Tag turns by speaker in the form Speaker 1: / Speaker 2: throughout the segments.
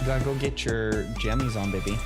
Speaker 1: You gotta go get your jammies on, baby.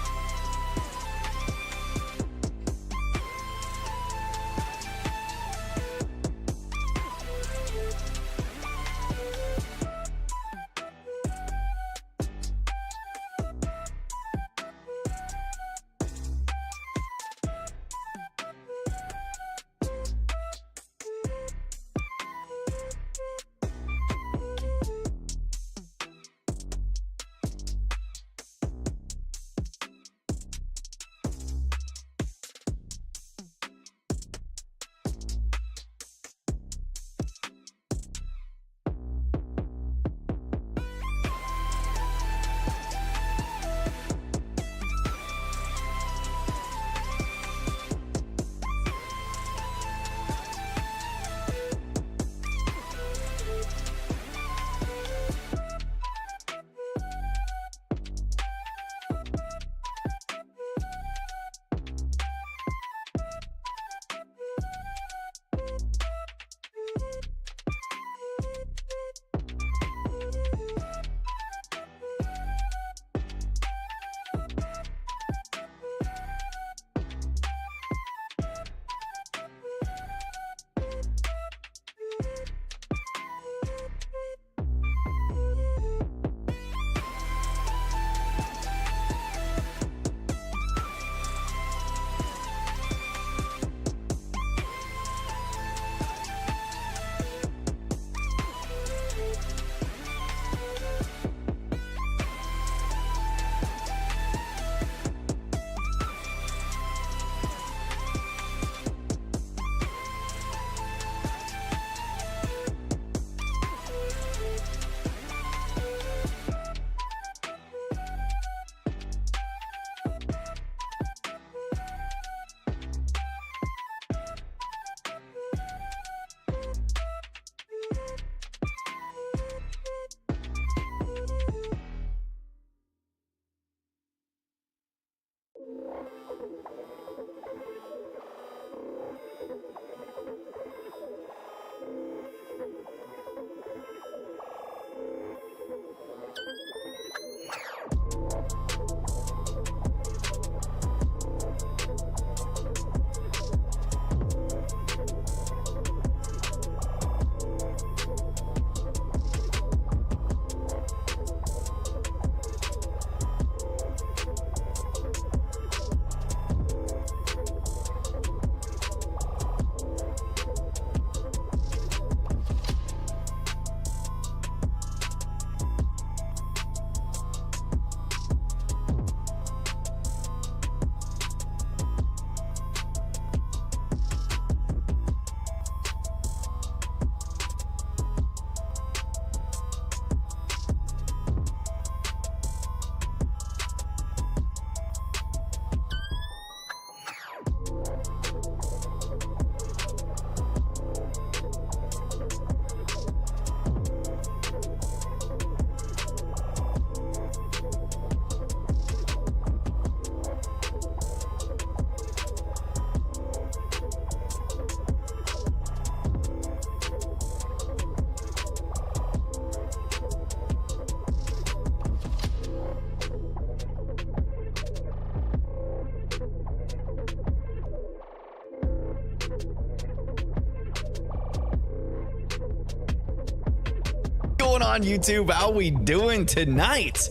Speaker 1: Going on YouTube? How we doing tonight?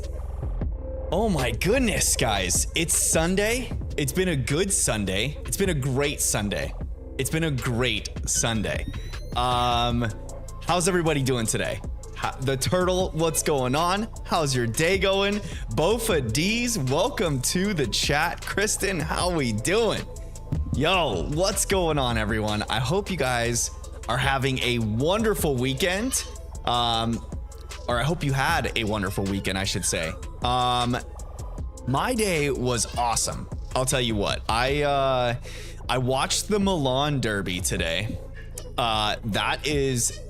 Speaker 1: Oh my goodness, guys. It's Sunday. It's been a good Sunday. It's been a great Sunday. It's been a great Sunday. How's everybody doing today? The Turtle, what's going on? How's your day going? Bofa D's, welcome to the chat. Kristen, how we doing? Yo, what's going on, everyone? I hope you guys are having a wonderful weekend. Or I hope you had a wonderful weekend, I should say. My day was awesome. I'll tell you what. I watched the Milan Derby today. That is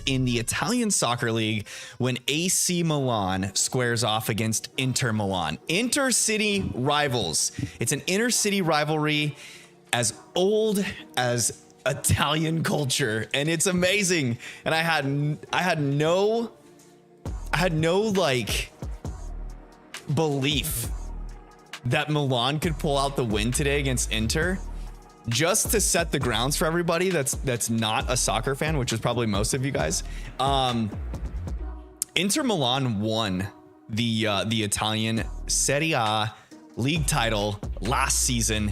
Speaker 1: in the Italian Soccer League when AC Milan squares off against Inter Milan. Intercity rivals. It's an intercity rivalry as old as Italian culture, and it's amazing. And I had no like belief that Milan could pull out the win today against Inter. Just to set the grounds for everybody that's not a soccer fan, which is probably most of you guys. Inter Milan won the Italian Serie A league title last season,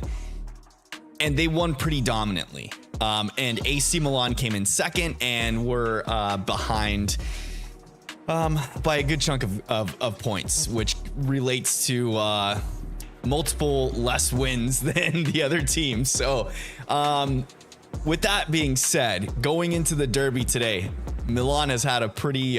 Speaker 1: and they won pretty dominantly. And AC Milan came in second and were behind by a good chunk of points, which relates to multiple less wins than the other team. So with that being said, going into the derby today, Milan has had a pretty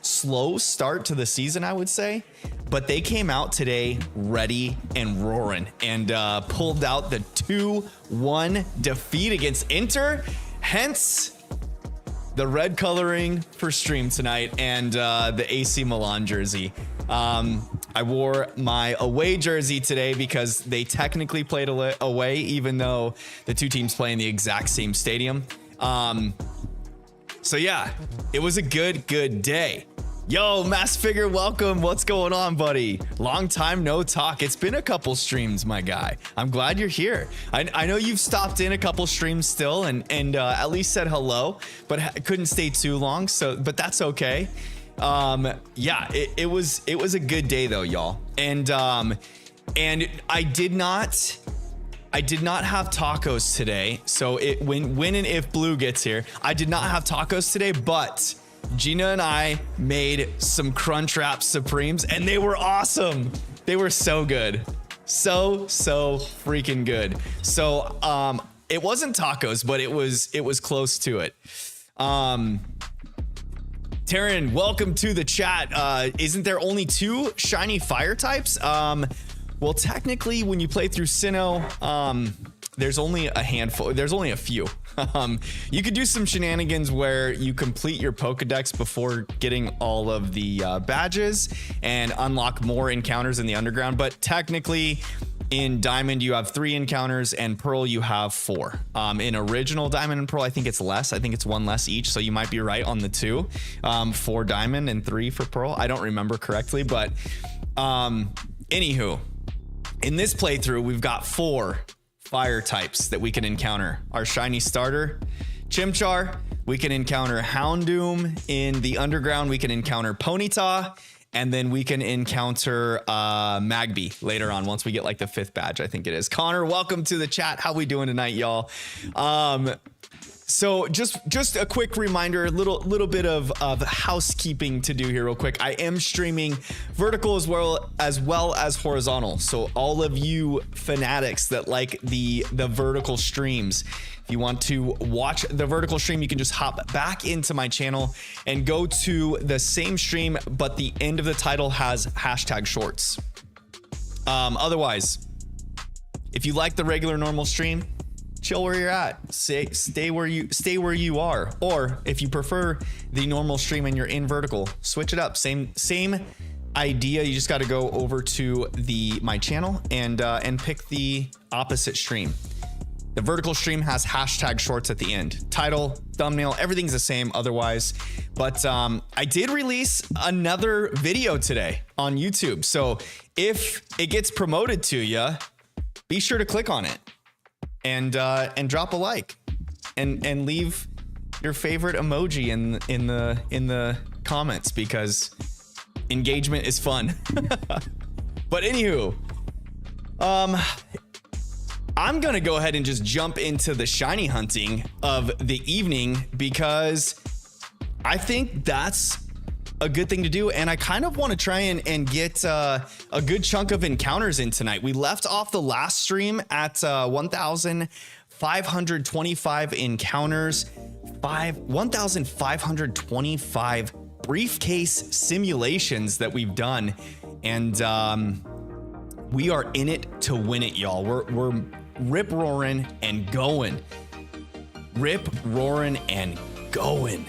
Speaker 1: slow start to the season, I would say, but they came out today ready and roaring and pulled out the 2-1 defeat against Inter. Hence the red coloring for stream tonight and the AC Milan jersey. I wore my away jersey today because they technically played away, even though the two teams play in the exact same stadium. So yeah, it was a good day. Yo, Mass Figure, welcome. What's going on, buddy? Long time no talk. It's been a couple streams, my guy. I'm glad you're here. I know you've stopped in a couple streams still and at least said hello, but couldn't stay too long. But that's okay. Yeah, it was a good day though, y'all. And I did not have tacos today. So when and if Blue gets here, I did not have tacos today, but Gina and I made some Crunchwrap Supremes and they were awesome. They were so good. So freaking good. So, it wasn't tacos, but it was close to it. Taryn, welcome to the chat. Isn't there only 2 shiny fire types? Well, technically, when you play through Sinnoh, there's only a handful. There's only a few. You could do some shenanigans where you complete your Pokedex before getting all of the badges and unlock more encounters in the underground. But technically, in Diamond, you have 3 encounters, and Pearl, you have 4. In original Diamond and Pearl, I think it's less. I think it's 1 less each. So you might be right on the 2 for Diamond and 3 for Pearl. I don't remember correctly, but anywho, in this playthrough, we've got 4 fire types that we can encounter. Our shiny starter, Chimchar. We can encounter Houndoom. In the underground, we can encounter Ponyta. And then we can encounter Magby later on once we get like the 5th badge, I think it is. Connor, welcome to the chat. How we doing tonight, y'all? So just a quick reminder, a little bit of housekeeping to do here real quick. I am streaming vertical as well as horizontal. So all of you fanatics that like the vertical streams, if you want to watch the vertical stream, you can just hop back into my channel and go to the same stream, but the end of the title has #shorts. Otherwise, if you like the regular normal stream, chill where you're at. Stay where you are. Or if you prefer the normal stream and you're in vertical, switch it up. Same idea. You just got to go over to my channel and pick the opposite stream. The vertical stream has #shorts at the end. Title, thumbnail, everything's the same otherwise. But I did release another video today on YouTube. So if it gets promoted to you, be sure to click on it and drop a like and leave your favorite emoji in the comments, because engagement is fun. But anywho, I'm gonna go ahead and just jump into the shiny hunting of the evening, because I think that's a good thing to do, and I kind of want to try and get a good chunk of encounters in tonight. We left off the last stream at 1,525 encounters, 1,525 briefcase simulations that we've done, and we are in it to win it, y'all. We're rip roaring and going. Rip roaring and going.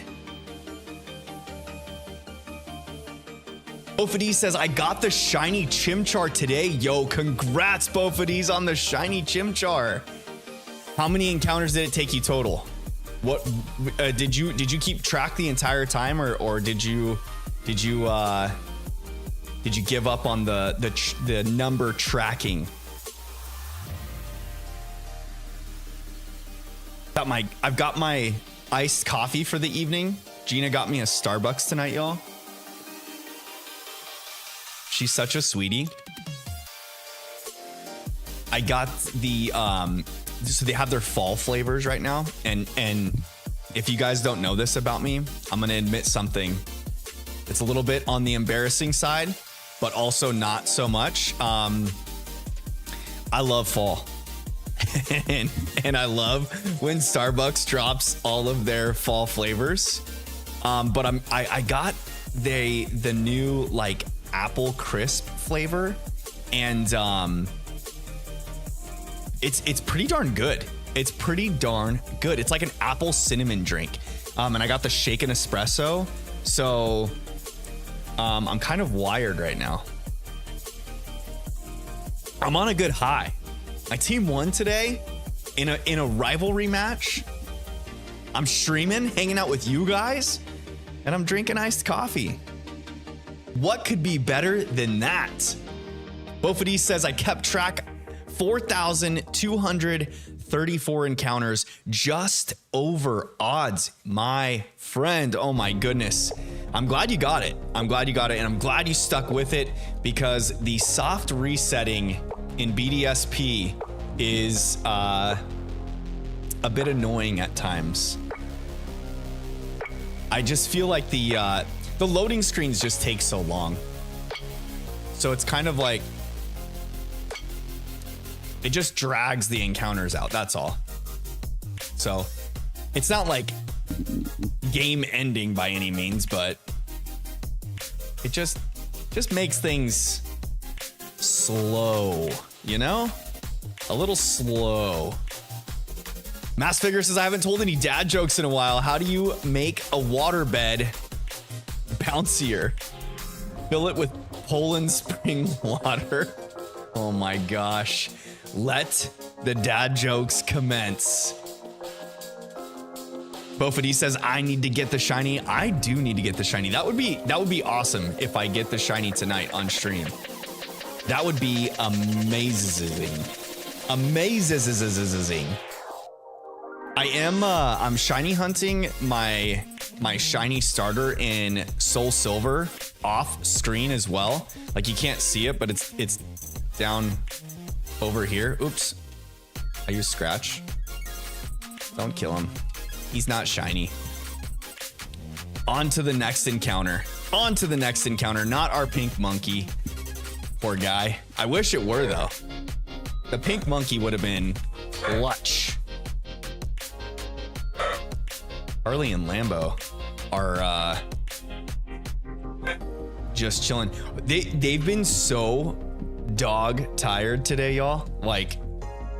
Speaker 1: Bofadee says, I got the shiny Chimchar today. Yo, congrats, Bofadee, on the shiny Chimchar. How many encounters did it take you total? What did you keep track the entire time, or did you Did you give up on the number tracking? I've got my iced coffee for the evening. Gina got me a Starbucks tonight, y'all. She's such a sweetie. I got the so they have their fall flavors right now, and if you guys don't know this about me, I'm gonna admit something. It's a little bit on the embarrassing side, but also not so much. I love fall. and I love when Starbucks drops all of their fall flavors. But I got the new like apple crisp flavor, and it's pretty darn good. It's pretty darn good. It's like an apple cinnamon drink. And I got the shaken espresso. So I'm kind of wired right now. I'm on a good high. My team won today in a rivalry match. I'm streaming, hanging out with you guys, and I'm drinking iced coffee. What could be better than that? Bofady says I kept track 4,234 encounters, just over odds, my friend. Oh my goodness. I'm glad you got it. And I'm glad you stuck with it, because the soft resetting in BDSP is a bit annoying at times. I just feel like the loading screens just take so long. So it's kind of like it just drags the encounters out. That's all. So it's not like game ending by any means, but it just makes things slow, you know? A little slow. Mass Figure says I haven't told any dad jokes in a while. How do you make a waterbed bouncier? Fill it with Poland spring water. Oh my gosh. Let the dad jokes commence. Bofady says I need to get the shiny. I do need to get the shiny. That would be awesome if I get the shiny tonight on stream. That would be amazing. Amazing. I'm shiny hunting my shiny starter in Soul Silver off screen as well. Like you can't see it, but it's down over here. Oops. I use Scratch. Don't kill him. He's not shiny. On to the next encounter. Not our pink monkey. Poor guy. I wish it were though. The pink monkey would have been clutch. Harley and Lambo are just chilling. They've been so dog tired today, y'all. Like,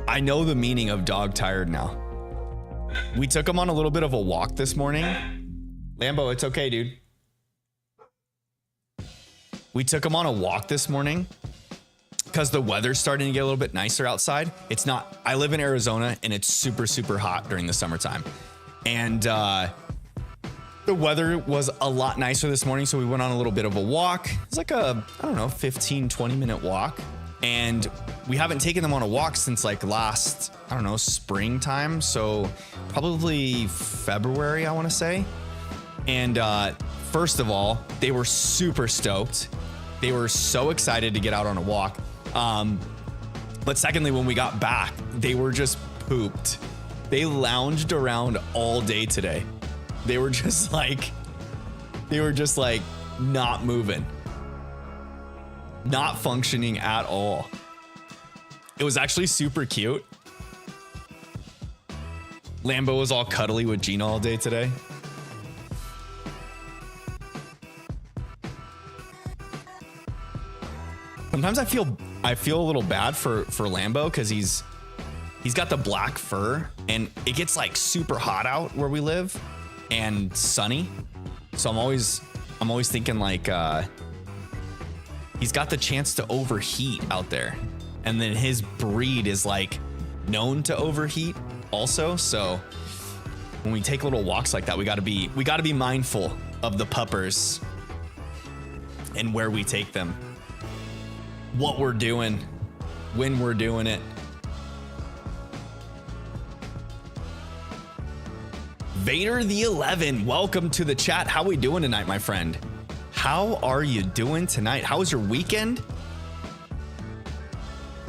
Speaker 1: I know the meaning of dog tired now. We took them on a little bit of a walk this morning. Lambo, it's okay, dude. We took them on a walk this morning because the weather's starting to get a little bit nicer outside. It's not, I live in Arizona and it's super, super hot during the summertime. And the weather was a lot nicer this morning, so we went on a little bit of a walk. It's like a, I don't know, 15, 20-minute walk. And we haven't taken them on a walk since like last, I don't know, springtime. So probably February, I want to say. And first of all, they were super stoked. They were so excited to get out on a walk. But secondly, when we got back, they were just pooped. They lounged around all day today. They were just like not moving, not functioning at all. It was actually super cute. Lambo was all cuddly with Gina all day today. Sometimes I feel a little bad for Lambo because he's got the black fur and it gets like super hot out where we live and sunny. So I'm always thinking like he's got the chance to overheat out there. And then his breed is like known to overheat also. So when we take little walks like that, we gotta be mindful of the puppers. and where we take them, what we're doing, when we're doing it. Vader the 11, welcome to the chat. How we doing tonight, my friend? How are you doing tonight? How was your weekend?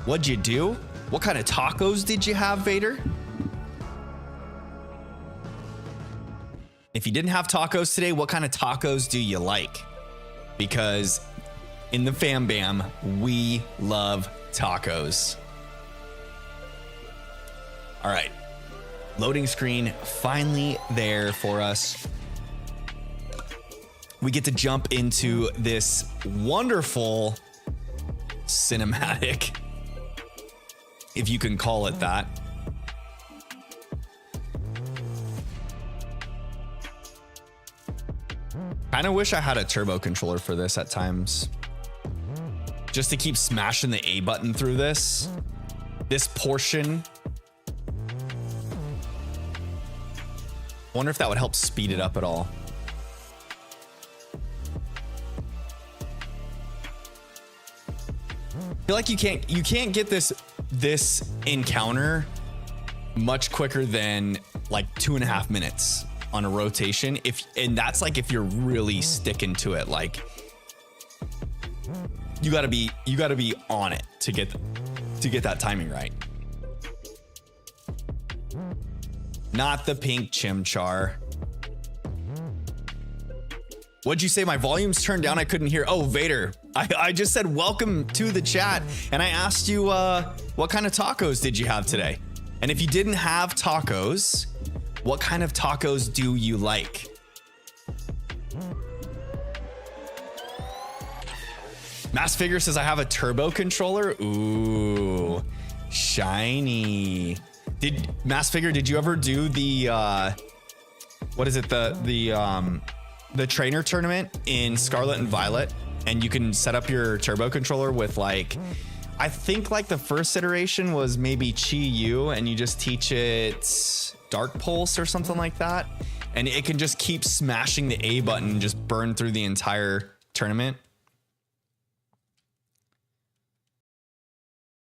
Speaker 1: What'd you do? What kind of tacos did you have, Vader? If you didn't have tacos today, what kind of tacos do you like? Because in the Fam Bam, we love tacos. All right. Loading screen finally there for us. We get to jump into this wonderful cinematic, if you can call it that. Kind of wish I had a turbo controller for this at times, just to keep smashing the A button through this portion. Wonder if that would help speed it up at all. I feel like you can't get this encounter much quicker than like 2.5 minutes on a rotation, and that's like if you're really sticking to it. Like you gotta be on it to get that timing right. Not the pink chimchar. What'd you say? My volume's turned down. I couldn't hear. Oh, Vader. I just said welcome to the chat, and I asked you what kind of tacos did you have today? And if you didn't have tacos, what kind of tacos do you like? Mass Figure says I have a turbo controller. Ooh, shiny. Did Mass Figure, did you ever do the what is it, the trainer tournament in Scarlet and Violet, and you can set up your turbo controller with, like, I think like the first iteration was maybe Chi Yu, and you just teach it Dark Pulse or something like that, and it can just keep smashing the A button and just burn through the entire tournament.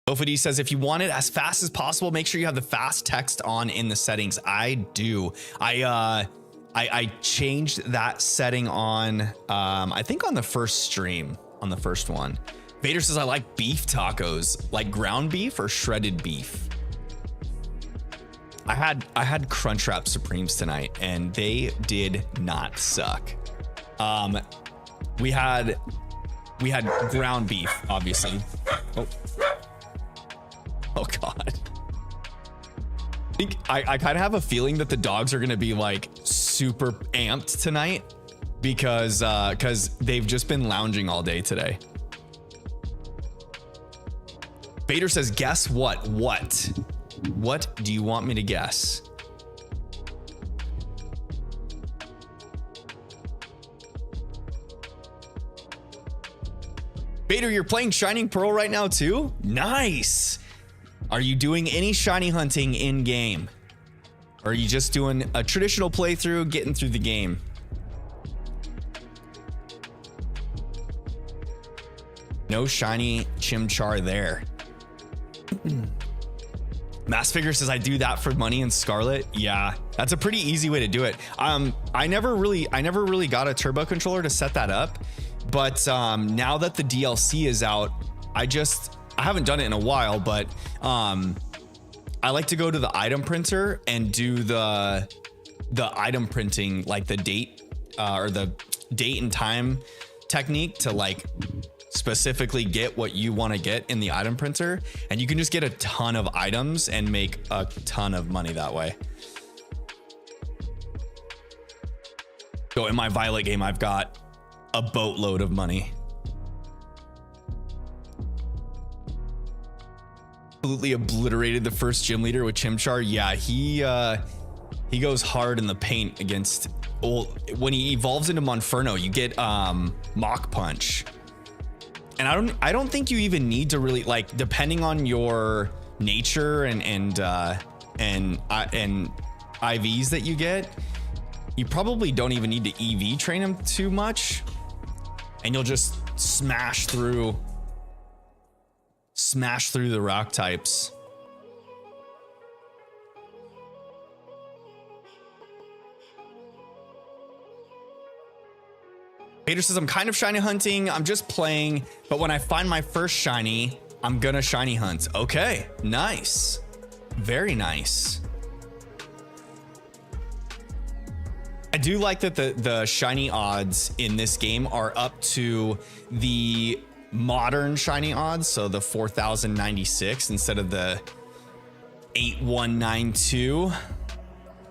Speaker 1: Ofadi says, if you want it as fast as possible, make sure you have the fast text on in the settings. I do. I changed that setting on, I think on the first stream, on the first one. Vader says, I like beef tacos, like ground beef or shredded beef. I had Crunchwrap Supremes tonight, and they did not suck. We had ground beef, obviously. Oh God. I kind of have a feeling that the dogs are going to be like super amped tonight because they've just been lounging all day today. Vader says, guess what? What do you want me to guess? Vader, you're playing Shining Pearl right now too? Nice. Are you doing any shiny hunting in game? Or are you just doing a traditional playthrough, getting through the game? No shiny Chimchar there. Mass Figure says, I do that for money in Scarlet. Yeah, that's a pretty easy way to do it. I never really got a turbo controller to set that up, but now that the DLC is out, I haven't done it in a while, but I like to go to the item printer and do the item printing, like the date or the date and time technique to like specifically get what you want to get in the item printer, and you can just get a ton of items and make a ton of money that way. So in my Violet game, I've got a boatload of money. Absolutely obliterated the first gym leader with Chimchar. Yeah, he goes hard in the paint against. Well, when he evolves into Monferno, you get Mach Punch. And I don't think you even need to really, like, depending on your nature and IVs that you get, you probably don't even need to EV train him too much, and you'll just smash through the rock types. Vader says, I'm kind of shiny hunting. I'm just playing, but when I find my first shiny, I'm gonna shiny hunt. Okay, nice. Very nice. I do like that the shiny odds in this game are up to the modern shiny odds, so the 4096 instead of the 8192.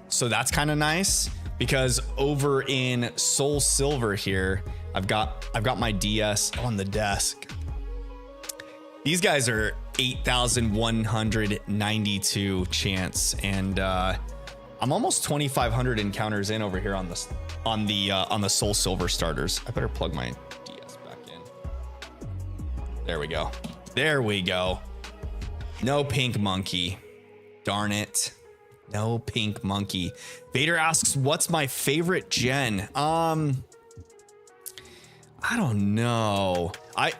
Speaker 1: So that's kind of nice, because over in Soul Silver here, I've got my DS on the desk. These guys are 8,192 chance, and I'm almost 2,500 encounters in over here on the Soul Silver starters. I better plug my DS back in. There we go. There we go. No pink monkey. Darn it. No pink monkey. Vader asks, what's my favorite gen? I don't know. I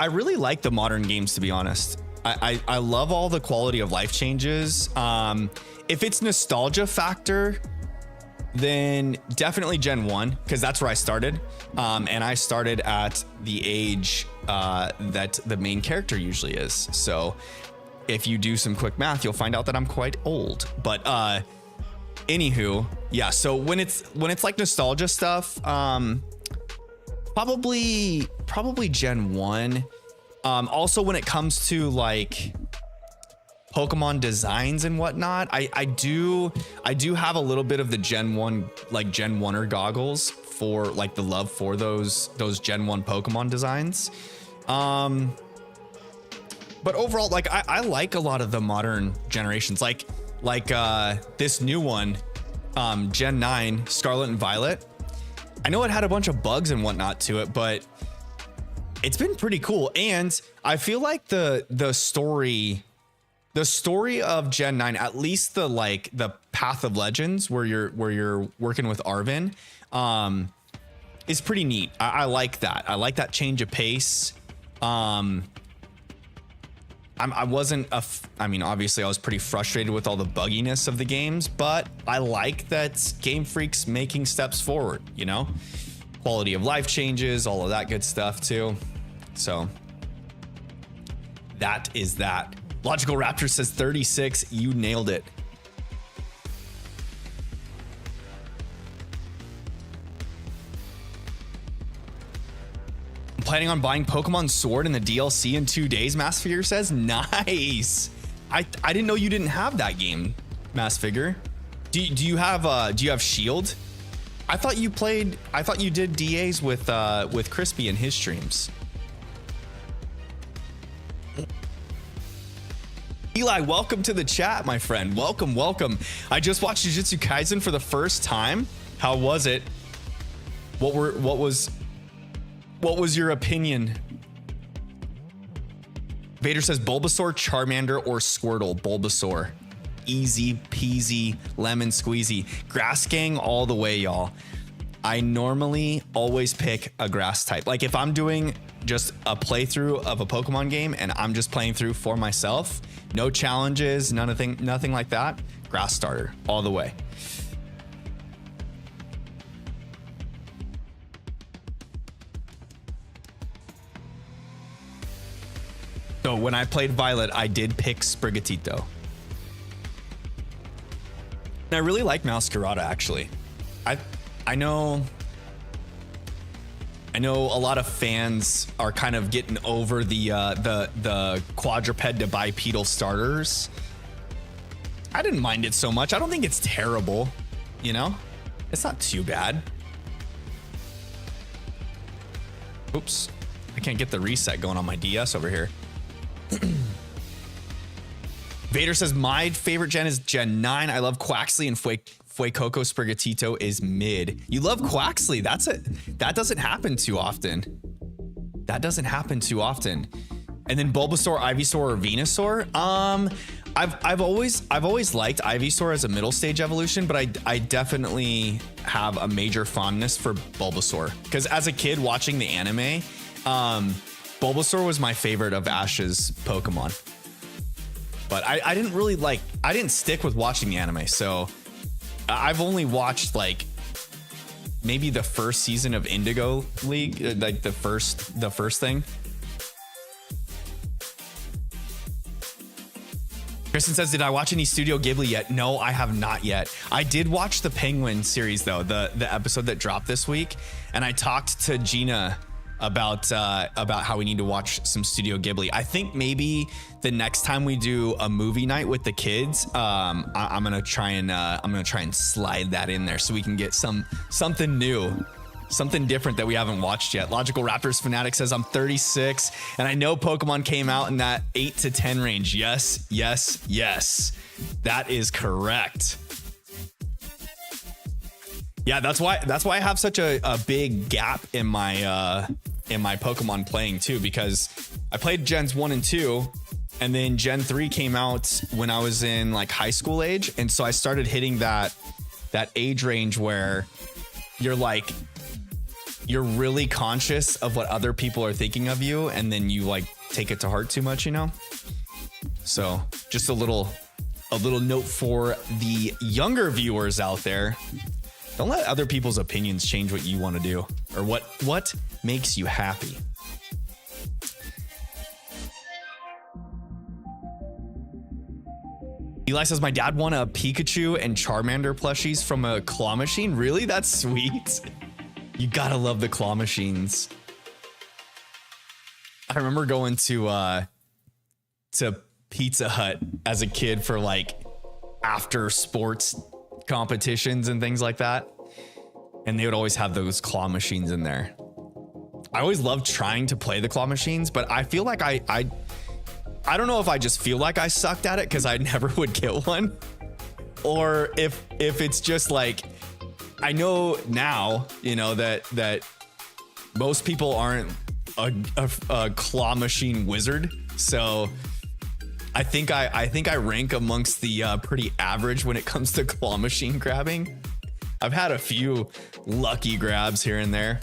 Speaker 1: really like the modern games, to be honest. I love all the quality of life changes. If it's nostalgia factor, then definitely Gen 1, because that's where I started. And I started at the age that the main character usually is. So if you do some quick math, you'll find out that I'm quite old. But anywho, yeah. So when it's like nostalgia stuff, probably Gen 1. Also, when it comes to like Pokemon designs and whatnot, I do have a little bit of the Gen 1, like Gen 1er goggles for like the love for those Gen 1 Pokemon designs. But overall, like I like a lot of the modern generations, like this new one, Gen 9 Scarlet and Violet. I know it had a bunch of bugs and whatnot to it, but it's been pretty cool. And I feel like the story of Gen 9, at least the Path of Legends where you're working with Arven, is pretty neat. I like that. I like that change of pace. I mean, obviously I was pretty frustrated with all the bugginess of the games, but I like that Game Freak's making steps forward, you know? Quality of life changes, all of that good stuff too. So that is that. Logical Raptor says 36, you nailed it. Planning on buying Pokemon Sword and the DLC in 2 days, Mass Figure says. Nice. I didn't know you didn't have that game, Mass Figure. Do you have Shield? I thought you did DAs with Crispy in his streams. Eli, welcome to the chat, my friend. Welcome. I just watched Jujutsu Kaisen for the first time. How was it? What was your opinion? Vader says Bulbasaur, Charmander, or Squirtle. Bulbasaur. Easy peasy, lemon squeezy. Grass Gang all the way, y'all. I normally always pick a grass type. Like if I'm doing just a playthrough of a Pokemon game and I'm just playing through for myself, no challenges, nothing like that, grass starter all the way. So when I played Violet, I did pick Sprigatito. And I really like Masquerada, actually. I know a lot of fans are kind of getting over the quadruped to bipedal starters. I didn't mind it so much. I don't think it's terrible, you know? It's not too bad. Oops. I can't get the reset going on my DS over here. Vader says my favorite gen is Gen 9. I love Quaxley and Fuecoco. Sprigatito is mid. You love Quaxley. That doesn't happen too often. And then Bulbasaur, Ivysaur, or Venusaur. I've always liked Ivysaur as a middle stage evolution, but I definitely have a major fondness for Bulbasaur because as a kid watching the anime, Bulbasaur was my favorite of Ash's Pokemon. But I didn't stick with watching the anime, so I've only watched like maybe the first season of Indigo League, like the first thing. Kristen says, did I watch any Studio Ghibli yet? No, I have not yet. I did watch the Penguin series though, the episode that dropped this week, and I talked to Gina about how we need to watch some Studio Ghibli. I think maybe the next time we do a movie night with the kids, I'm gonna try and slide that in there so we can get something new. Something different that we haven't watched yet. Logical Raptors Fanatic says, I'm 36 and I know Pokemon came out in that 8 to 10 range. Yes. That is correct. Yeah, that's why I have such a big gap in my Pokemon playing too, because I played Gens 1 and 2 and then Gen 3 came out when I was in like high school age, and so I started hitting that age range where you're really conscious of what other people are thinking of you, and then you like take it to heart too much, you know? So just a little note for the younger viewers out there. Don't let other people's opinions change what you want to do or what makes you happy. Eli says, my dad won a Pikachu and Charmander plushies from a claw machine. Really? That's sweet. You gotta love the claw machines. I remember going to Pizza Hut as a kid for like after sports competitions and things like that, and they would always have those claw machines in there. I always loved trying to play the claw machines, but I feel like I don't know if I just feel like I sucked at it because I never would get one, or if it's just like, I know now, you know, that most people aren't a claw machine wizard, so I think I rank amongst the pretty average when it comes to claw machine grabbing. I've had a few lucky grabs here and there,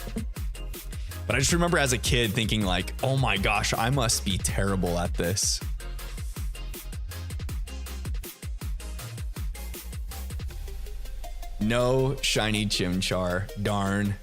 Speaker 1: but I just remember as a kid thinking like, oh my gosh, I must be terrible at this. No shiny Chimchar. Darn.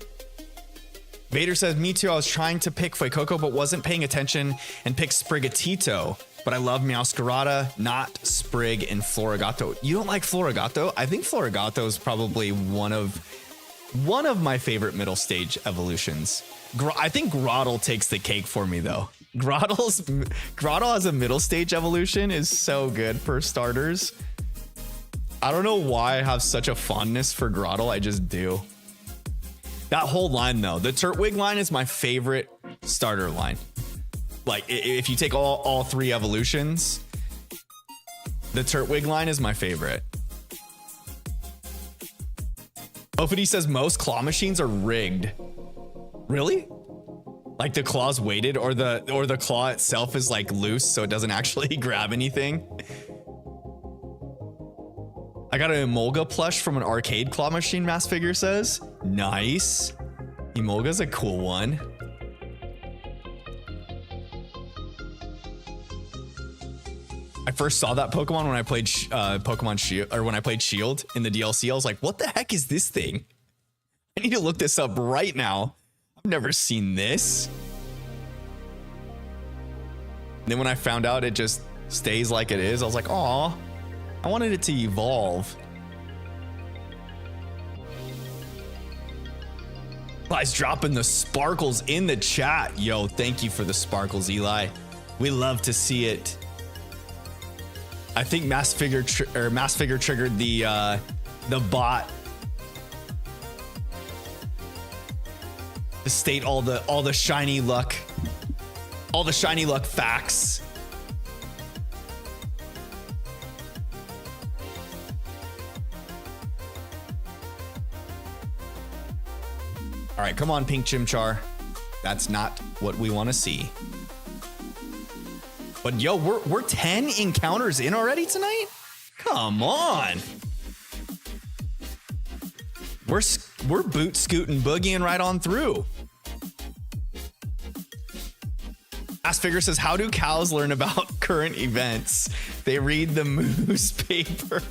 Speaker 1: Vader says, me too. I was trying to pick Fuecoco, but wasn't paying attention and picked Sprigatito. But I love Meowscarada, not Sprig and Florigato. You don't like Florigato? I think Florigato is probably one of my favorite middle stage evolutions. I think Groddle takes the cake for me though. Groddle as a middle stage evolution is so good for starters. I don't know why I have such a fondness for Groddle. I just do. That whole line though, the Turtwig line is my favorite starter line. Like if you take all three evolutions, the Turtwig line is my favorite. Opity says most claw machines are rigged. Really? Like the claw's weighted, or the claw itself is like loose so it doesn't actually grab anything. I got an Emolga plush from an arcade claw machine, Mass Figure says. Nice. Emolga's a cool one. I first saw that Pokemon when I played Pokemon Shield, or when I played Shield in the DLC. I was like, what the heck is this thing? I need to look this up right now. I've never seen this. And then when I found out it just stays like it is, I was like, aw. I wanted it to evolve. Eli's dropping the sparkles in the chat. Yo, thank you for the sparkles, Eli. We love to see it. I think Mass Figure triggered the bot to state all the shiny luck facts. All right, come on, Pink Chimchar. That's not what we want to see. But yo, we're 10 encounters in already tonight? Come on. We're boot scooting boogieing right on through. Figure says, how do cows learn about current events? They read the moose paper.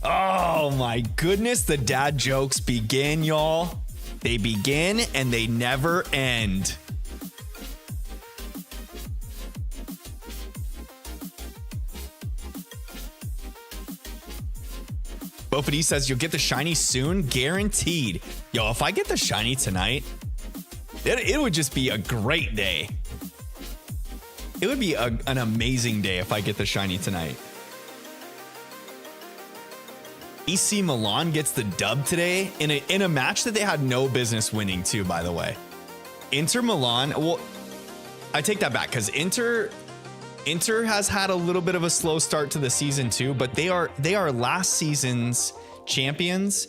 Speaker 1: Oh my goodness, the dad jokes begin, y'all. They begin and they never end. Bofady says, you'll get the shiny soon, guaranteed. Yo, if I get the shiny tonight, it would just be a great day. It would be an amazing day if I get the shiny tonight. EC Milan gets the dub today in a match that they had no business winning too, by the way. Inter Milan, well, I take that back because Inter has had a little bit of a slow start to the season too, but they are last season's champions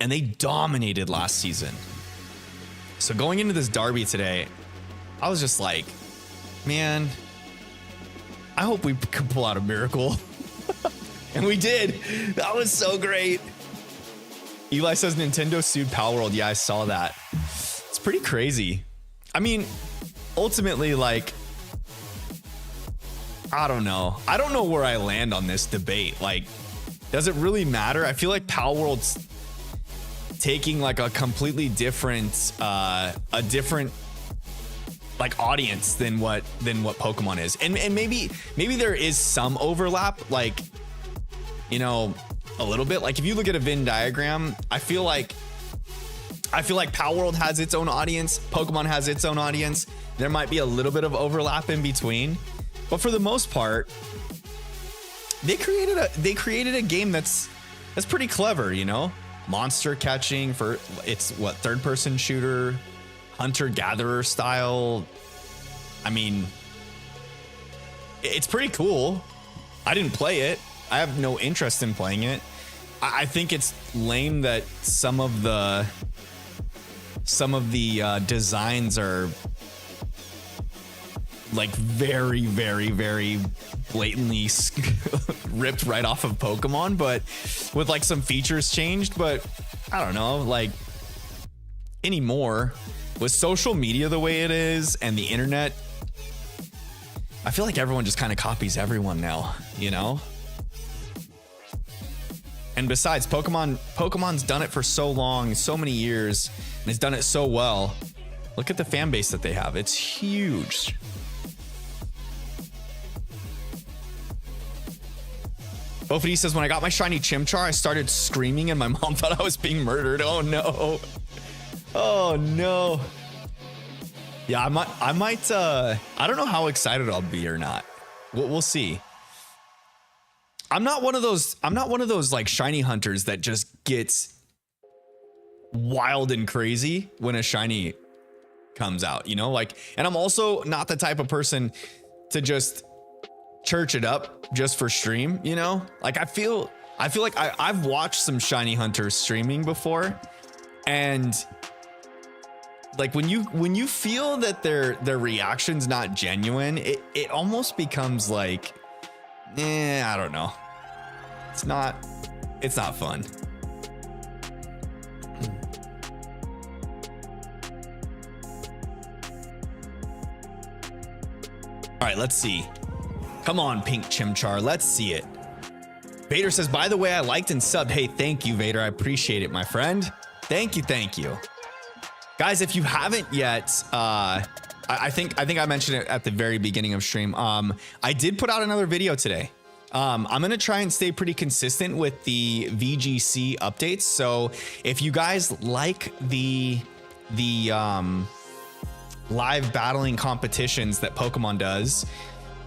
Speaker 1: and they dominated last season. So going into this derby today, I was just like, man, I hope we can pull out a miracle. And we did. That was so great. Eli says Nintendo sued Palworld. Yeah, I saw that. It's pretty crazy. I mean, ultimately, like, I don't know. I don't know where I land on this debate. Like, does it really matter? I feel like Palworld's taking like a completely different like audience than what Pokemon is. And maybe there is some overlap, like, you know, a little bit. Like if you look at a Venn diagram, I feel like Palworld has its own audience, Pokemon has its own audience. There might be a little bit of overlap in between, but for the most part, they created a game that's pretty clever, you know? Monster catching for it's what, third person shooter, hunter gatherer style. I mean, it's pretty cool. I didn't play it. I have no interest in playing it. I think it's lame that some of the designs are like very, very, very blatantly ripped right off of Pokemon, but with like some features changed. But I don't know, like anymore with social media the way it is and the internet, I feel like everyone just kind of copies everyone now, you know? And besides, Pokemon's done it for so long, so many years, and has done it so well. Look at the fan base that they have. It's huge. Bofady says, when I got my shiny Chimchar, I started screaming and my mom thought I was being murdered. Oh no. Oh no. Yeah, I might, I don't know how excited I'll be or not. We'll see. I'm not one of those like shiny hunters that just gets wild and crazy when a shiny comes out, you know, like, and I'm also not the type of person to just church it up just for stream, you know, like I feel like I've watched some shiny hunters streaming before, and like when you feel that their reaction's not genuine, it almost becomes like, I don't know. It's not fun. All right, let's see. Come on, Pink Chimchar. Let's see it. Vader says, by the way, I liked and subbed. Hey, thank you, Vader. I appreciate it, my friend. Thank you. Guys, if you haven't yet, I think I mentioned it at the very beginning of stream. I did put out another video today. I'm going to try and stay pretty consistent with the VGC updates. So if you guys like the live battling competitions that Pokemon does,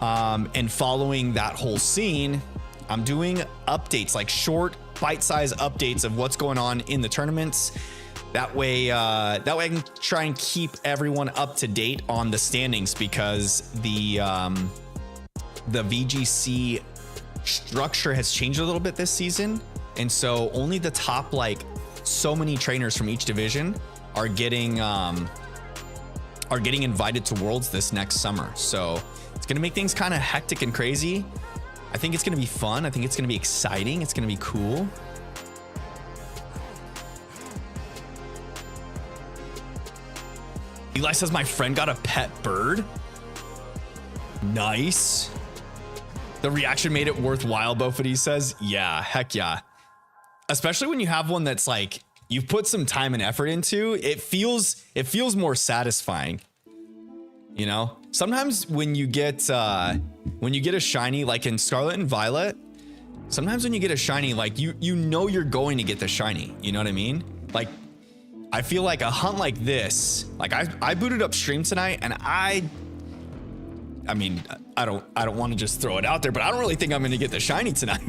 Speaker 1: and following that whole scene, I'm doing updates, like short bite-sized updates of what's going on in the tournaments. That way I can try and keep everyone up to date on the standings, because the VGC structure has changed a little bit this season, and so only the top like so many trainers from each division are getting are getting invited to Worlds this next summer. So it's going to make things kind of hectic and crazy. I think it's going to be fun. I think it's going to be exciting. It's going to be cool. Eli says my friend got a pet bird. Nice. The reaction made it worthwhile, Bofity says. Yeah, heck yeah. Especially when you have one that's like you've put some time and effort into, it feels more satisfying. You know, sometimes when you get a shiny, like in Scarlet and Violet, sometimes when you get a shiny, like you know you're going to get the shiny. You know what I mean? Like, I feel like a hunt like this, like I booted up stream tonight, and I mean, I don't want to just throw it out there, but I don't really think I'm going to get the shiny tonight.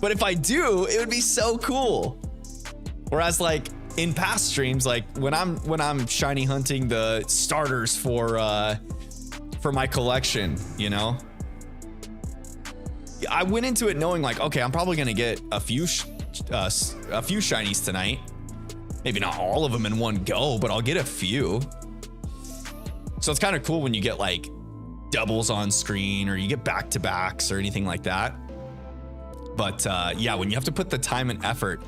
Speaker 1: But if I do, it would be so cool. Whereas like in past streams, like when I'm shiny hunting the starters for my collection, you know, I went into it knowing like, okay, I'm probably going to get a few shinies tonight. Maybe not all of them in one go, but I'll get a few. So it's kind of cool when you get like doubles on screen, or you get back-to-backs or anything like that. But yeah, when you have to put the time and effort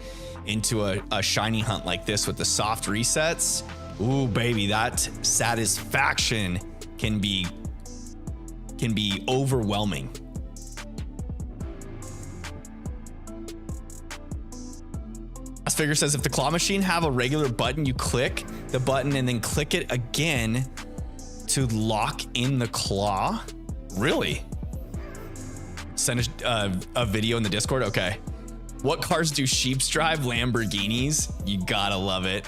Speaker 1: into a shiny hunt like this with the soft resets, ooh baby, that satisfaction can be overwhelming. Figure says if the claw machine have a regular button, you click the button and then click it again to lock in the claw. Really? Send a video in the Discord. Okay. What cars do sheeps drive? Lamborghinis. You gotta love it.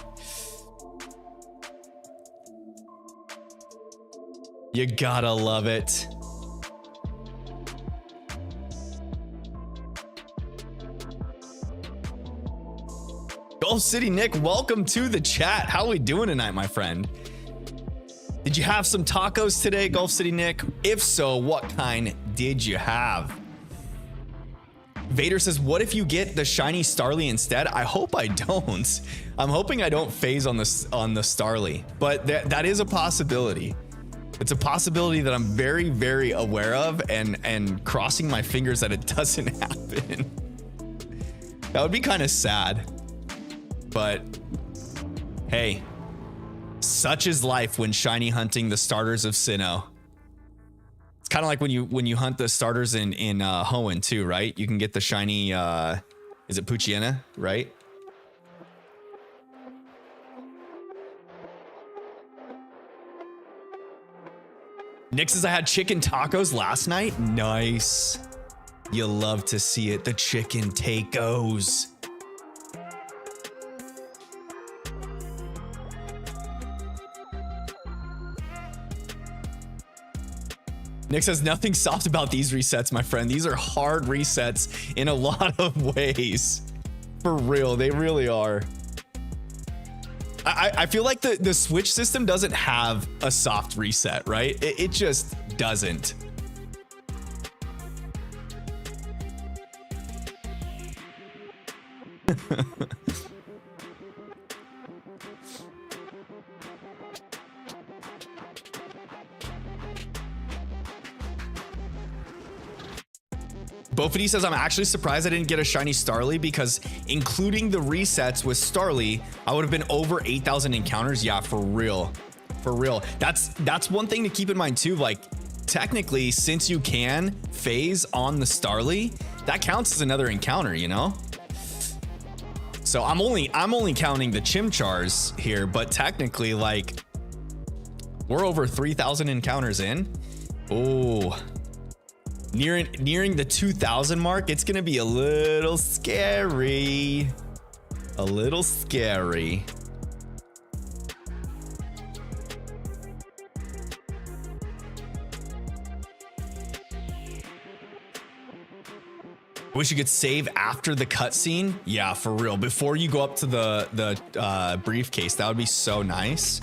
Speaker 1: You gotta love it. Gulf City Nick, welcome to the chat. How are we doing tonight, my friend? Did you have some tacos today, Gulf City Nick? If so, what kind did you have? Vader says, what if you get the shiny Starly instead? I hope I don't. I'm hoping I don't phase on the Starly, but that is a possibility. It's a possibility that I'm very, very aware of, and crossing my fingers that it doesn't happen. That would be kind of sad. But hey, such is life when shiny hunting the starters of Sinnoh. It's kind of like when you hunt the starters in Hoenn too, right? You can get the shiny is it Poochyena, right? Nick says I had chicken tacos last night. Nice. You love to see it. The chicken tacos. Nick says nothing soft about these resets, my friend. These are hard resets in a lot of ways. For real, they really are. I feel like the Switch system doesn't have a soft reset, right? It just doesn't. Bofity says, I'm actually surprised I didn't get a shiny Starly, because including the resets with Starly, I would have been over 8,000 encounters. Yeah, for real. For real. That's one thing to keep in mind too. Like, technically, since you can phase on the Starly, that counts as another encounter, you know? So I'm only counting the Chimchars here, but technically, like, we're over 3,000 encounters in. Oh, nearing the 2,000 mark. It's gonna be a little scary. A little scary. Wish you could save after the cutscene. Yeah, for real. Before you go up to the briefcase, that would be so nice.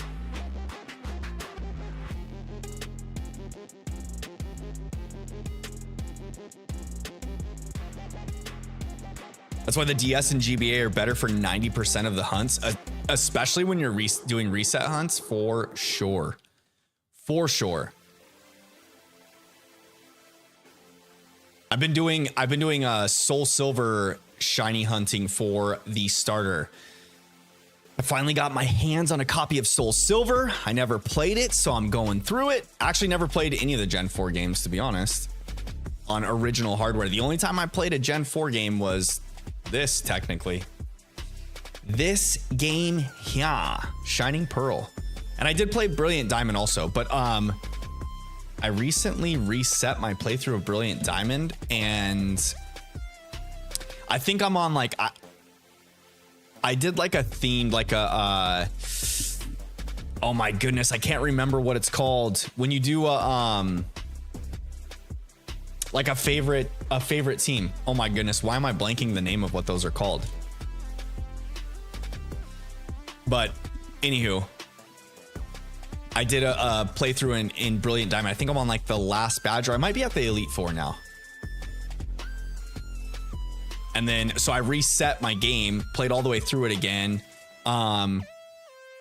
Speaker 1: That's why the DS and GBA are better for 90% of the hunts. especially when you're doing reset hunts, for sure. For sure. I've been doing soul silver shiny hunting for the starter. I finally got my hands on a copy of Soul Silver. I never played it, so I'm going through it. Actually, never played any of the Gen 4 games, to be honest, on original hardware. The only time I played a Gen 4 game was this, technically. This game here, Shining Pearl. And I did play Brilliant Diamond also, but I recently reset my playthrough of Brilliant Diamond, and I think I'm on like... I did like a themed, like a, oh my goodness, I can't remember what it's called. When you do like a favorite team. Oh my goodness, why am I blanking the name of what those are called? But anywho, I did a playthrough in Brilliant Diamond. I think I'm on like the last badge, or I might be at the Elite Four now. And then, so I reset my game, played all the way through it again, and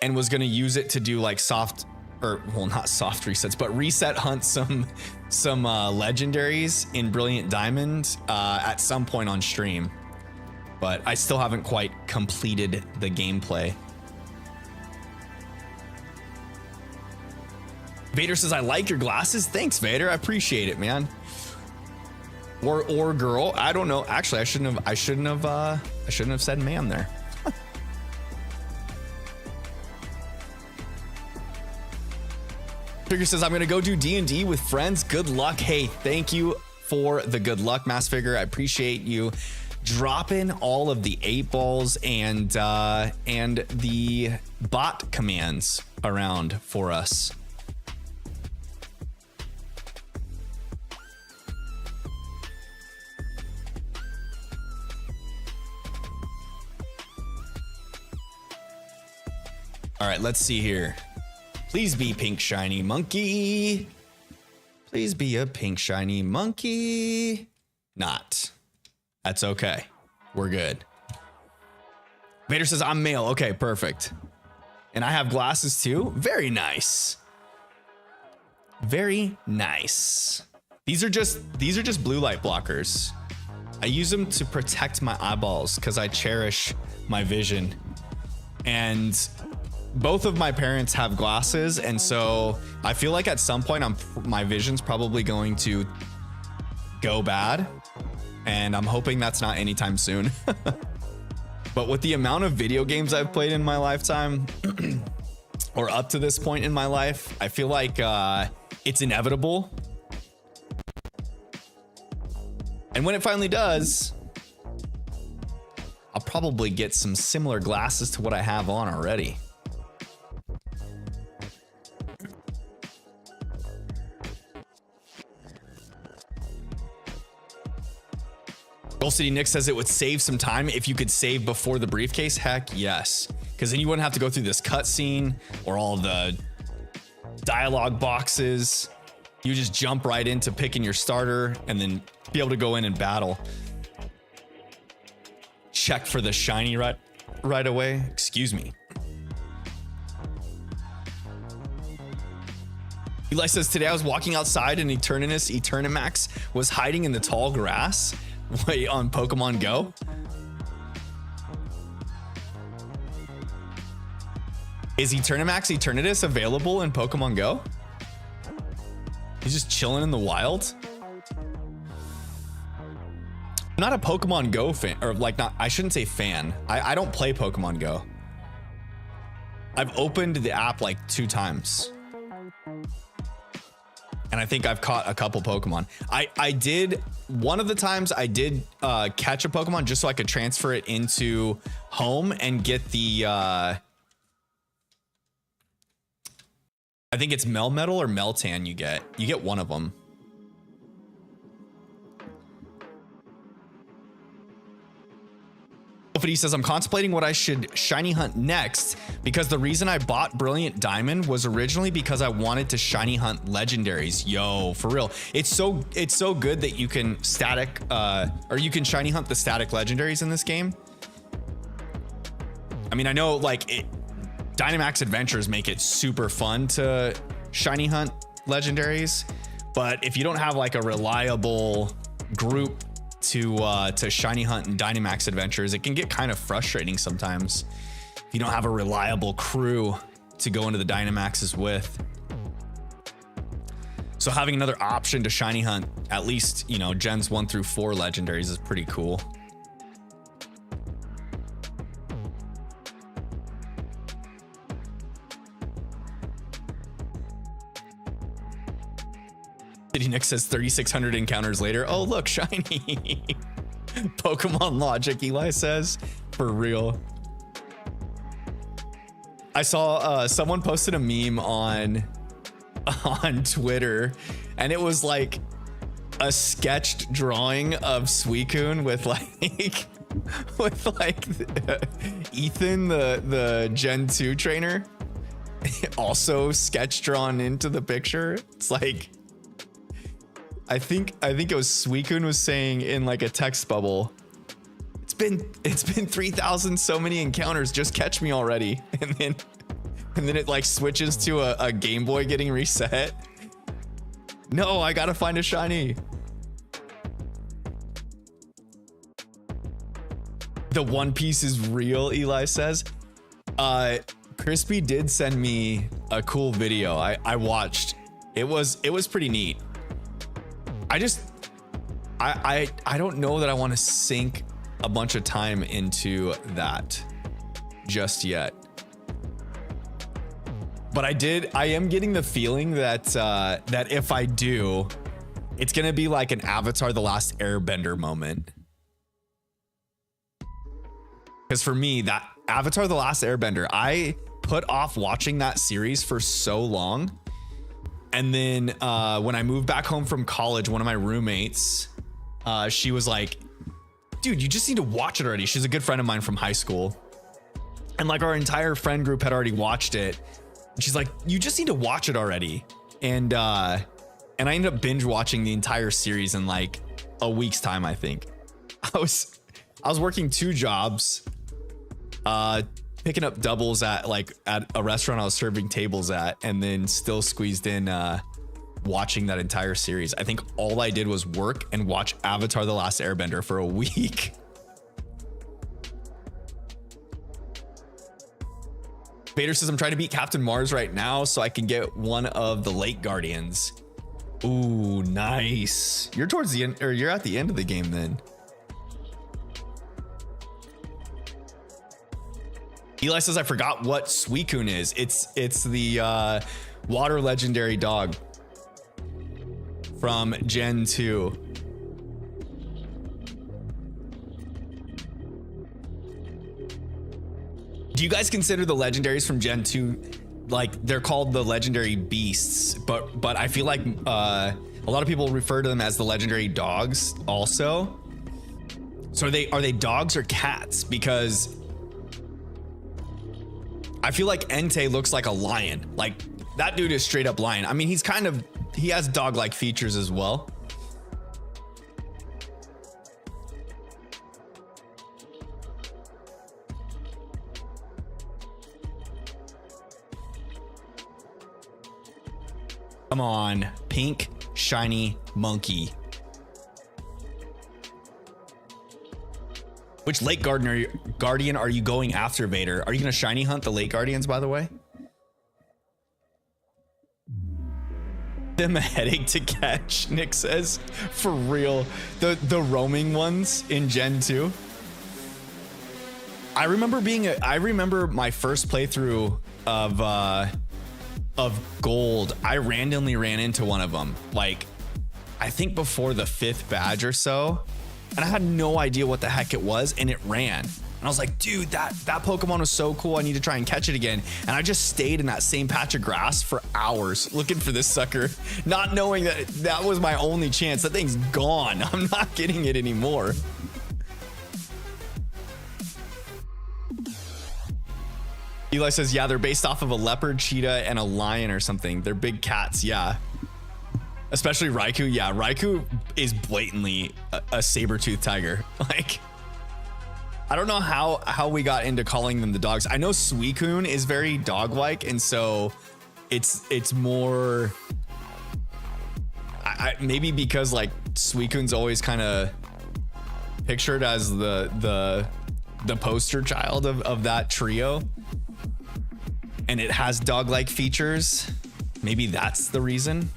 Speaker 1: was going to use it to do like not soft resets, but reset hunt some legendaries in Brilliant Diamond at some point on stream. But I still haven't quite completed the gameplay. Vader says, I like your glasses. Thanks, Vader. I appreciate it, man. Or girl, I don't know. Actually, I shouldn't have said man there. Figure says, I'm gonna go do D&D with friends. Good luck. Hey, thank you for the good luck, Mass Figure. I appreciate you dropping all of the 8 balls and the bot commands around for us. All right, let's see here. Please be pink shiny monkey. Please be a pink shiny monkey. Not. That's okay. We're good. Vader says, I'm male. Okay, perfect. And I have glasses too. Very nice. Very nice. These are just blue light blockers. I use them to protect my eyeballs because I cherish my vision. And both of my parents have glasses, and so I feel like at some point my vision's probably going to go bad, and I'm hoping that's not anytime soon. But with the amount of video games I've played in my lifetime, or up to this point in my life, I feel like it's inevitable. And when it finally does, I'll probably get some similar glasses to what I have on already. Gold City Nick says it would save some time if you could save before the briefcase. Heck yes, because then you wouldn't have to go through this cutscene or all the dialogue boxes. You just jump right into picking your starter and then be able to go in and battle. Check for the shiny right away. Excuse me. Eli says, today I was walking outside and Eternamax was hiding in the tall grass. Wait, on Pokemon Go? Is Eternamax Eternatus available in Pokemon Go? He's just chilling in the wild? I'm not a Pokemon Go fan, or like not, I shouldn't say fan. I don't play Pokemon Go. I've opened the app like 2 times. And I think I've caught a couple Pokemon. I did, one of the times I did catch a Pokemon just so I could transfer it into home and get the, I think it's Melmetal or Meltan you get. You get one of them. He says, I'm contemplating what I should shiny hunt next because the reason I bought Brilliant Diamond was originally because I wanted to shiny hunt legendaries. Yo, for real. It's so good that you can static or you can shiny hunt the static legendaries in this game. I mean, I know like Dynamax Adventures make it super fun to shiny hunt legendaries, but if you don't have like a reliable group to shiny hunt in Dynamax Adventures, it can get kind of frustrating sometimes if you don't have a reliable crew to go into the Dynamaxes with. So having another option to shiny hunt, at least, you know, gens 1 through 4 legendaries is pretty cool. City Nick says 3,600 encounters later. Oh, look, shiny. Pokemon logic, Eli says. For real. I saw someone posted a meme on Twitter, and it was like a sketched drawing of Suicune with Ethan, the Gen 2 trainer, also sketch drawn into the picture. It's like, I think it was Suicune was saying in like a text bubble, it's been 3,000 so many encounters, just catch me already. And then it like switches to a Game Boy getting reset. No, I gotta find a shiny. The One Piece is real, Eli says. Crispy did send me a cool video. I watched. It was pretty neat. I don't know that I want to sink a bunch of time into that just yet. But I am getting the feeling that that if I do, it's gonna be like an Avatar: The Last Airbender moment. Because for me, that Avatar: The Last Airbender, I put off watching that series for so long. And then when I moved back home from college, one of my roommates, she was like, dude, you just need to watch it already. She's a good friend of mine from high school. And like our entire friend group had already watched it. And she's like, you just need to watch it already. And I ended up binge watching the entire series in like a week's time, I think. I was working 2 jobs, picking up doubles at a restaurant I was serving tables at, and then still squeezed in watching that entire series. I think all I did was work and watch Avatar: The Last Airbender for a week. Vader says, I'm trying to beat Captain Mars right now so I can get one of the Lake Guardians. Ooh, nice. You're towards the end, or you're at the end of the game then. Eli says, I forgot what Suicune is. It's the water legendary dog from Gen 2. Do you guys consider the legendaries from Gen 2, like they're called the legendary beasts, but I feel like a lot of people refer to them as the legendary dogs also. So are they dogs or cats? Because I feel like Entei looks like a lion. Like that dude is straight up lion. I mean, he has dog-like features as well. Come on, pink, shiny monkey. Which Lake Guardian are you going after, Vader? Are you gonna shiny hunt the Lake Guardians, by the way? Them a headache to catch, Nick says. For real. The roaming ones in Gen 2. I remember my first playthrough of Gold. I randomly ran into one of them, like I think before the 5th badge or so, and I had no idea what the heck it was, and it ran. And I was like, dude, that Pokemon was so cool. I need to try and catch it again. And I just stayed in that same patch of grass for hours looking for this sucker, not knowing that that was my only chance. That thing's gone. I'm not getting it anymore. Eli says, yeah, they're based off of a leopard, cheetah, and a lion or something. They're big cats, yeah. Especially Raikou. Yeah, Raikou is blatantly a saber-toothed tiger. Like, I don't know how we got into calling them the dogs. I know Suicune is very dog-like, and so it's more. Maybe because like Suicune's always kind of pictured as the poster child of that trio, and it has dog-like features. Maybe that's the reason.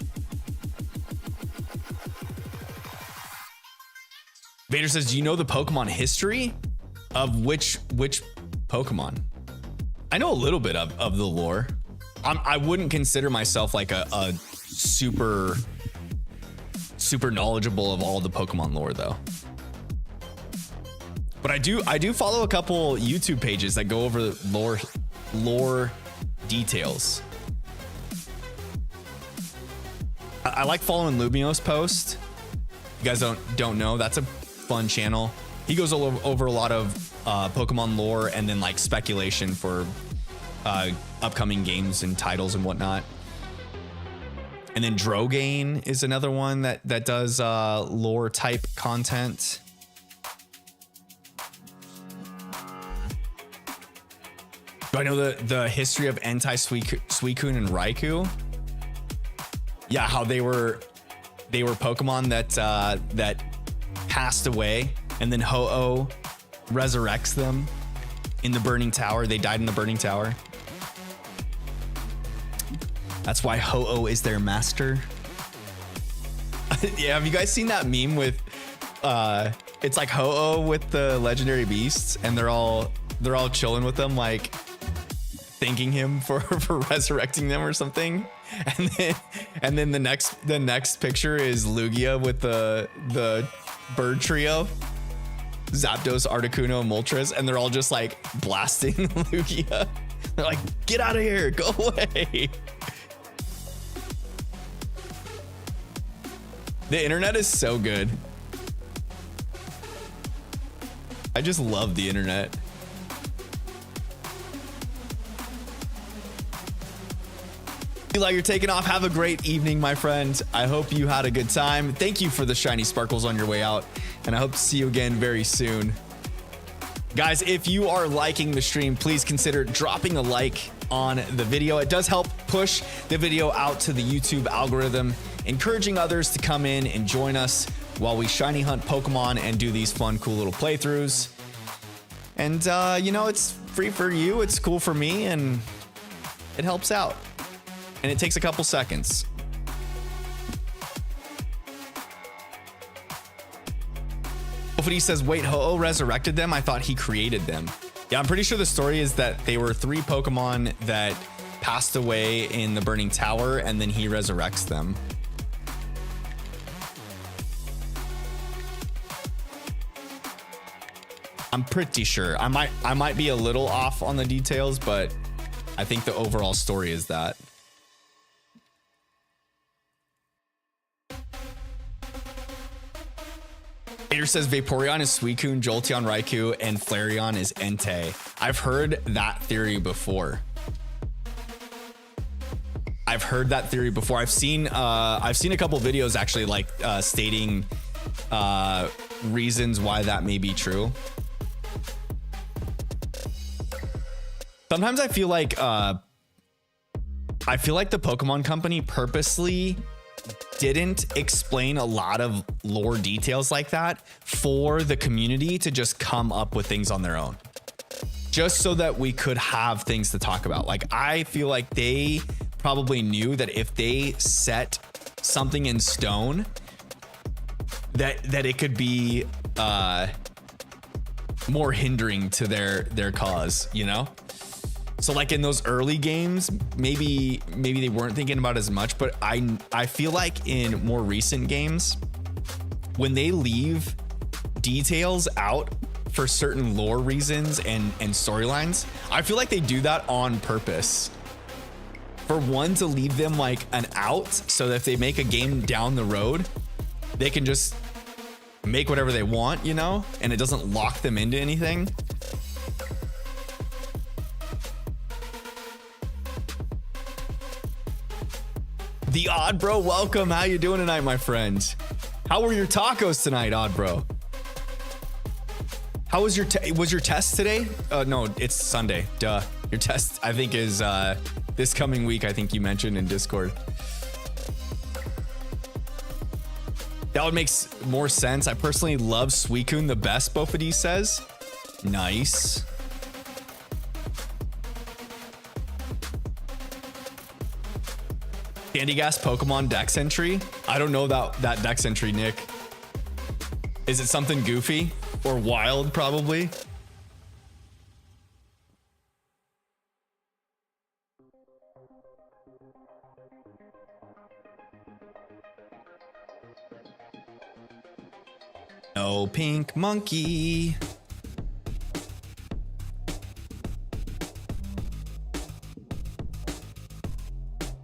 Speaker 1: Vader says, do you know the Pokemon history of which Pokemon? I know a little bit of the lore. I wouldn't consider myself like a super knowledgeable of all the Pokemon lore though. But I do follow a couple YouTube pages that go over lore details. I like following Lumio's post. You guys don't know, that's a fun channel. He goes over a lot of Pokemon lore and then like speculation for upcoming games and titles and whatnot. And then Drogain is another one that does lore type content. Do I know the history of Suicune and Raikou? Yeah, how they were Pokemon that passed away, and then Ho-Oh resurrects them in the Burning Tower. They died in the Burning Tower. That's why Ho-Oh is their master. Yeah, have you guys seen that meme with it's like Ho-Oh with the legendary beasts, and they're all chilling with them, like thanking him for resurrecting them or something. And then the next picture is Lugia with the bird trio, Zapdos, Articuno, Moltres, and they're all just like blasting Lugia. They're like, get out of here, go away. The internet is so good. I just love the internet. Eli, you're taking off. Have a great evening, my friend. I hope you had a good time. Thank you for the shiny sparkles on your way out, and I hope to see you again very soon. Guys, if you are liking the stream, please consider dropping a like on the video. It does help push the video out to the YouTube algorithm, encouraging others to come in and join us while we shiny hunt Pokemon and do these fun, cool little playthroughs. And, you know, it's free for you. It's cool for me, and it helps out. And it takes a couple seconds. He says, wait, Ho-Oh resurrected them? I thought he created them. Yeah, I'm pretty sure the story is that they were 3 Pokemon that passed away in the Burning Tower, and then he resurrects them. I'm pretty sure. I might be a little off on the details, but I think the overall story is that. Vader says Vaporeon is Suicune, Jolteon Raikou, and Flareon is Entei. I've heard that theory before. I've seen a couple videos actually, like stating reasons why that may be true. Sometimes I feel like the Pokemon Company purposely didn't explain a lot of lore details like that for the community to just come up with things on their own, just so that we could have things to talk about. Like, I feel like they probably knew that if they set something in stone, that it could be more hindering to their cause, you know? So like in those early games, maybe they weren't thinking about as much, but I feel like in more recent games, when they leave details out for certain lore reasons and storylines, I feel like they do that on purpose. For one, to leave them like an out, so that if they make a game down the road, they can just make whatever they want, you know, and it doesn't lock them into anything. The Odd Bro, welcome. How you doing tonight, my friend? How were your tacos tonight, Odd Bro? How was was your test today? No, it's Sunday. Duh. Your test, I think, is this coming week. I think you mentioned in Discord. That would make more sense. I personally love Suicune the best, Bofady says. Nice. Candy Gas Pokemon Dex entry. I don't know that Dex entry, Nick. Is it something goofy or wild? Probably. No pink monkey.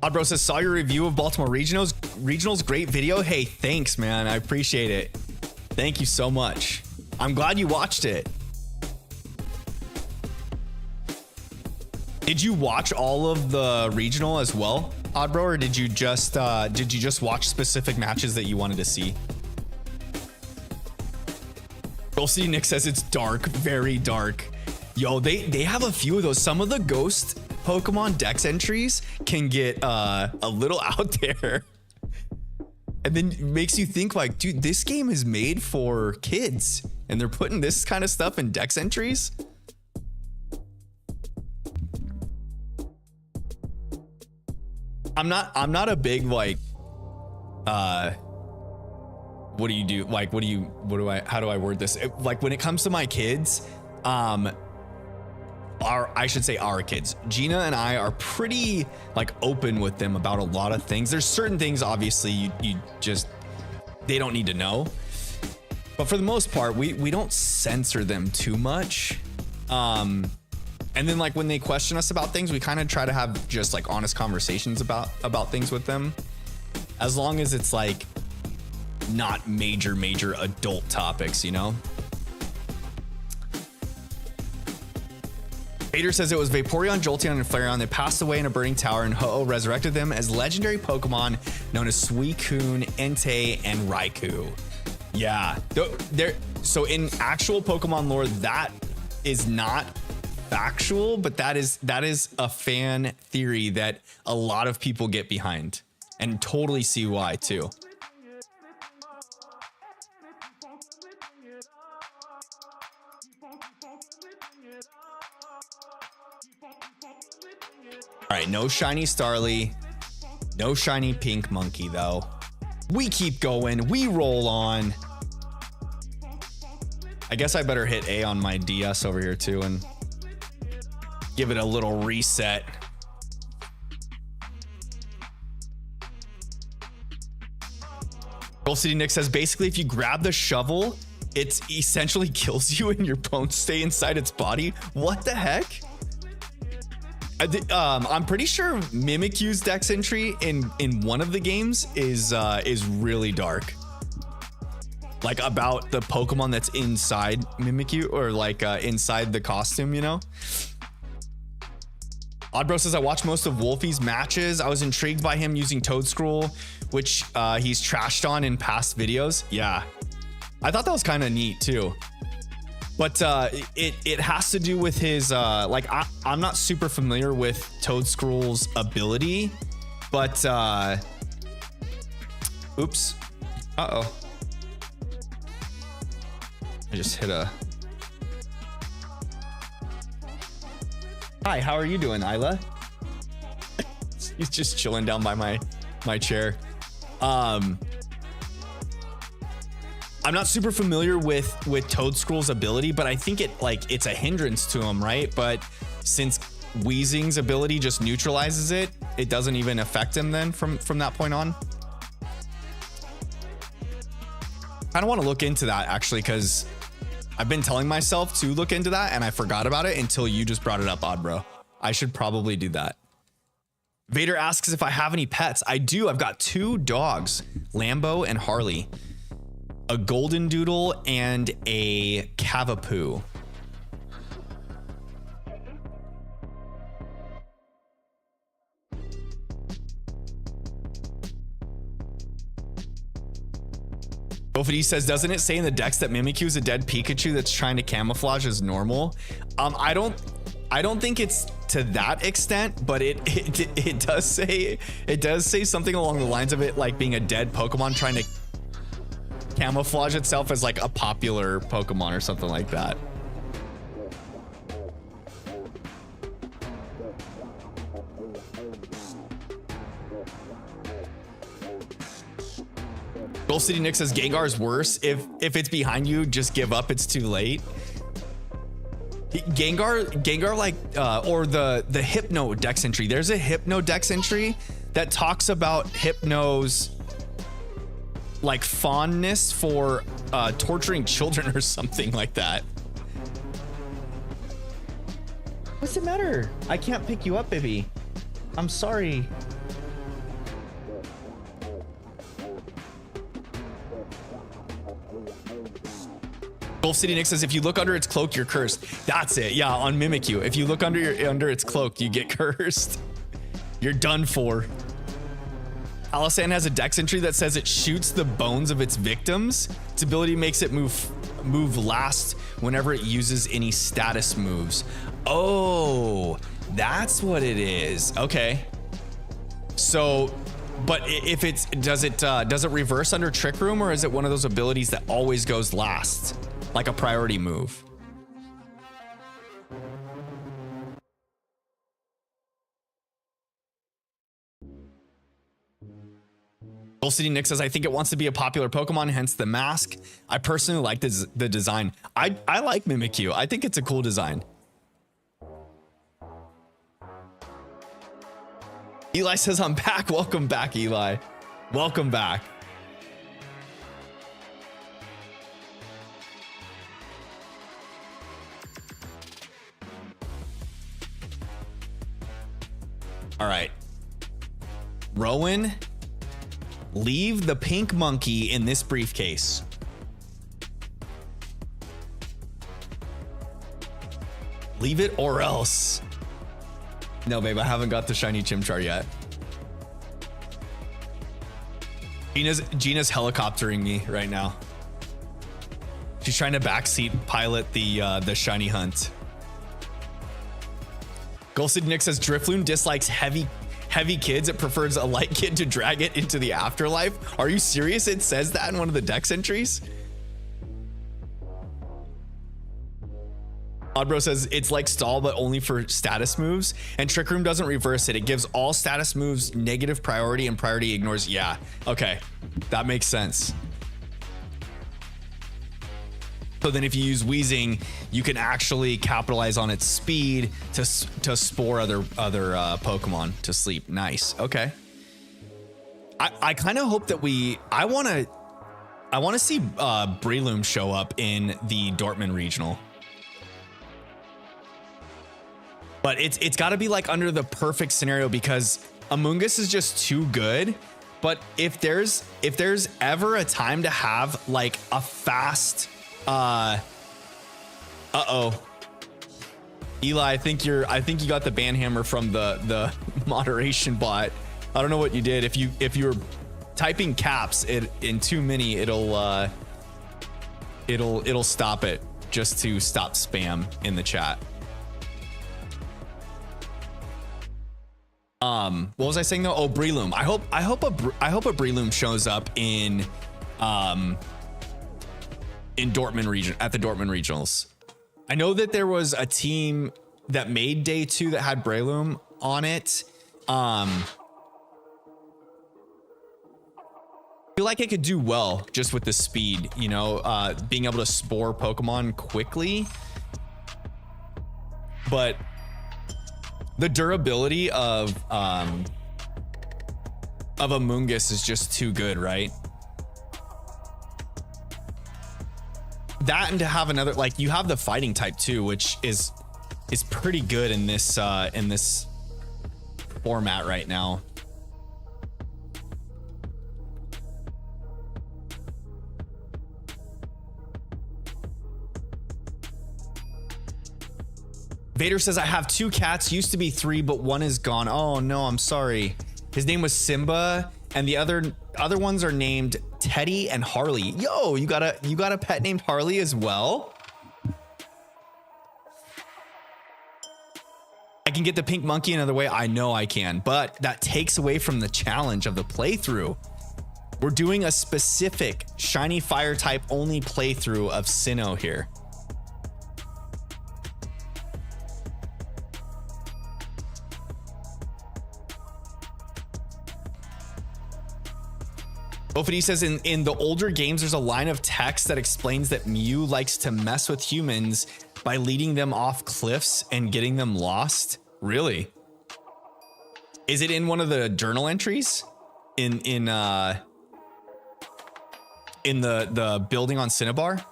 Speaker 1: Bro says, saw your review of Baltimore Regionals. Great video. Hey, thanks, man. I appreciate it. Thank you so much. I'm glad you watched it. Did you watch all of the regional as well, Oddbro, or did you just watch specific matches that you wanted to see? You'll see Nick says it's dark, very dark. Yo, they have a few of those. Some of the ghost Pokemon Dex entries can get a little out there. And then it makes you think like, dude, this game is made for kids and they're putting this kind of stuff in Dex entries. I'm not a big like what do you do? Like, how do I word this? Like when it comes to my kids, I should say our kids, Gina and I are pretty like open with them about a lot of things. There's certain things, obviously, you just, they don't need to know. But for the most part, we don't censor them too much. And then like when they question us about things, we kind of try to have just like honest conversations about things with them. As long as it's like not major adult topics, you know? Vader says it was Vaporeon, Jolteon, and Flareon that passed away in a burning tower, and Ho-Oh resurrected them as legendary Pokemon known as Suicune, Entei, and Raikou. Yeah, so in actual Pokemon lore, that is not factual, but that is a fan theory that a lot of people get behind, and totally see why too. All right, no shiny Starly, no shiny pink monkey though. We keep going, we roll on. I guess I better hit A on my DS over here too and give it a little reset. Gold City Nick says basically if you grab the shovel, it essentially kills you and your bones stay inside its body. What the heck? I'm pretty sure Mimikyu's Dex entry in one of the games is really dark. Like about the Pokemon that's inside Mimikyu, or like inside the costume, you know? Oddbro says I watched most of Wolfie's matches. I was intrigued by him using Toedscruel, which he's trashed on in past videos. Yeah, I thought that was kind of neat too. But it has to do with his like I'm not super familiar with Toedscruel's ability, but oops, uh-oh, I just hit a. Hi, how are you doing, Isla? He's just chilling down by my chair. I'm not super familiar with Toedscruel's ability, but I think it's a hindrance to him, right? But since Weezing's ability just neutralizes it, it doesn't even affect him then from that point on. I don't want to look into that actually, because I've been telling myself to look into that and I forgot about it until you just brought it up, Oddbro. I should probably do that. Vader asks if I have any pets. I do. I've got 2 dogs, Lambo and Harley. A golden doodle and a Cavapoo. Bofity says, doesn't it say in the dex that Mimikyu is a dead Pikachu that's trying to camouflage as normal? I don't think it's to that extent, but it does say something along the lines of it like being a dead Pokemon trying to camouflage itself as like a popular Pokemon or something like that. Gold City Nick says Gengar's worse. If it's behind you, just give up. It's too late. Gengar like or the Hypno Dex entry. There's a Hypno Dex entry that talks about Hypno's like fondness for torturing children or something like that. What's the matter? I can't pick you up, Bibby. I'm sorry. Golf City Nick says, if you look under its cloak, you're cursed. That's it. Yeah, on Mimikyu. If you look under its cloak, you get cursed. You're done for. Alisan has a dex entry that says it shoots the bones of its victims. Its ability makes it move last whenever it uses any status moves. Oh, that's what it is. Okay. So, but if it's does it reverse under Trick Room, or is it one of those abilities that always goes last, like a priority move? Gold City Nick says, I think it wants to be a popular Pokemon, hence the mask. I personally like the design. I like Mimikyu. I think it's a cool design. Eli says, I'm back. Welcome back, Eli. Welcome back. All right. Rowan, leave the pink monkey in this briefcase. Leave it or else. No, babe, I haven't got the shiny Chimchar yet. Gina's helicoptering me right now. She's trying to backseat pilot the shiny hunt. Ghosted Nick says Drifloon dislikes heavy kids. It prefers a light kid to drag it into the afterlife. Are you serious? It says that in one of the dex entries. Oddbro says it's like stall, but only for status moves, and Trick Room doesn't reverse it. It gives all status moves negative priority and priority ignores. Yeah, okay, that makes sense. So then if you use Weezing, you can actually capitalize on its speed to spore other Pokemon to sleep. Nice. Okay. I kind of hope that I want to see Breloom show up in the Dortmund regional. But it's got to be like under the perfect scenario, because Amoonguss is just too good. But if there's ever a time to have like a fast Eli, I think you got the banhammer from the moderation bot. I don't know what you did. If you're typing caps in too many, it'll stop it just to stop spam in the chat. What was I saying though? Oh, Breloom. I hope a Breloom shows up in Dortmund region, at the Dortmund regionals. I know that there was a team that made day 2 that had Breloom on it. I feel like it could do well just with the speed, you know, being able to spore Pokemon quickly. But the durability of Amoonguss is just too good, right? That, and to have another, like, you have the fighting type too, which is pretty good in this format right now. Vader says, I have 2 cats, used to be 3, but one is gone. Oh no, I'm sorry. His name was Simba, and the other other ones are named Teddy and Harley. Yo, you got a pet named Harley as well? I can get the pink monkey another way. I know I can, but that takes away from the challenge of the playthrough. We're doing a specific shiny fire type only playthrough of Sinnoh here. Bofity says in the older games, there's a line of text that explains that Mew likes to mess with humans by leading them off cliffs and getting them lost. Really? Is it in one of the journal entries in the building on Cinnabar?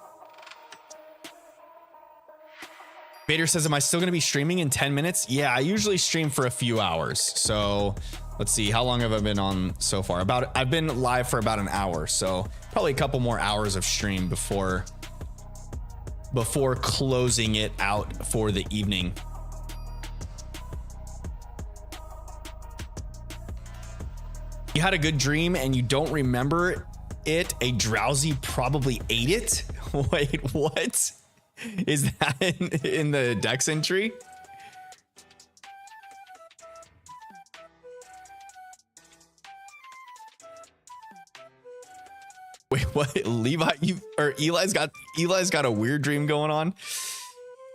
Speaker 1: Vader says, am I still going to be streaming in 10 minutes? Yeah, I usually stream for a few hours. So let's see, how long have I been on so far? I've been live for about an hour, so probably a couple more hours of stream before closing it out for the evening. You had a good dream and you don't remember it. A drowsy probably ate it. Wait, what? Is that in the Dex entry? Wait, what? Eli's got a weird dream going on.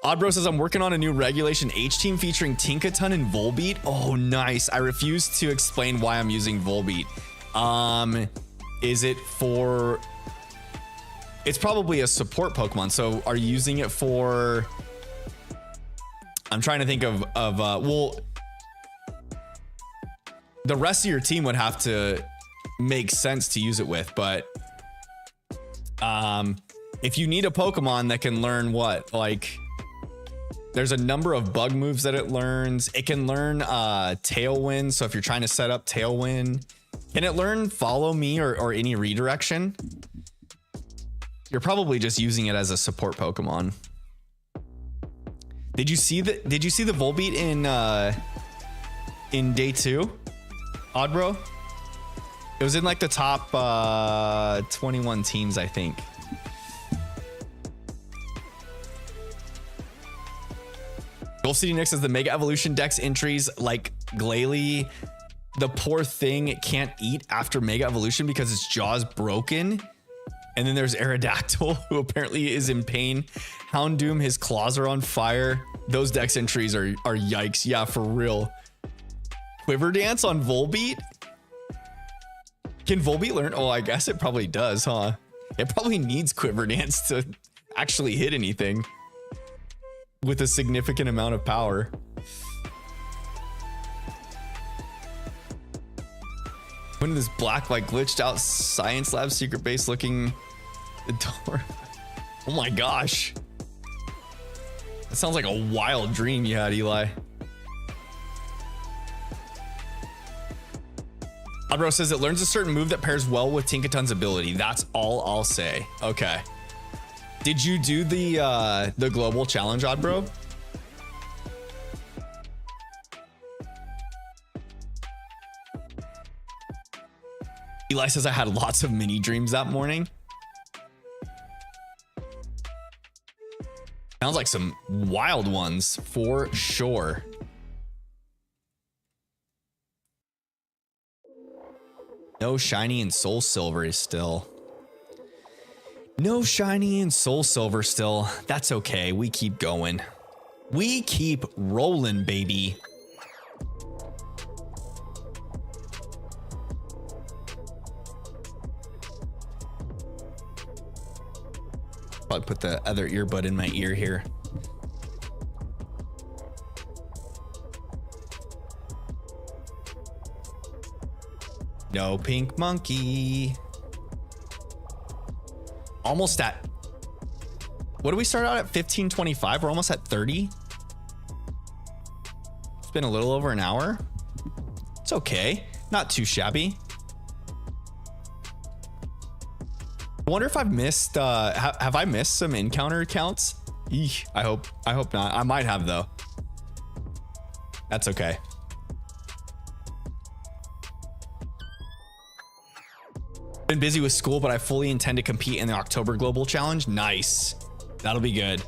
Speaker 1: Oddbro says, I'm working on a new regulation H team featuring Tinkaton and Volbeat. Oh, nice. I refuse to explain why I'm using Volbeat. Is it for... It's probably a support Pokemon. So are you using it for... I'm trying to think of well, the rest of your team would have to make sense to use it with, but if you need a Pokemon that can learn what, like, there's a number of bug moves that it learns. It can learn Tailwind. So if you're trying to set up Tailwind, can it learn Follow Me or any redirection? You're probably just using it as a support Pokemon. Did you see the Volbeat in day 2, Oddbro? It was in like the top 21 teams, I think. Golf City Nick says the Mega Evolution Dex entries like Glalie, the poor thing can't eat after Mega Evolution because its jaw's broken. And then there's Aerodactyl, who apparently is in pain. Houndoom, his claws are on fire. Those Dex entries are yikes. Yeah, for real. Quiver Dance on Volbeat? Can Volbeat learn? Oh, I guess it probably does, huh? It probably needs Quiver Dance to actually hit anything with a significant amount of power. When this black, like, glitched out science lab secret base looking door. Oh my gosh. That sounds like a wild dream you had, Eli. Oddbro says it learns a certain move that pairs well with Tinkaton's ability. That's all I'll say. Okay. Did you do the global challenge, Oddbro? Eli says I had lots of mini dreams that morning. Sounds like some wild ones for sure. No shiny and soul silver is still. No shiny and soul silver still. That's okay. We keep going. We keep rolling, baby. Probably put the other earbud in my ear here. No pink monkey. Almost at, what do we start out at? 15:25. We're almost at 30. It's been a little over an hour. It's okay. Not too shabby. I wonder if I've missed, have I missed some encounter counts? Eesh, I hope not. I might have though. That's okay. Been busy with school, but I fully intend to compete in the October Global Challenge. Nice. That'll be good.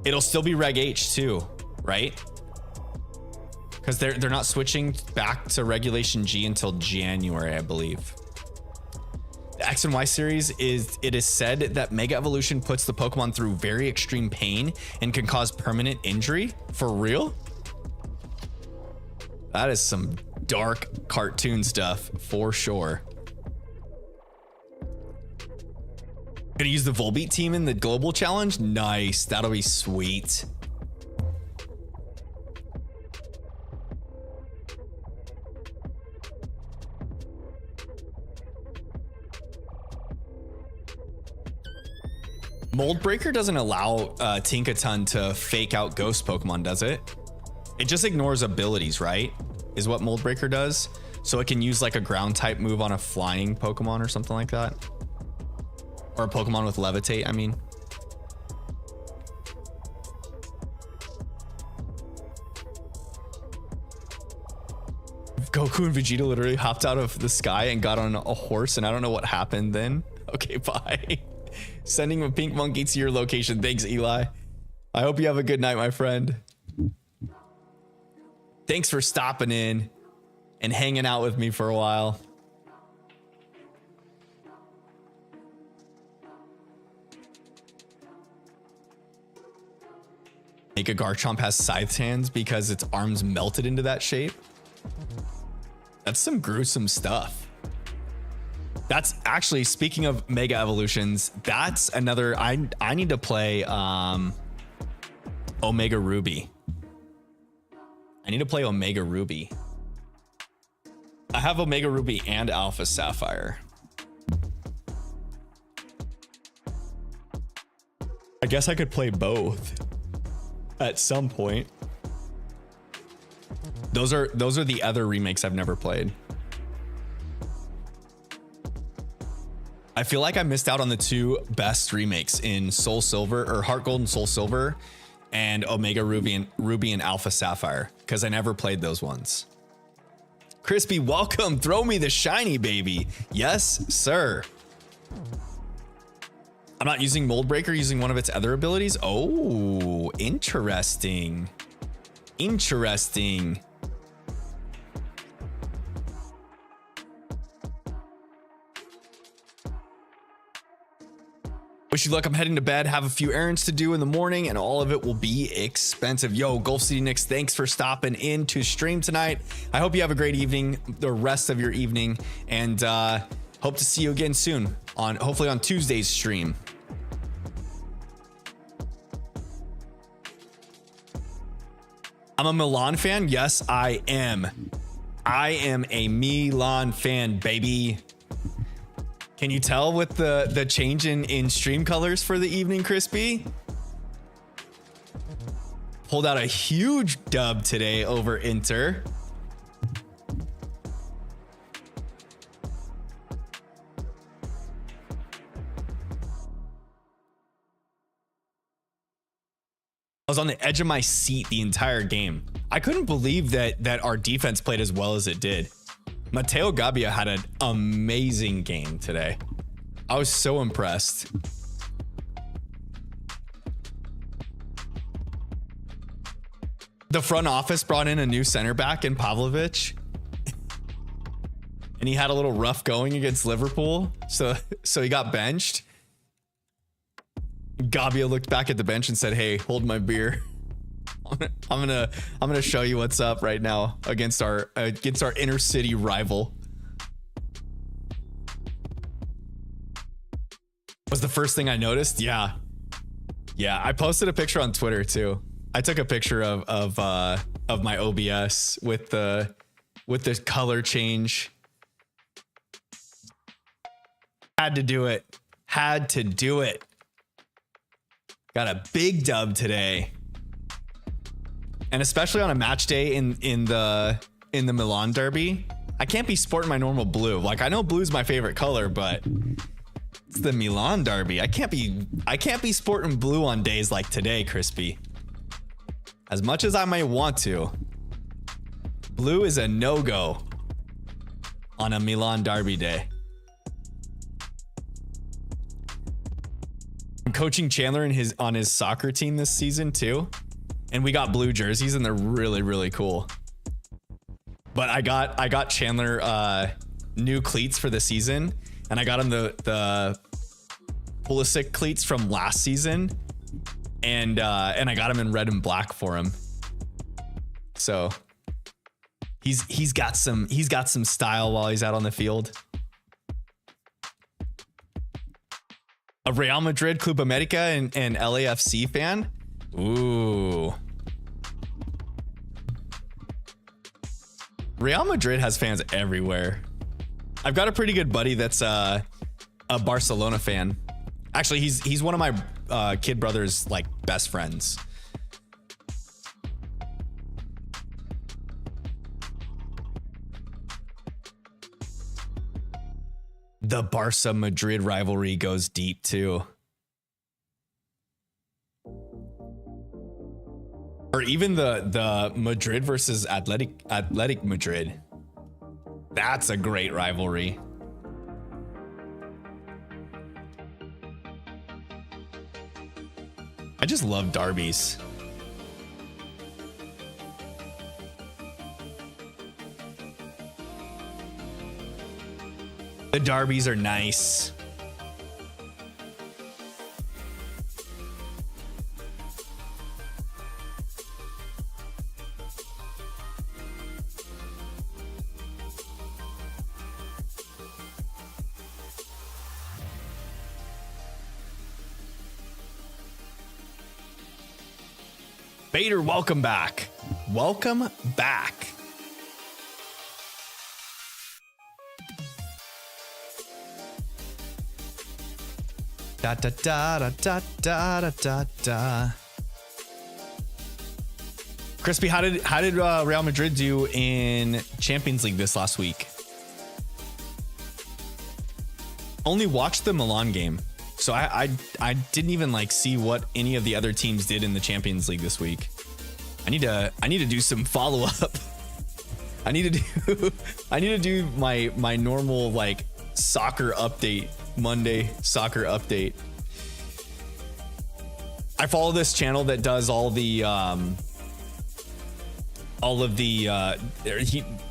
Speaker 1: It'll still be Reg H too, right? Because they're not switching back to Regulation G until January, I believe. The X and Y series it is said that Mega Evolution puts the Pokemon through very extreme pain and can cause permanent injury. For real? That is some dark cartoon stuff for sure. Gonna use the Volbeat team in the Global Challenge. Nice. That'll be sweet. Mold Breaker doesn't allow Tinkaton to fake out ghost Pokemon, does it? It just ignores abilities, right? Is what Mold Breaker does. So it can use like a ground type move on a flying Pokemon or something like that. Or a Pokemon with Levitate, I mean. Goku and Vegeta literally hopped out of the sky and got on a horse, and I don't know what happened then. Okay, bye. Sending a pink monkey to your location. Thanks, Eli. I hope you have a good night, my friend. Thanks for stopping in and hanging out with me for a while. Mega Garchomp has scythe hands because its arms melted into that shape. That's some gruesome stuff. That's actually, speaking of Mega Evolutions, that's another, I need to play Omega Ruby. I need to play Omega Ruby. I have Omega Ruby and Alpha Sapphire. I guess I could play both at some point. Those are the other remakes I've never played. I feel like I missed out on the two best remakes in Soul Silver, or Heart Gold and Soul Silver, and Omega Ruby and Alpha Sapphire, because I never played those ones. Crispy, welcome. Throw me the shiny, baby. Yes, sir. I'm not using Mold Breaker, using one of its other abilities. Oh, interesting. Interesting. Wish you luck. I'm heading to bed, have a few errands to do in the morning, and all of it will be expensive. Yo, Gulf City Knicks, thanks for stopping in to stream tonight. I hope you have a great evening, the rest of your evening, and hope to see you again soon on, hopefully on Tuesday's stream. I'm a Milan fan. Yes, I am. I am a Milan fan, baby. Can you tell with the change in stream colors for the evening, Crispy? Pulled out a huge dub today over Inter. I was on the edge of my seat the entire game. I couldn't believe that our defense played as well as it did. Mateo Gabbia had an amazing game today. I was so impressed. The front office brought in a new center back in Pavlovich. And he had a little rough going against Liverpool. So he got benched. Gabbia looked back at the bench and said, "Hey, hold my beer. I'm gonna show you what's up right now against our inner city rival." Was the first thing I noticed. Yeah, I posted a picture on Twitter too. I took a picture of my OBS with the color change. Had to do it. Got a big dub today. And especially on a match day in the Milan derby, I can't be sporting my normal blue. Like, I know blue's my favorite color, but it's the Milan derby. I can't be sporting blue on days like today, Crispy. As much as I might want to, blue is a no-go on a Milan derby day. I'm coaching Chandler in on his soccer team this season too. And we got blue jerseys and they're really, really cool. But I got Chandler new cleats for the season, and I got him the Pulisic cleats from last season, and I got him in red and black for him. So he's got some style while he's out on the field. A Real Madrid, Club America, and LAFC fan. Ooh. Real Madrid has fans everywhere. I've got a pretty good buddy that's a Barcelona fan. Actually, he's one of my kid brother's like best friends. The Barca Madrid rivalry goes deep too. Or even the Madrid versus Athletic Madrid. That's a great rivalry. I just love derbies. The derbies are nice. Bader, welcome back. Welcome back. Da da da da da da da da. Crispy, how did Real Madrid do in Champions League this last week? Only watched the Milan game. So I didn't even like see what any of the other teams did in the Champions League this week. I need to do some follow up. I need to do my normal like soccer update, Monday soccer update. I follow this channel that does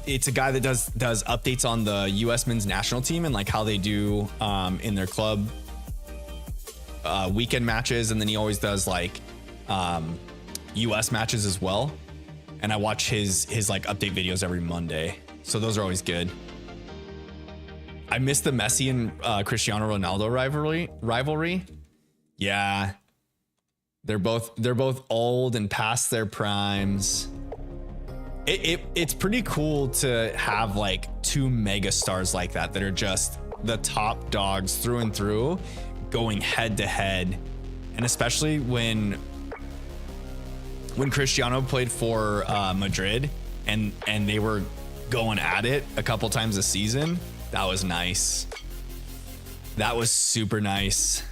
Speaker 1: it's a guy that does updates on the US men's national team and like how they do in their club weekend matches, and then he always does like US matches as well, and I watch his like update videos every Monday, so those are always good. I missed the Messi and Cristiano Ronaldo rivalry. Yeah, they're both old and past their primes. It's pretty cool to have like two mega stars like that are just the top dogs through and through, going head to head. And especially when Cristiano played for Madrid and they were going at it a couple times a season, that was nice. That was super nice.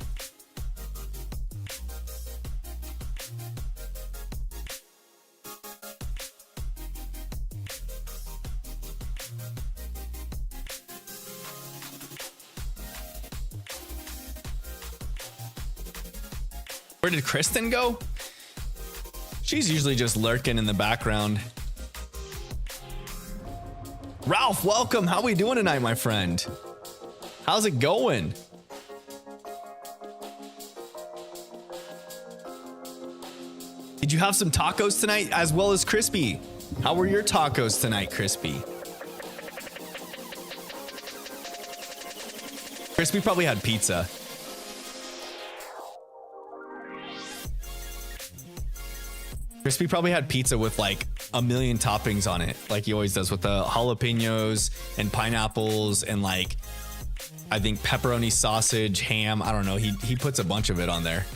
Speaker 1: Where did Kristen go? She's usually just lurking in the background. Ralph, welcome. How we doing tonight, my friend? How's it going? Did you have some tacos tonight as well as Crispy? How were your tacos tonight, Crispy? Crispy probably had pizza. Crispy probably had pizza with like a million toppings on it, like he always does, with the jalapenos and pineapples and like I think pepperoni, sausage, ham. I don't know. He puts a bunch of it on there.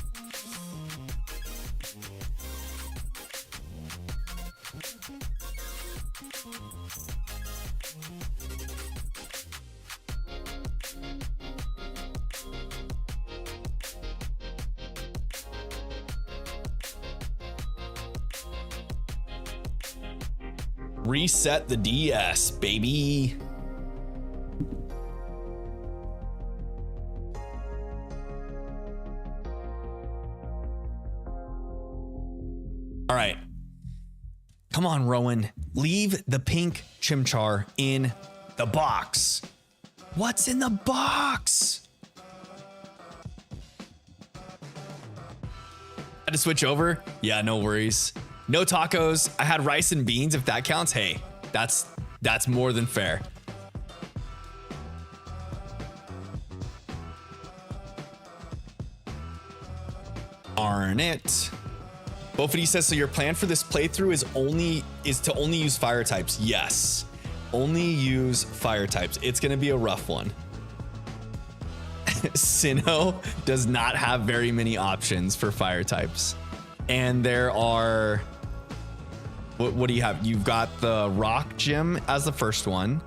Speaker 1: Reset the DS, baby. All right. Come on, Rowan. Leave the pink chimchar in the box. What's in the box? Had to switch over? Yeah, no worries. No tacos. I had rice and beans, if that counts. Hey, that's more than fair. Darn it. Bofity says, so your plan for this playthrough is to only use fire types. Yes. Only use fire types. It's going to be a rough one. Sinnoh does not have very many options for fire types. And there are... What do you have? You've got the rock gym as the first one.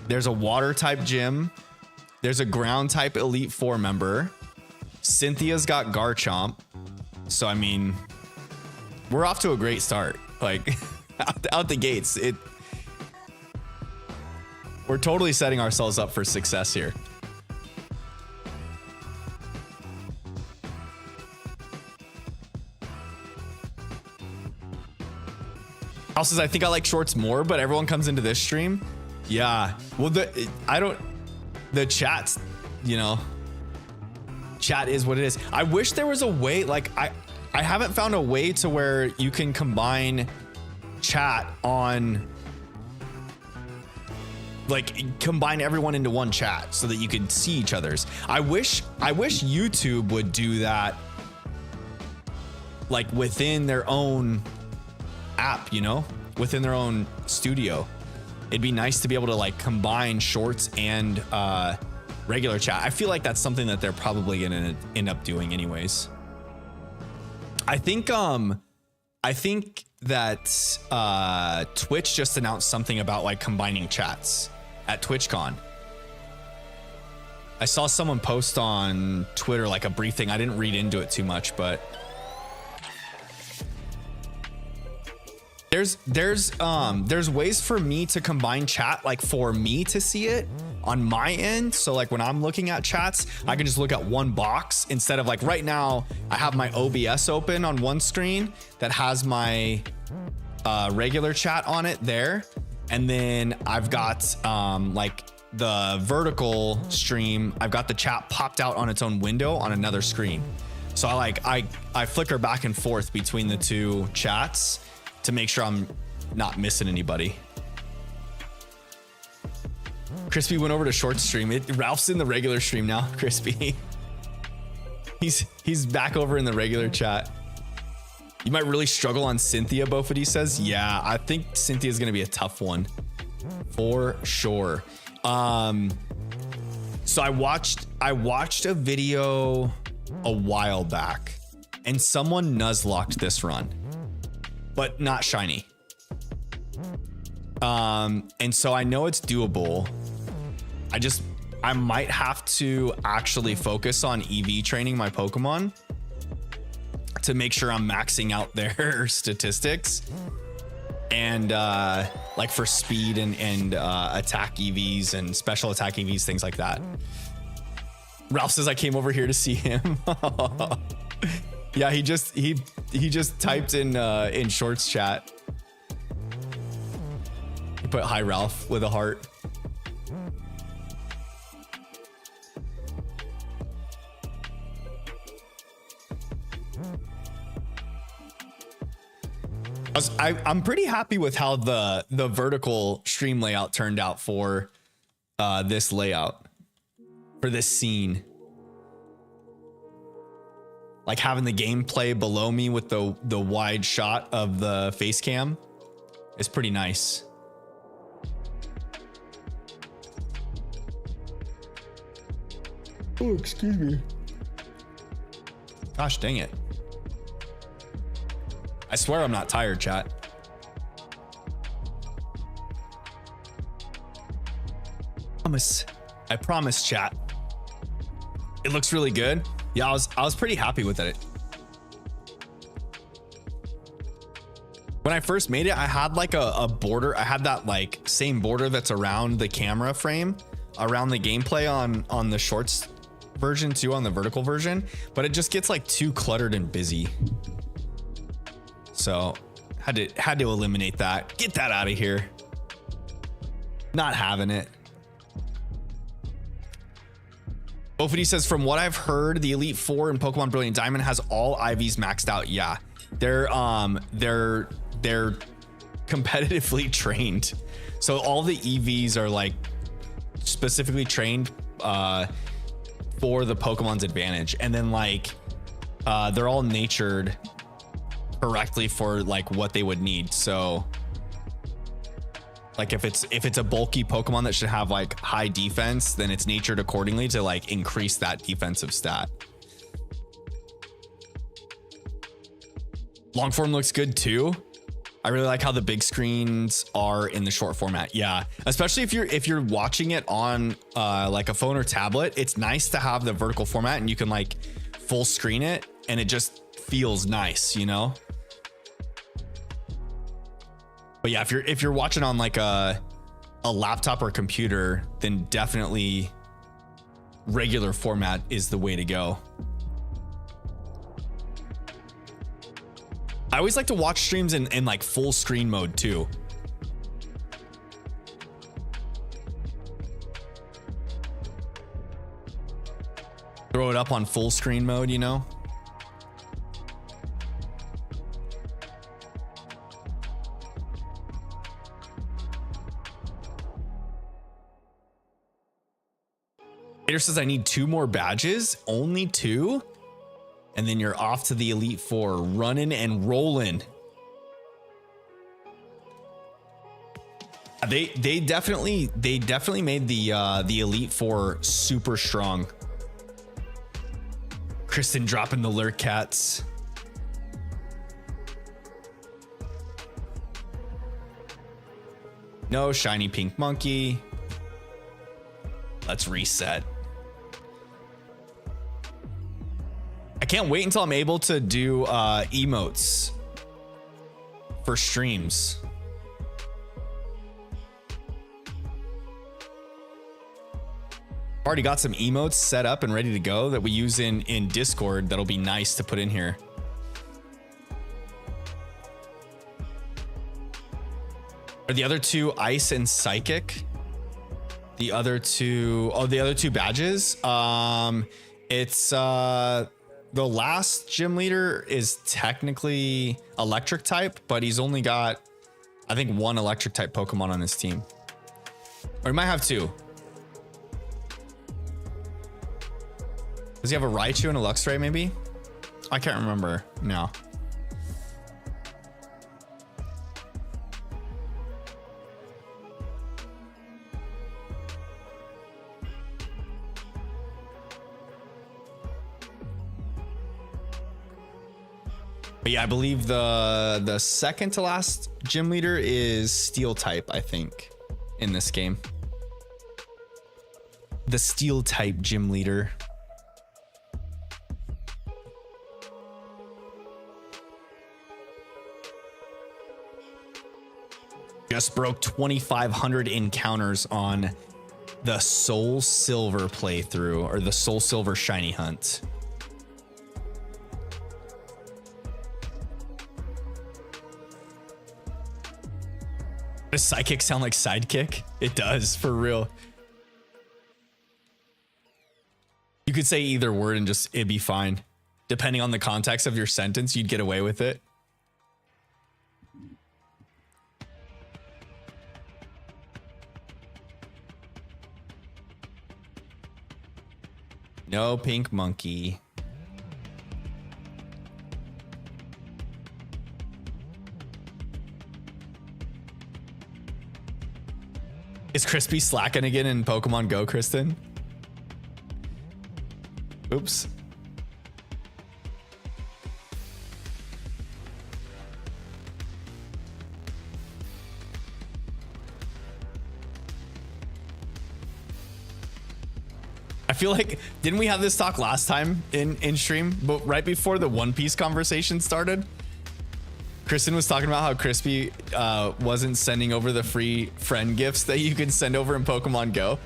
Speaker 1: There's a water type gym. There's a ground type Elite Four member. Cynthia's got Garchomp. So, I mean, we're off to a great start. Like, out the gates. We're totally setting ourselves up for success here. Also, I think I like shorts more, but everyone comes into this stream. Yeah. Well, the chat's, you know, chat is what it is. I wish there was a way, like, I haven't found a way to where you can combine chat on, like, combine everyone into one chat so that you can see each other's. I wish YouTube would do that, like, within their own app, you know, within their own studio. It'd be nice to be able to, like, combine shorts and regular chat. I feel like that's something that they're probably gonna end up doing anyways. I think that Twitch just announced something about, like, combining chats at TwitchCon. I saw someone post on Twitter, like, a brief thing. I didn't read into it too much, but there's ways for me to combine chat, like, for me to see it on my end. So, like, when I'm looking at chats, I can just look at one box instead of, like, right now I have my OBS open on one screen that has my regular chat on it there, and then I've got like the vertical stream, I've got the chat popped out on its own window on another screen. So I flicker back and forth between the two chats to make sure I'm not missing anybody. Crispy went over to short stream. Ralph's in the regular stream now. Crispy. He's back over in the regular chat. You might really struggle on Cynthia, Bofity says. Yeah, I think Cynthia's gonna be a tough one for sure. So I watched a video a while back, and someone Nuzlocked this run, but not shiny. And so I know it's doable. I might have to actually focus on EV training my Pokemon to make sure I'm maxing out their statistics and like for speed and attack EVs and special attack EVs, things like that. Ralph says I came over here to see him. Yeah, he just typed in shorts chat. He put hi Ralph with a heart. I'm pretty happy with how the vertical stream layout turned out for this layout, for this scene. Like having the gameplay below me with the wide shot of the face cam is pretty nice. Oh, excuse me. Gosh dang it. I swear I'm not tired, chat. I promise, chat. It looks really good. Yeah, I was pretty happy with it. When I first made it, I had like a border. I had that like same border that's around the camera frame, around the gameplay on the shorts version too, on the vertical version, but it just gets like too cluttered and busy. So had to eliminate that. Get that out of here. Not having it. Bofity says, from what I've heard, the Elite Four in Pokemon Brilliant Diamond has all IVs maxed out. Yeah, they're competitively trained. So all the EVs are like specifically trained for the Pokemon's advantage, and then like they're all natured correctly for like what they would need. So like if it's a bulky Pokemon that should have like high defense, then it's natured accordingly to like increase that defensive stat. Long form looks good too. I really like how the big screens are in the short format. Yeah, especially if you're watching it on like a phone or tablet, it's nice to have the vertical format and you can like full screen it and it just feels nice, you know? But yeah, if you're watching on like a laptop or computer, then definitely regular format is the way to go. I always like to watch streams in like full screen mode too. Throw it up on full screen mode, you know? Peter says, I need 2 more badges, only 2. And then you're off to the Elite Four, running and rolling. They definitely made the Elite Four super strong. Kristen dropping the lurk cats. No shiny pink monkey. Let's reset. I can't wait until I'm able to do emotes for streams. Already got some emotes set up and ready to go that we use in Discord. That'll be nice to put in here. Are the other 2 ice and psychic? The other 2 badges. It's the last gym leader is technically electric type, but he's only got, I think, 1 electric type Pokemon on his team. Or he might have 2. Does he have a Raichu and a Luxray maybe? I can't remember now. But yeah, I believe the second to last gym leader is Steel type, I think, in this game. The Steel type gym leader. Just broke 2,500 encounters on the Soul Silver playthrough, or the Soul Silver shiny hunt. Does psychic sound like sidekick? It does, for real. You could say either word and just it'd be fine. Depending on the context of your sentence, you'd get away with it. No pink monkey. Is Crispy slacking again in Pokemon Go, Kristen? Oops. I feel like, didn't we have this talk last time in stream, but right before the One Piece conversation started? Kristen was talking about how Crispy wasn't sending over the free friend gifts that you can send over in Pokemon Go.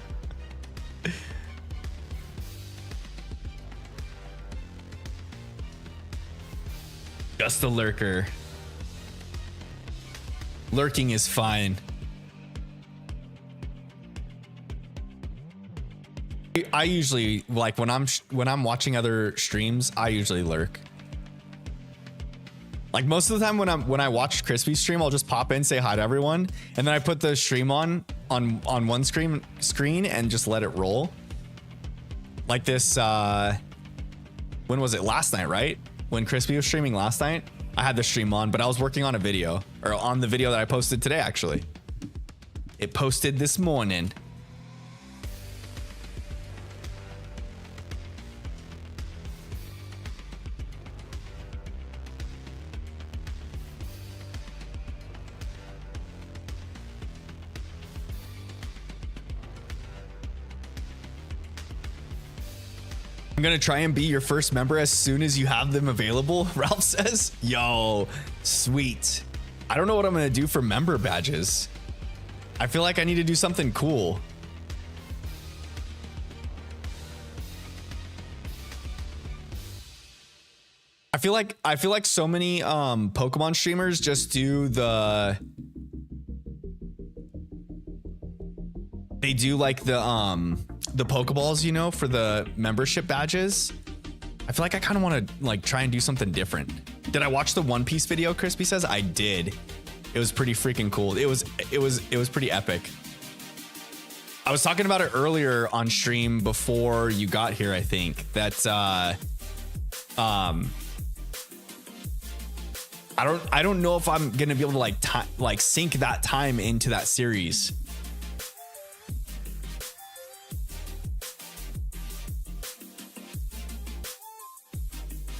Speaker 1: Just a lurker. Lurking is fine. I usually like when I'm watching other streams, I usually lurk. Like most of the time when I watch Crispy's stream, I'll just pop in, say hi to everyone, and then I put the stream on one screen and just let it roll. Like this when was it? Last night, right? When Crispy was streaming last night, I had the stream on, but I was working on a video, or on the video that I posted today actually. It posted this morning. I'm gonna try and be your first member as soon as you have them available, Ralph says. Yo, sweet. I don't know what I'm gonna do for member badges. I feel like I need to do something cool. I feel like so many Pokemon streamers just do they do like the Pokeballs, you know, for the membership badges. I feel like I kind of want to like try and do something different. Did I watch the One Piece video? Crispy says I did. It was pretty freaking cool. It was pretty epic. I was talking about it earlier on stream before you got here. I think that I don't know if I'm gonna be able to like sink that time into that series.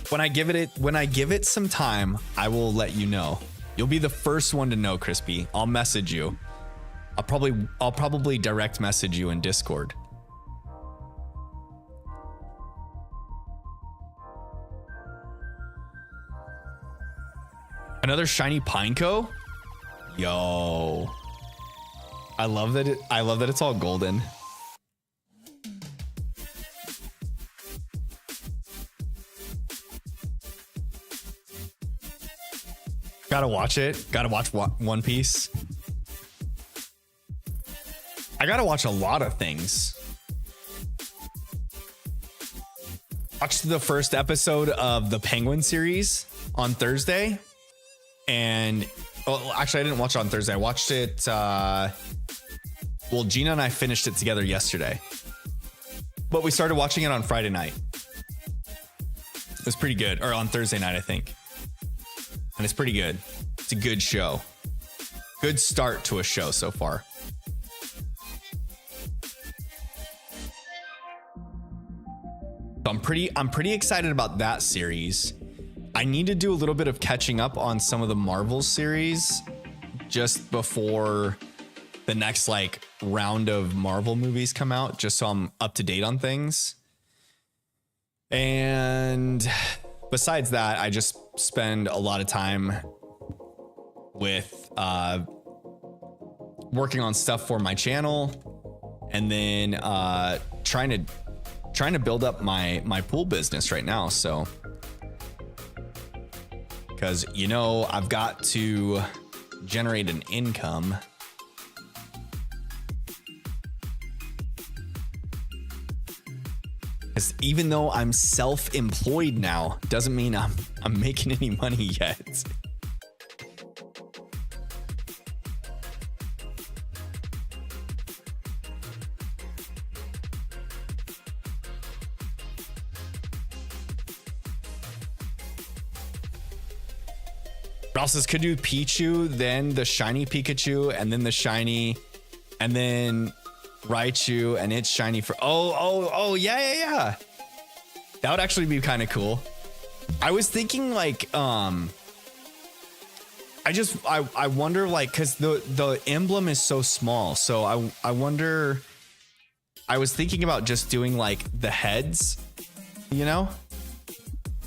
Speaker 1: When I give it some time, I will let you know. You'll be the first one to know, Crispy. I'll message you. I'll probably direct message you in Discord. Another shiny Pineco? Yo. I love that it's all golden. Gotta watch it. Gotta watch One Piece. I gotta watch a lot of things. Watched the first episode of the Penguin series on Thursday. And actually, I didn't watch it on Thursday. I watched it. Well, Gina and I finished it together yesterday. But we started watching it on Friday night. It was pretty good. Or on Thursday night, I think. And it's pretty good. It's a good show. Good start to a show so far. So I'm pretty excited about that series. I need to do a little bit of catching up on some of the Marvel series just before the next like round of Marvel movies come out, just so I'm up to date on things. And besides that, I just spend a lot of time with working on stuff for my channel, and then trying to build up my pool business right now. So, because you know I've got to generate an income. Even though I'm self-employed now, doesn't mean I'm making any money yet. Ralph says could do Pichu, then the shiny Pikachu, and then the shiny, and then Raichu, and it's shiny for yeah. That would actually be kind of cool. I was thinking like I wonder like, because the emblem is so small, so I wonder, I was thinking about just doing like the heads, you know.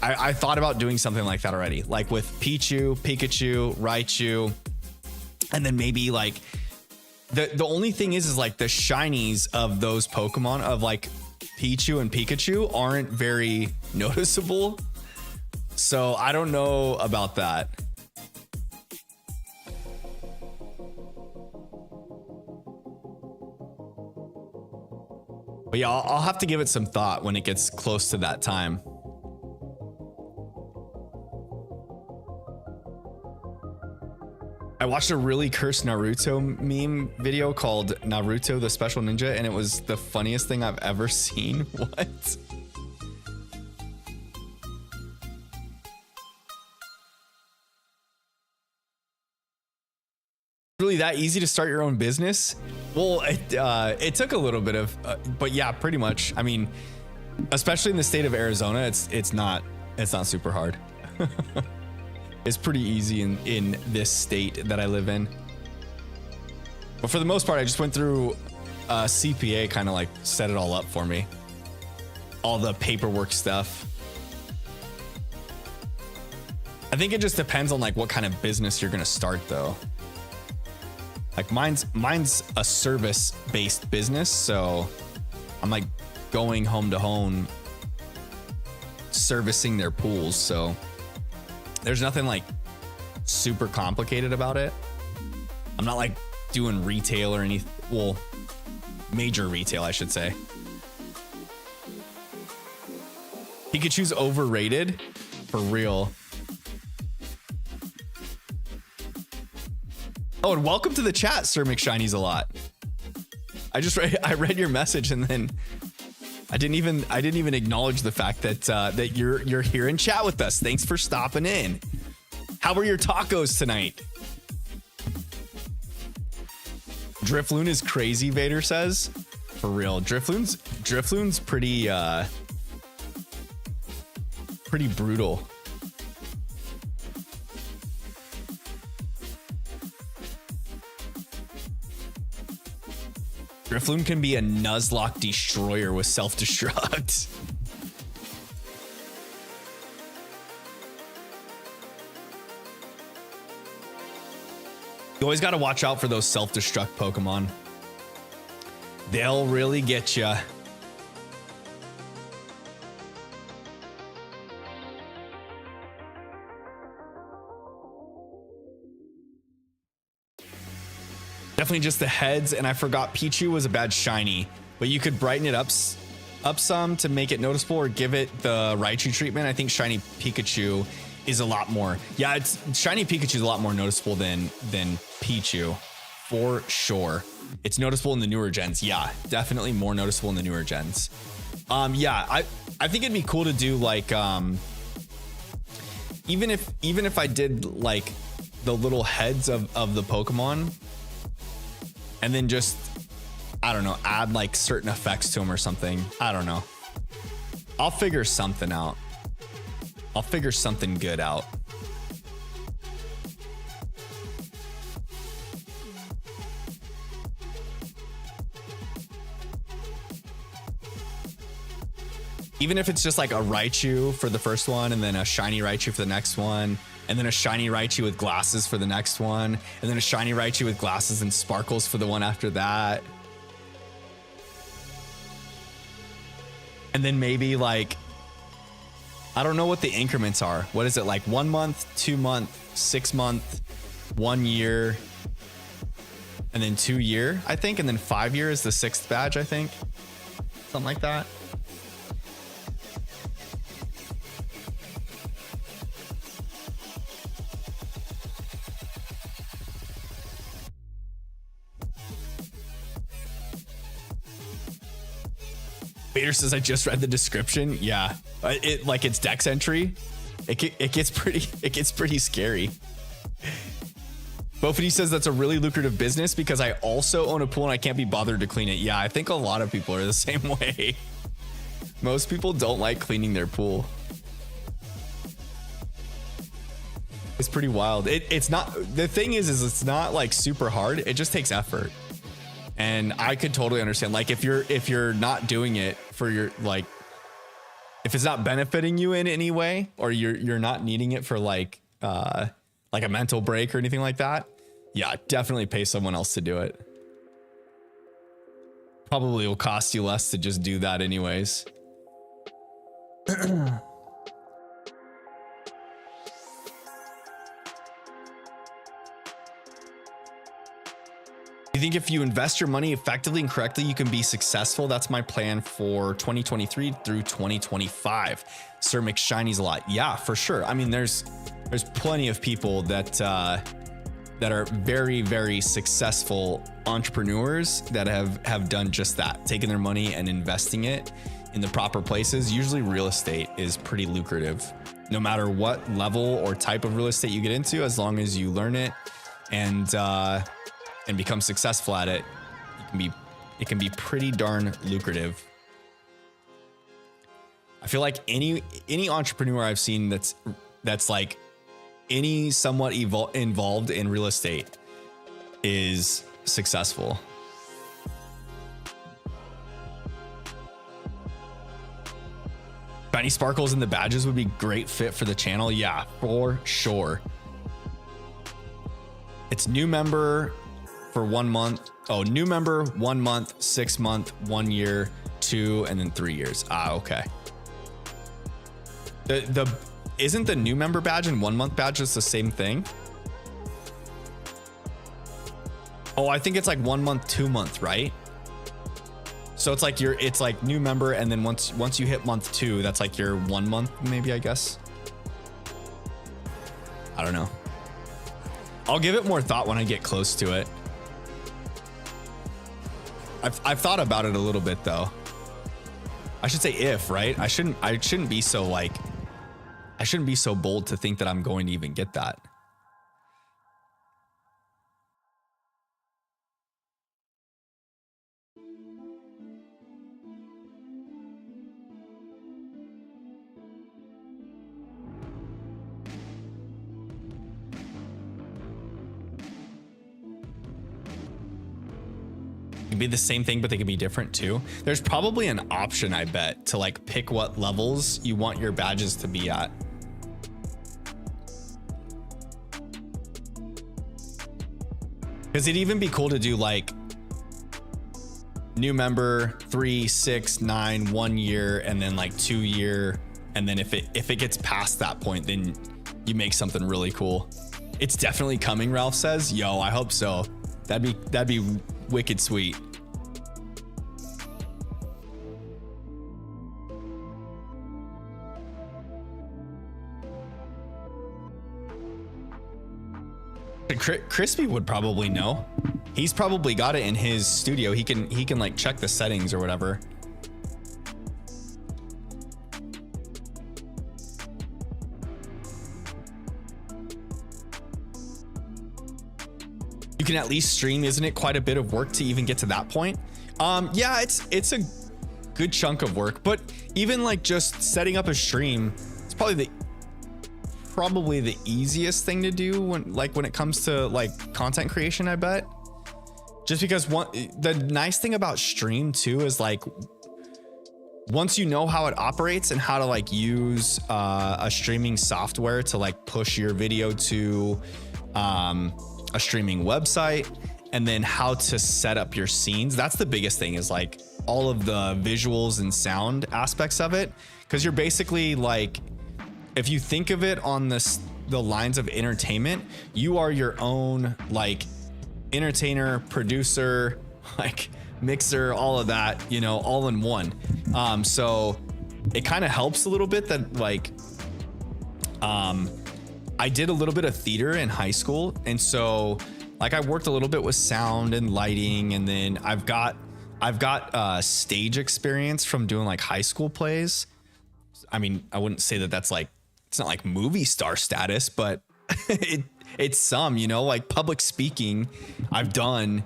Speaker 1: I thought about doing something like that already, like with Pichu, Pikachu, Raichu, and then maybe like the only thing is like the shinies of those Pokemon of like Pichu and Pikachu aren't very noticeable. So I don't know about that. But yeah, I'll have to give it some thought when it gets close to that time. I watched a really cursed Naruto meme video called Naruto the Special Ninja, and it was the funniest thing I've ever seen. What? Really that easy to start your own business? Well, it took a little bit of, but yeah, pretty much. I mean, especially in the state of Arizona, it's not super hard. It's pretty easy in this state that I live in. But for the most part, I just went through CPA, kind of like set it all up for me. All the paperwork stuff. I think it just depends on like what kind of business you're gonna start though. Like mine's a service-based business, so I'm like going home to home servicing their pools, so there's nothing like super complicated about it. I'm not like doing retail or anything. Well, major retail, I should say. Pikachu's overrated? For real. Oh, and welcome to the chat, Sir McShiny's a lot. I read your message and then I didn't even acknowledge the fact that that you're here in chat with us. Thanks for stopping in. How were your tacos tonight? Drifloon is crazy, Vader says. For real. Drifloon's pretty brutal. Drifloon can be a Nuzlocke destroyer with self-destruct. You always got to watch out for those self-destruct Pokemon. They'll really get you. Definitely just the heads, and I forgot Pichu was a bad shiny, but you could brighten it up some to make it noticeable or give it the Raichu treatment. I think shiny Pikachu is a lot more. Yeah, shiny Pikachu is a lot more noticeable than Pichu, for sure. It's noticeable in the newer gens. Yeah, definitely more noticeable in the newer gens. Yeah, I think it'd be cool to do like even if I did like the little heads of the Pokemon, and then just, I don't know, add like certain effects to them or something. I don't know. I'll figure something out. I'll figure something good out. Even if it's just like a Raichu for the first one, and then a shiny Raichu for the next one, and then a shiny Raichu with glasses for the next one, and then a shiny Raichu with glasses and sparkles for the one after that. And then maybe like, I don't know what the increments are. What is it, like 1 month, 2 month, 6 month, 1 year, and then 2 year, I think, and then 5 year is the 6th badge, I think. Something like that. Vader says, I just read the description. Yeah, it like it's Dex entry. It gets pretty scary. Bofity says that's a really lucrative business because I also own a pool and I can't be bothered to clean it. Yeah, I think a lot of people are the same way. Most people don't like cleaning their pool. It's pretty wild. It's not, the thing is it's not like super hard. It just takes effort. And I could totally understand, like if you're not doing it for your, like, if it's not benefiting you in any way, or you're not needing it for like a mental break or anything like that, yeah, definitely pay someone else to do it. Probably will cost you less to just do that anyways. You think if you invest your money effectively and correctly, you can be successful? That's my plan for 2023 through 2025. Sir McShiny's a lot. Yeah, for sure. I mean, there's plenty of people that are very, very successful entrepreneurs that have done just that, taking their money and investing it in the proper places. Usually real estate is pretty lucrative, no matter what level or type of real estate you get into, as long as you learn it and become successful at it, it can be pretty darn lucrative. I feel like any entrepreneur I've seen that's like any somewhat involved in real estate is successful. Shiny sparkles and the badges would be great fit for the channel. Yeah, for sure. It's new member for 1 month. Oh, new member 1 month, 6 month, 1 year, 2, and then 3 years. Okay. The isn't the new member badge and 1 month badge just the same thing? Oh, I think it's like 1 month, 2 month, right? So it's like new member, and then once you hit month 2, that's like your 1 month, maybe, I guess. I don't know. I'll give it more thought when I get close to it. I've thought about it a little bit though. I should say if, right? I shouldn't be so bold to think that I'm going to even get that. Can be the same thing, but they can be different too. There's probably an option, I bet, to like pick what levels you want your badges to be at. Because it'd even be cool to do like new member 3, 6, 9, 1 year, and then like 2 year, and then if it gets past that point, then you make something really cool. It's definitely coming, Ralph says. Yo, I hope so. That'd be wicked sweet. Crispy would probably know. He's probably got it in his studio. He can like check the settings or whatever. You can at least stream. Isn't it quite a bit of work to even get to that point? Yeah, it's a good chunk of work, but even like just setting up a stream, it's probably the easiest thing to do when it comes to like content creation, I bet. Just because the nice thing about stream too is like once you know how it operates and how to like use a streaming software to like push your video to a streaming website, and then how to set up your scenes. That's the biggest thing, is like all of the visuals and sound aspects of it. Because you're basically like, if you think of it on the lines of entertainment, you are your own like entertainer, producer, like mixer, all of that, you know, all in one. So it kind of helps a little bit that like I did a little bit of theater in high school, and so like I worked a little bit with sound and lighting, and then I've got stage experience from doing like high school plays. I mean, I wouldn't say that that's like, it's not like movie star status, but it's some, you know, like public speaking I've done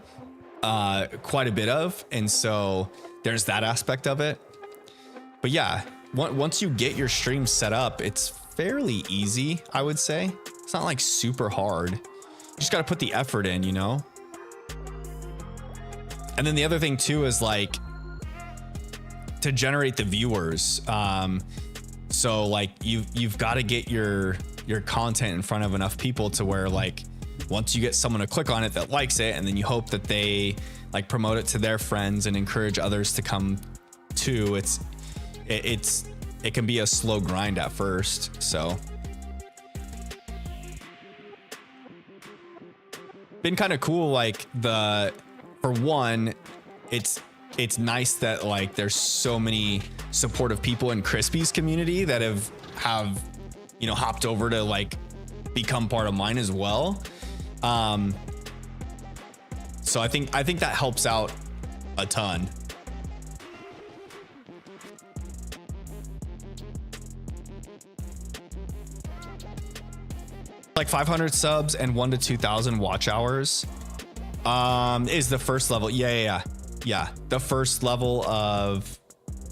Speaker 1: quite a bit of, and so there's that aspect of it. But yeah, once you get your stream set up, it's fairly easy, I would say. It's not like super hard. You just got to put the effort in, you know? And then the other thing too is like to generate the viewers. So like you've got to get your content in front of enough people to where like once you get someone to click on it that likes it, and then you hope that they like promote it to their friends and encourage others to come too. It can be a slow grind at first. So been kind of cool, like the for one, it's nice that like there's so many supportive people in Crispy's community that have you know, hopped over to like become part of mine as well. So I think that helps out a ton. Like 500 subs and 1 to 2,000 watch hours is the first level. Yeah. The first level of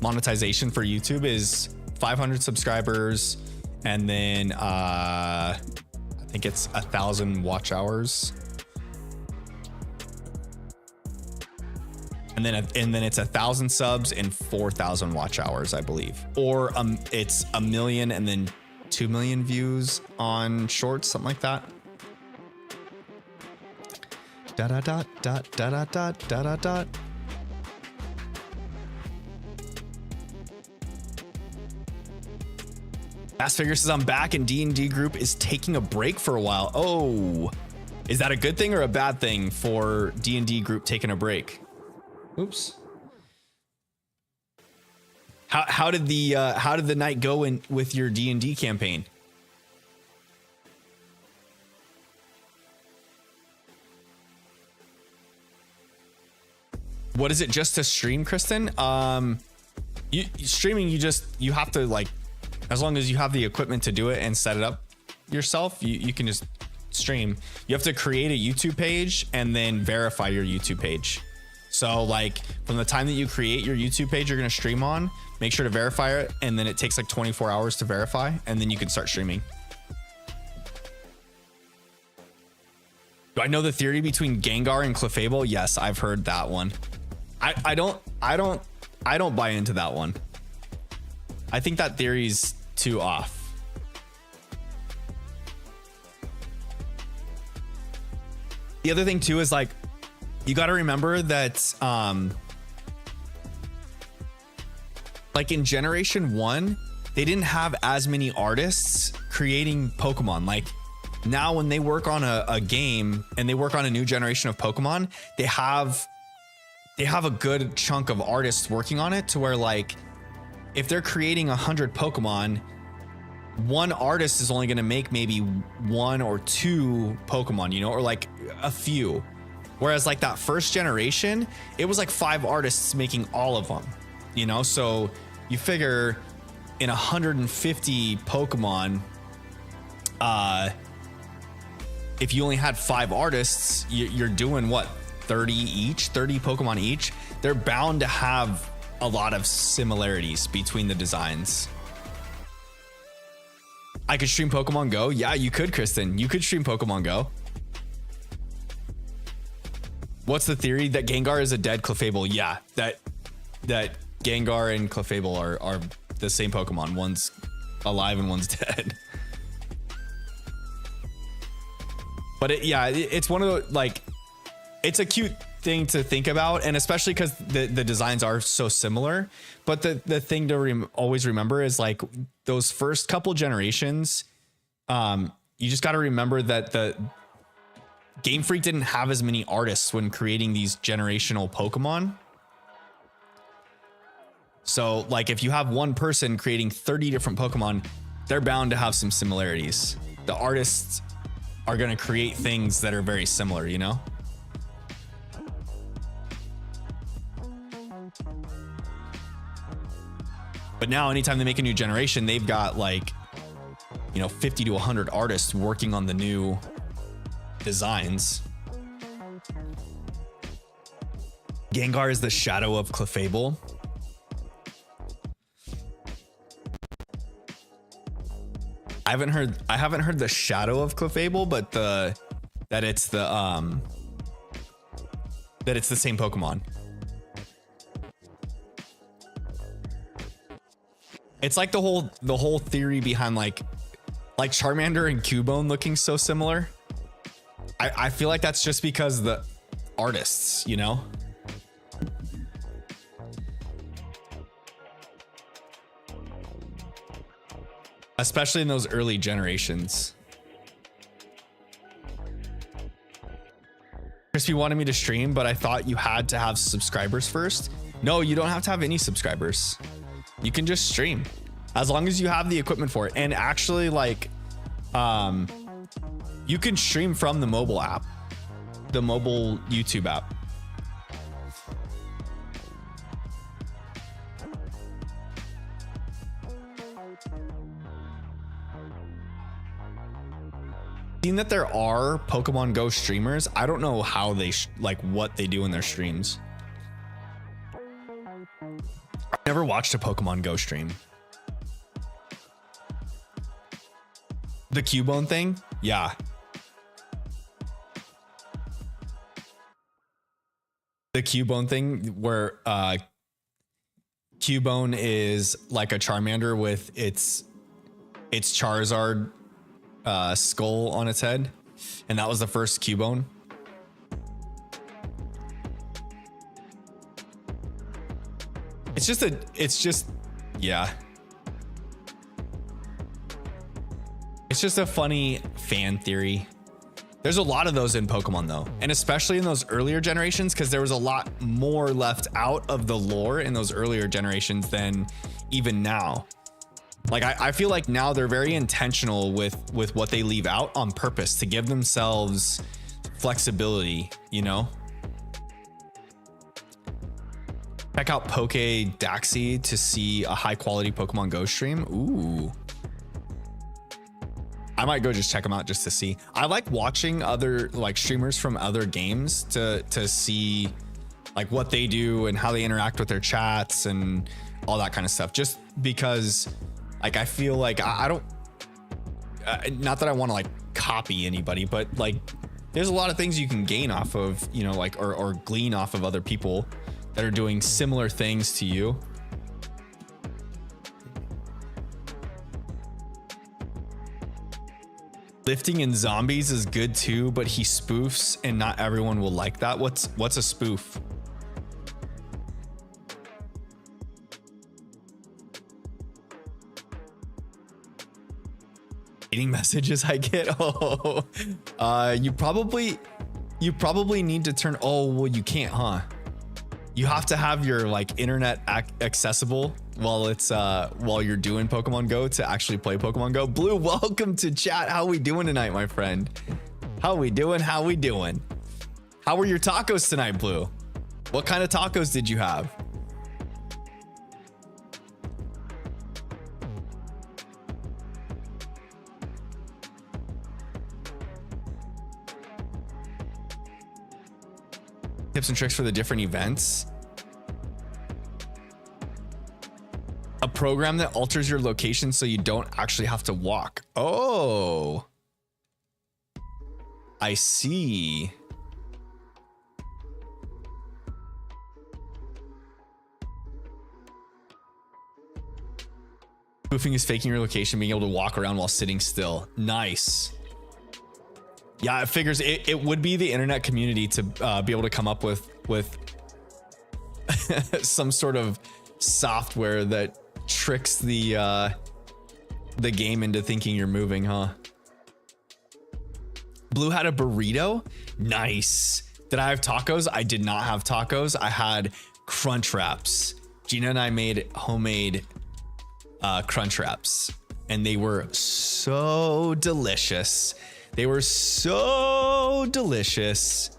Speaker 1: monetization for YouTube is 500 subscribers, and then I think it's 1,000 watch hours, and then it's 1,000 subs and 4,000 watch hours, I believe, or it's 1 million and then 2 million views on shorts, something like that. Da da da da da da da da da. Fast Figure says I'm back and D&D group is taking a break for a while. Oh, is that a good thing or a bad thing for D&D group taking a break? Oops. How did the night go in with your D&D campaign? What is it, just to stream, Kristen? Streaming, you have to, like, as long as you have the equipment to do it and set it up yourself, you can just stream. You have to create a YouTube page and then verify your YouTube page. So like from the time that you create your YouTube page you're going to stream on, make sure to verify it, and then it takes like 24 hours to verify, and then you can start streaming. Do I know the theory between Gengar and Clefable? Yes, I've heard that one. I don't buy into that one. I think that theory's too off. The other thing too is like, you got to remember that like in Generation 1, they didn't have as many artists creating Pokemon. Like now when they work on a game and they work on a new generation of Pokemon, they have a good chunk of artists working on it, to where like if they're creating 100 Pokemon, one artist is only going to make maybe 1 or 2 Pokemon, you know, or like a few. Whereas like that first generation, it was like 5 artists making all of them, you know? So you figure in 150 Pokemon, if you only had 5 artists, you're doing what, 30 Pokemon each? They're bound to have a lot of similarities between the designs. I could stream Pokemon Go. Yeah, you could, Kristen. You could stream Pokemon Go. What's the theory? That Gengar is a dead Clefable? Yeah, that Gengar and Clefable are the same Pokemon. One's alive and one's dead. But it's one of the, like, it's a cute thing to think about, and especially because the designs are so similar. But the thing to always remember is like those first couple generations, you just got to remember that the Game Freak didn't have as many artists when creating these generational Pokemon. So like if you have one person creating 30 different Pokemon, they're bound to have some similarities. The artists are going to create things that are very similar, you know? But now anytime they make a new generation, they've got like, you know, 50 to 100 artists working on the new designs. Gengar is the shadow of Clefable. I haven't heard the shadow of Clefable, but that it's the same Pokemon. It's like the whole theory behind like Charmander and Cubone looking so similar. I feel like that's just because the artists, you know? Especially in those early generations. Crispy wanted me to stream, but I thought you had to have subscribers first. No, you don't have to have any subscribers. You can just stream as long as you have the equipment for it. And actually, like, you can stream from the mobile app, the mobile YouTube app. Seen that there are Pokemon Go streamers. I don't know how they like what they do in their streams. I've never watched a Pokemon Go stream. The Cubone thing? Yeah. The Cubone thing where Cubone is like a Charmander with its Charizard skull on its head, and that was the first Cubone. It's just a funny fan theory. There's a lot of those in Pokemon though, and especially in those earlier generations, because there was a lot more left out of the lore in those earlier generations than even now. Like I feel like now they're very intentional with what they leave out on purpose to give themselves flexibility, you know? Check out Pokédaxi to see a high quality Pokemon Go stream. Ooh. I might go just check them out just to see. I like watching other like streamers from other games to see like what they do and how they interact with their chats and all that kind of stuff. Just because like I feel like I don't not that I want to like copy anybody, but like there's a lot of things you can gain off of, you know, like or glean off of other people that are doing similar things to you. Lifting in Zombies is good too, but he spoofs and not everyone will like that. What's a spoof? Messages I get. Oh, you probably need to turn. Oh, well, you can't, huh? You have to have your like internet accessible while it's while you're doing Pokemon Go to actually play Pokemon Go. Blue, welcome to chat. How we doing tonight, my friend? How we doing? How we doing? How were your tacos tonight, Blue? What kind of tacos did you have? Tips and tricks for the different events. A program that alters your location so you don't actually have to walk. Oh, I see. Spoofing is faking your location, being able to walk around while sitting still. Nice. Yeah, it figures it would be the internet community to be able to come up with some sort of software that tricks the game into thinking you're moving, huh? Blue had a burrito. Nice. Did I have tacos? I did not have tacos. I had crunch wraps. Gina and I made homemade crunch wraps, and they were so delicious. They were so delicious.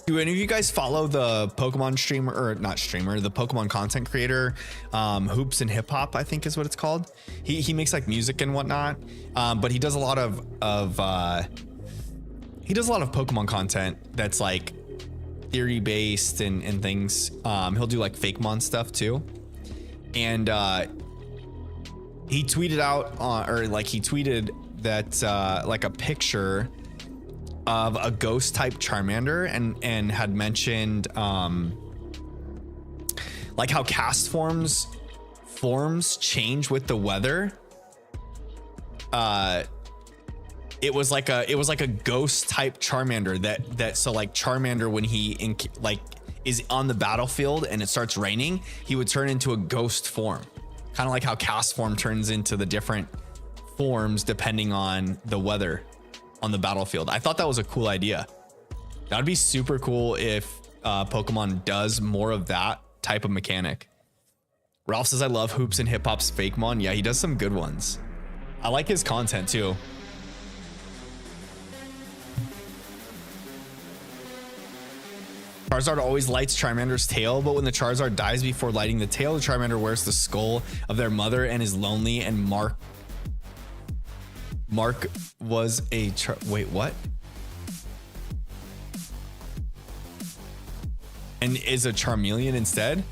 Speaker 1: Do any of you guys follow the Pokemon streamer, or not streamer, the Pokemon content creator, Hoops and Hip Hop, I think is what it's called. He makes like music and whatnot, but he does a lot of Pokemon content that's like theory based and things. He'll do like Fakemon stuff too. And he tweeted out he tweeted that like a picture of a ghost type Charmander and had mentioned like how cast forms change with the weather. It was like a ghost type Charmander that so like Charmander when he is on the battlefield and it starts raining, he would turn into a ghost form. Kind of like how cast form turns into the different forms depending on the weather on the battlefield. I thought that was a cool idea. That'd be super cool if Pokemon does more of that type of mechanic. Ralph says, I love Hoops and Hip Hop's Fakemon. Yeah, he does some good ones. I like his content too. Charizard always lights Charmander's tail, but when the Charizard dies before lighting the tail, the Charmander wears the skull of their mother and is lonely, and Mark was a wait, what? And is a Charmeleon instead?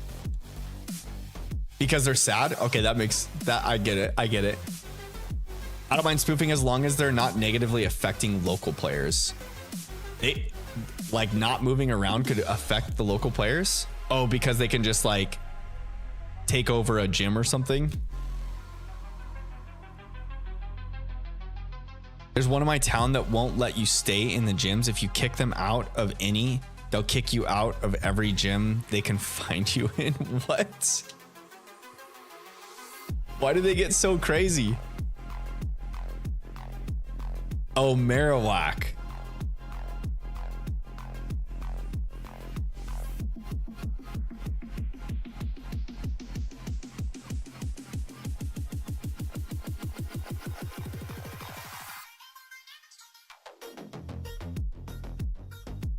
Speaker 1: Because they're sad? Okay, that makes that, I get it. I get it. I don't mind spoofing as long as they're not negatively affecting local players. They like not moving around could affect the local players. Oh, because they can just like take over a gym or something. There's one in my town that won't let you stay in the gyms. If you kick them out of any, they'll kick you out of every gym they can find you in. What? Why do they get so crazy? Oh, Marowak.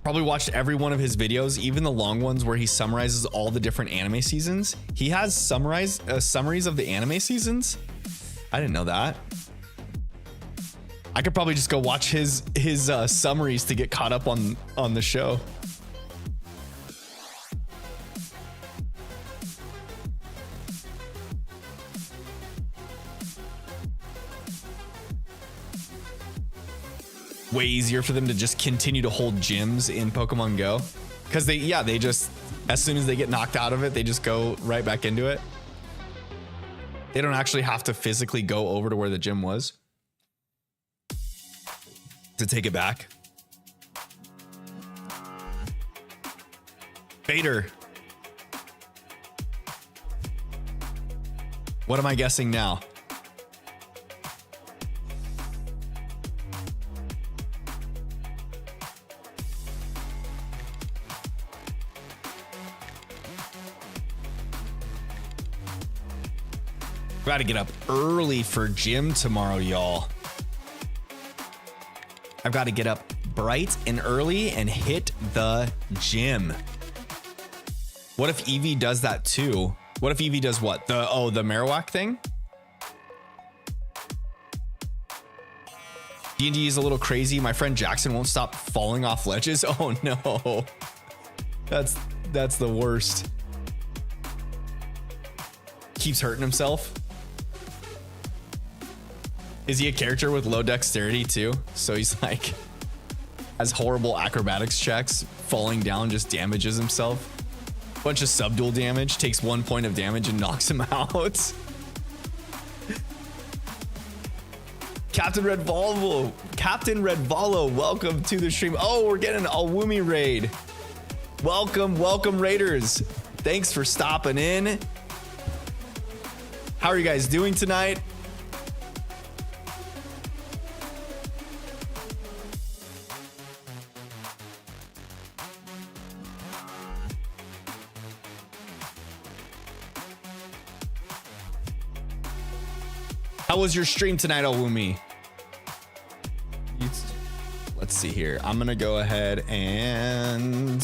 Speaker 1: Probably watched every one of his videos, even the long ones where he summarizes all the different anime seasons. He has summaries of the anime seasons. I didn't know that. I could probably just go watch his summaries to get caught up on the show. Way easier for them to just continue to hold gyms in Pokemon Go, because they just, as soon as they get knocked out of it, they just go right back into it. They don't actually have to physically go over to where the gym was to take it back. Vader. What am I guessing now? Gotta get up early for gym tomorrow, y'all. I've got to get up bright and early and hit the gym. What if Eevee does that too? What if Eevee does what? The Marowak thing? D&D is a little crazy. My friend Jackson won't stop falling off ledges. Oh no. That's the worst. Keeps hurting himself. Is he a character with low dexterity too? So he's like, has horrible acrobatics checks, falling down just damages himself. Bunch of subdual damage, takes 1 point of damage and knocks him out. Captain Red Volo, welcome to the stream. Oh, we're getting a Woomy raid. Welcome raiders. Thanks for stopping in. How are you guys doing tonight? How was your stream tonight, Owumi? Let's see here. I'm gonna go ahead and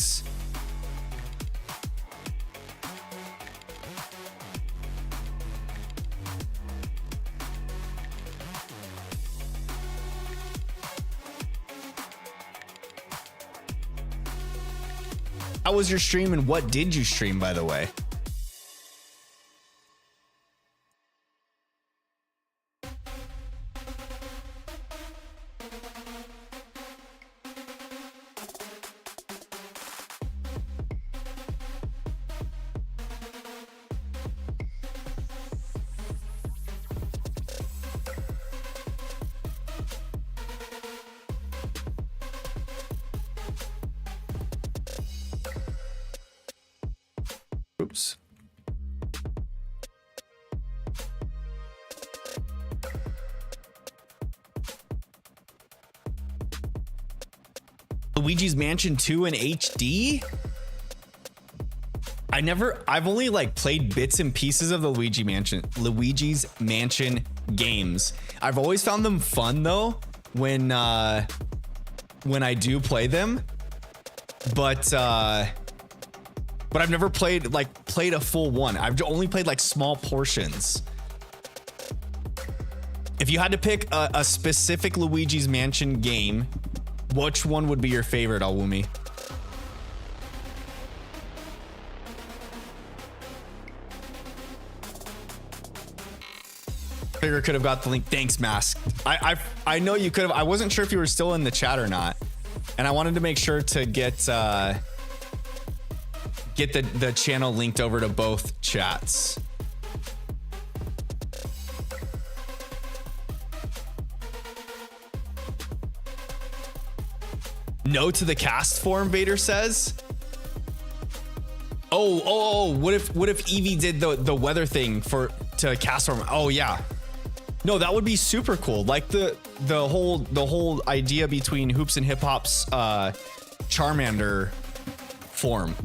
Speaker 1: how was your stream and what did you stream, by the way? games. Luigi's Mansion 2 in HD? I've only like played bits and pieces of the Luigi's Mansion games. I've always found them fun though when I do play them, but I've never played a full one. I've only played like small portions. If you had to pick a specific Luigi's Mansion game, which one would be your favorite, Alwumi? Figure could have got the link. Thanks, Mask. I know you could have. I wasn't sure if you were still in the chat or not, and I wanted to make sure to get the channel linked over to both chats. No to the cast form, Vader says. Oh, what if Eevee did the weather thing to cast form? Oh yeah. No, that would be super cool. Like the whole idea between Hoops and Hip Hop's Charmander form.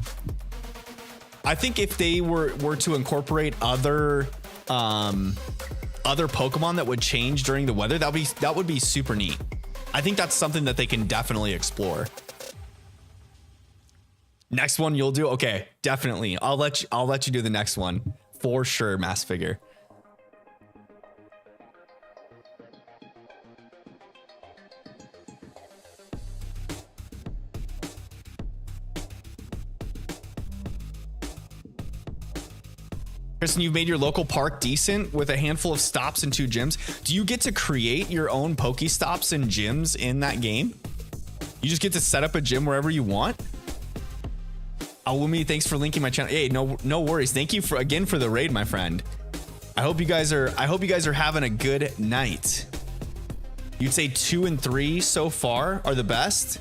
Speaker 1: I think if they were to incorporate other Pokemon that would change during the weather, that would be super neat. I think that's something that they can definitely explore. Next one you'll do? Okay, definitely. I'll let you do the next one for sure, Mass Figure. Kristen, you've made your local park decent with a handful of stops and 2 gyms. Do you get to create your own Pokestops and gyms in that game? You just get to set up a gym wherever you want? Alwumi, thanks for linking my channel. Hey, no worries. Thank you again for the raid, my friend. I hope you guys are having a good night. You'd say 2 and 3 so far are the best?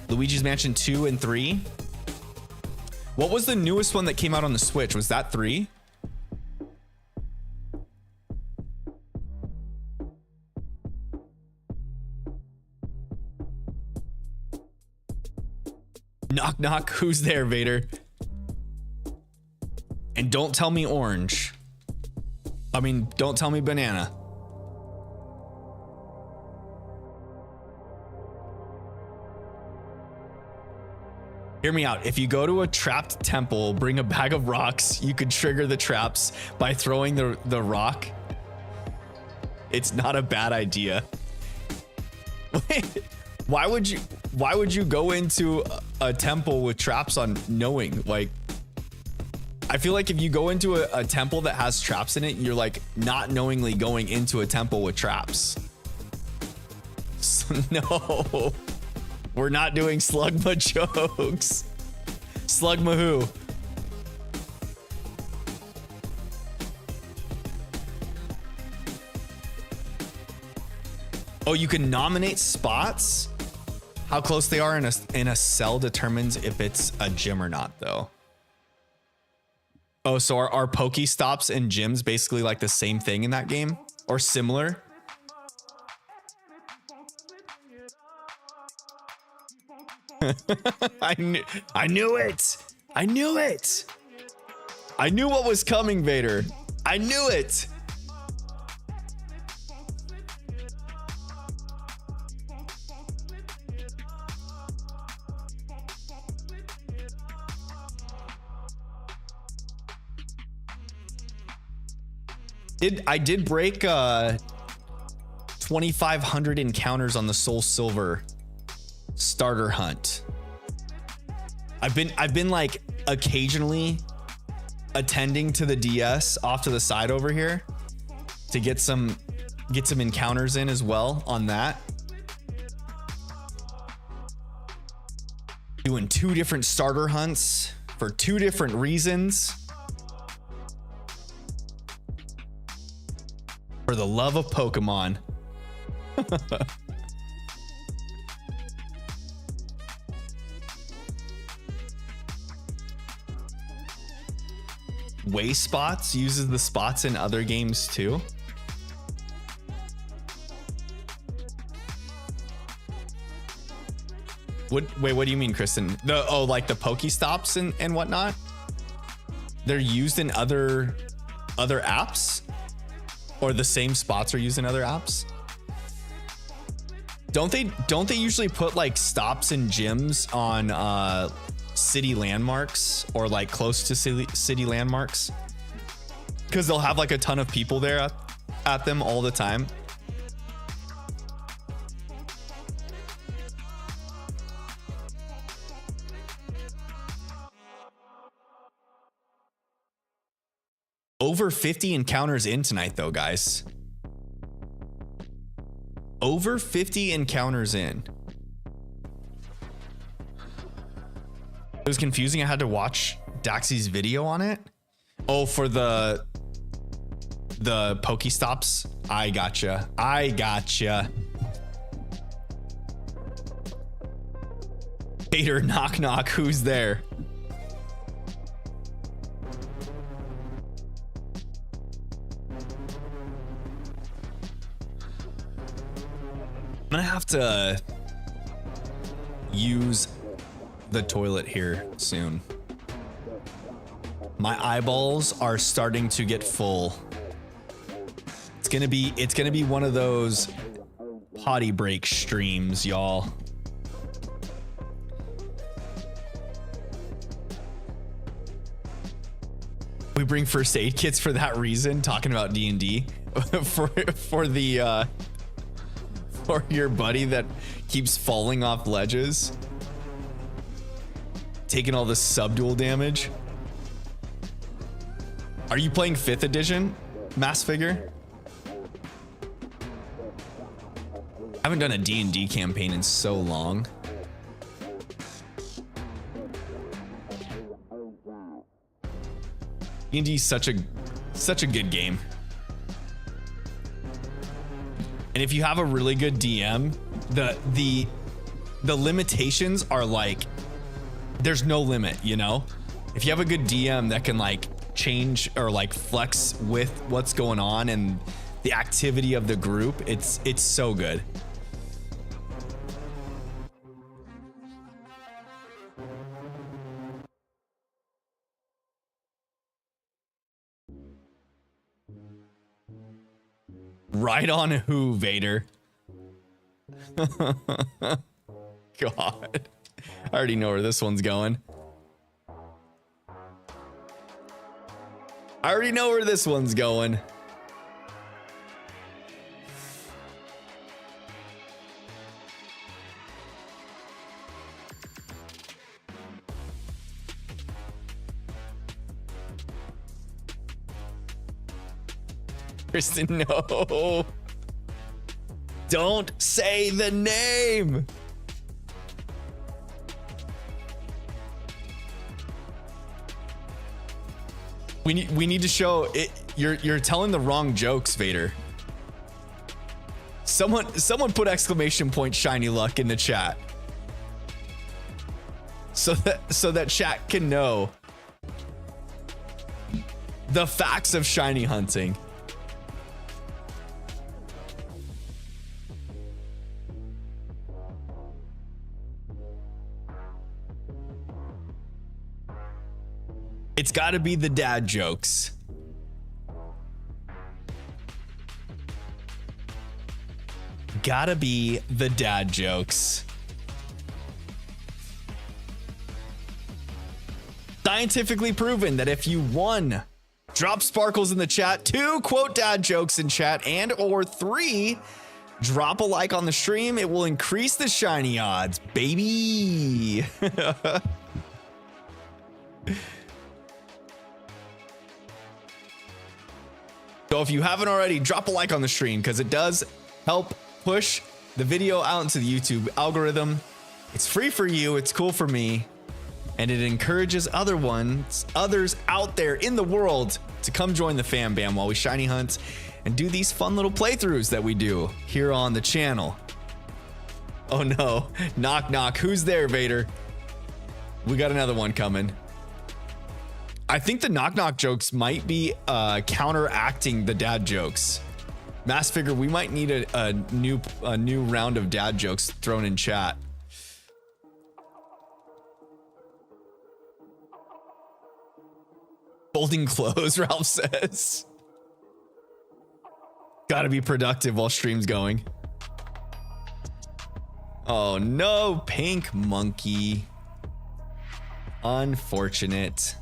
Speaker 1: Luigi's Mansion 2 and 3? What was the newest one that came out on the Switch? Was that 3? Knock, knock. Who's there, Vader? And don't tell me orange. I mean, don't tell me banana. Hear me out. If you go to a trapped temple, bring a bag of rocks, you could trigger the traps by throwing the rock. It's not a bad idea. Wait, why would you go into a temple with traps on knowing? Like, I feel like if you go into a temple that has traps in it, you're like not knowingly going into a temple with traps. So, no, we're not doing Slugma jokes. Slugma who? Oh, you can nominate spots? How close they are in a cell determines if it's a gym or not, though. Oh, so are Pokestops and gyms basically like the same thing in that game? Or similar? I knew it! I knew it! I knew what was coming, Vader. I knew it! I did break 2,500 encounters on the Soul Silver starter hunt. I've been like occasionally attending to the DS off to the side over here to get some encounters in as well on that. Doing 2 different starter hunts for 2 different reasons. For the love of Pokemon. away spots uses the spots in other games too? Wait, what do you mean, Kristen? Like the Pokestops and whatnot? They're used in other apps? Or the same spots are used in other apps? Don't they usually put like stops and gyms on city landmarks or like close to city landmarks? Because they'll have like a ton of people there at them all the time. Over 50 encounters in tonight though, guys. Over 50 encounters in. It was confusing. I had to watch Daxy's video on it. Oh, for the Pokestops. I gotcha. Hater, knock knock, who's there? I'm gonna have to use the toilet here soon. My eyeballs are starting to get full. It's gonna be one of those potty break streams, y'all. We bring first aid kits for that reason, talking about D&D for your buddy that keeps falling off ledges, taking all the subdual damage. Are you playing 5th edition, Mass Figure? I haven't done a D&D campaign in so long. D&D is such a good game. And if you have a really good DM, the limitations are like, there's no limit, you know? If you have a good DM that can like change or like flex with what's going on and the activity of the group, it's so good. Right on who, Vader? God. I already know where this one's going. Kristen, no. Don't say the name. We need to show it. You're telling the wrong jokes, Vader. Someone put exclamation point shiny luck in the chat. So that chat can know the facts of shiny hunting. It's got to be the dad jokes. Gotta be the dad jokes. Scientifically proven that if you 1, drop sparkles in the chat, 2, quote dad jokes in chat, and or 3, drop a like on the stream, it will increase the shiny odds, baby. So if you haven't already, drop a like on the stream because it does help push the video out into the YouTube algorithm. It's free for you, it's cool for me, and it encourages others out there in the world to come join the fam bam while we shiny hunt and do these fun little playthroughs that we do here on the channel. Oh no, knock knock, who's there, Vader? We got another one coming. I think the knock knock jokes might be counteracting the dad jokes. Mass figure, we might need a new round of dad jokes thrown in chat. Folding clothes, Ralph says. Gotta be productive while stream's going. Oh no, pink monkey. Unfortunate.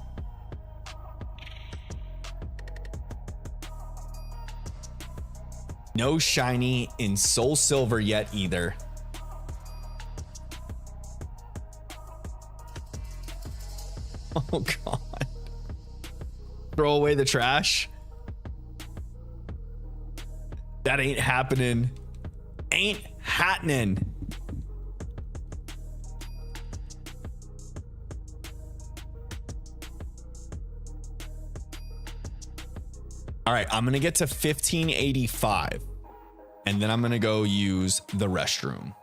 Speaker 1: No shiny in Soul Silver yet either. Oh God. Throw away the trash. That ain't happening. Ain't happening. All right, I'm gonna get to 1585 and then I'm gonna go use the restroom.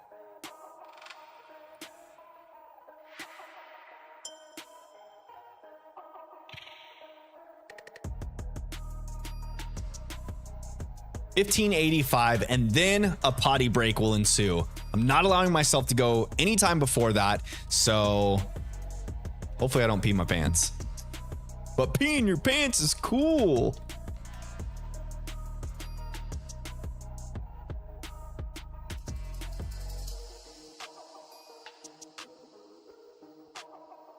Speaker 1: $15.85 and then a potty break will ensue. I'm not allowing myself to go anytime before that, so hopefully I don't pee my pants. But peeing your pants is cool.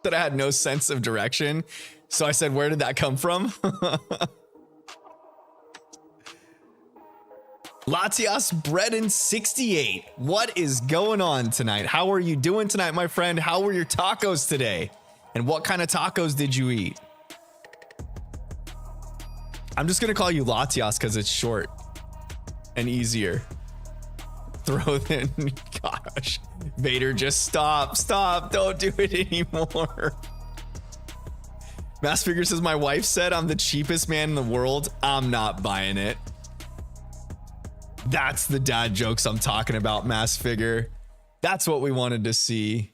Speaker 1: That I had no sense of direction, so I said, where did that come from? Latias Bread 68. What is going on tonight? How are you doing tonight, my friend? How were your tacos today? And what kind of tacos did you eat? I'm just gonna call you Latias because it's short and easier. Throw in, gosh. Vader, just stop, don't do it anymore. Mass Figure says, my wife said I'm the cheapest man in the world. I'm not buying it. That's the dad jokes I'm talking about, Mass Figure. That's what we wanted to see.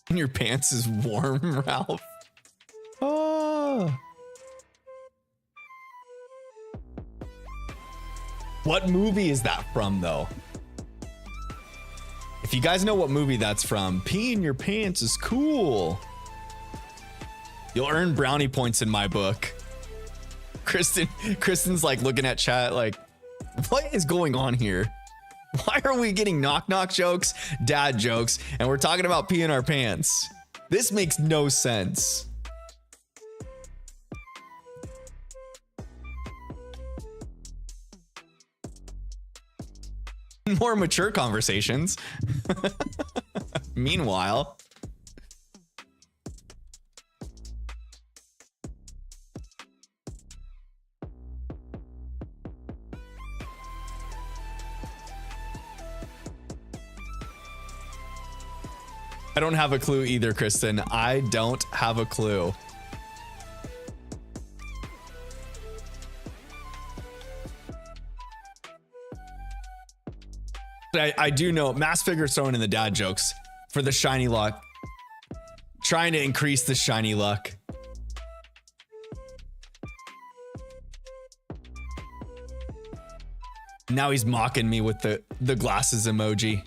Speaker 1: And your pants is warm, Ralph. Oh. What movie is that from, though? If you guys know what movie that's from, peeing your pants is cool. You'll earn brownie points in my book. Kristen's like looking at chat like, what is going on here? Why are we getting knock knock jokes, dad jokes, and we're talking about peeing our pants? This makes no sense. More mature conversations. Meanwhile, I don't have a clue either, Kristen. I don't have a clue. I do know Mass Figure throwing in the dad jokes for the shiny luck, trying to increase the shiny luck. Now he's mocking me with the glasses emoji.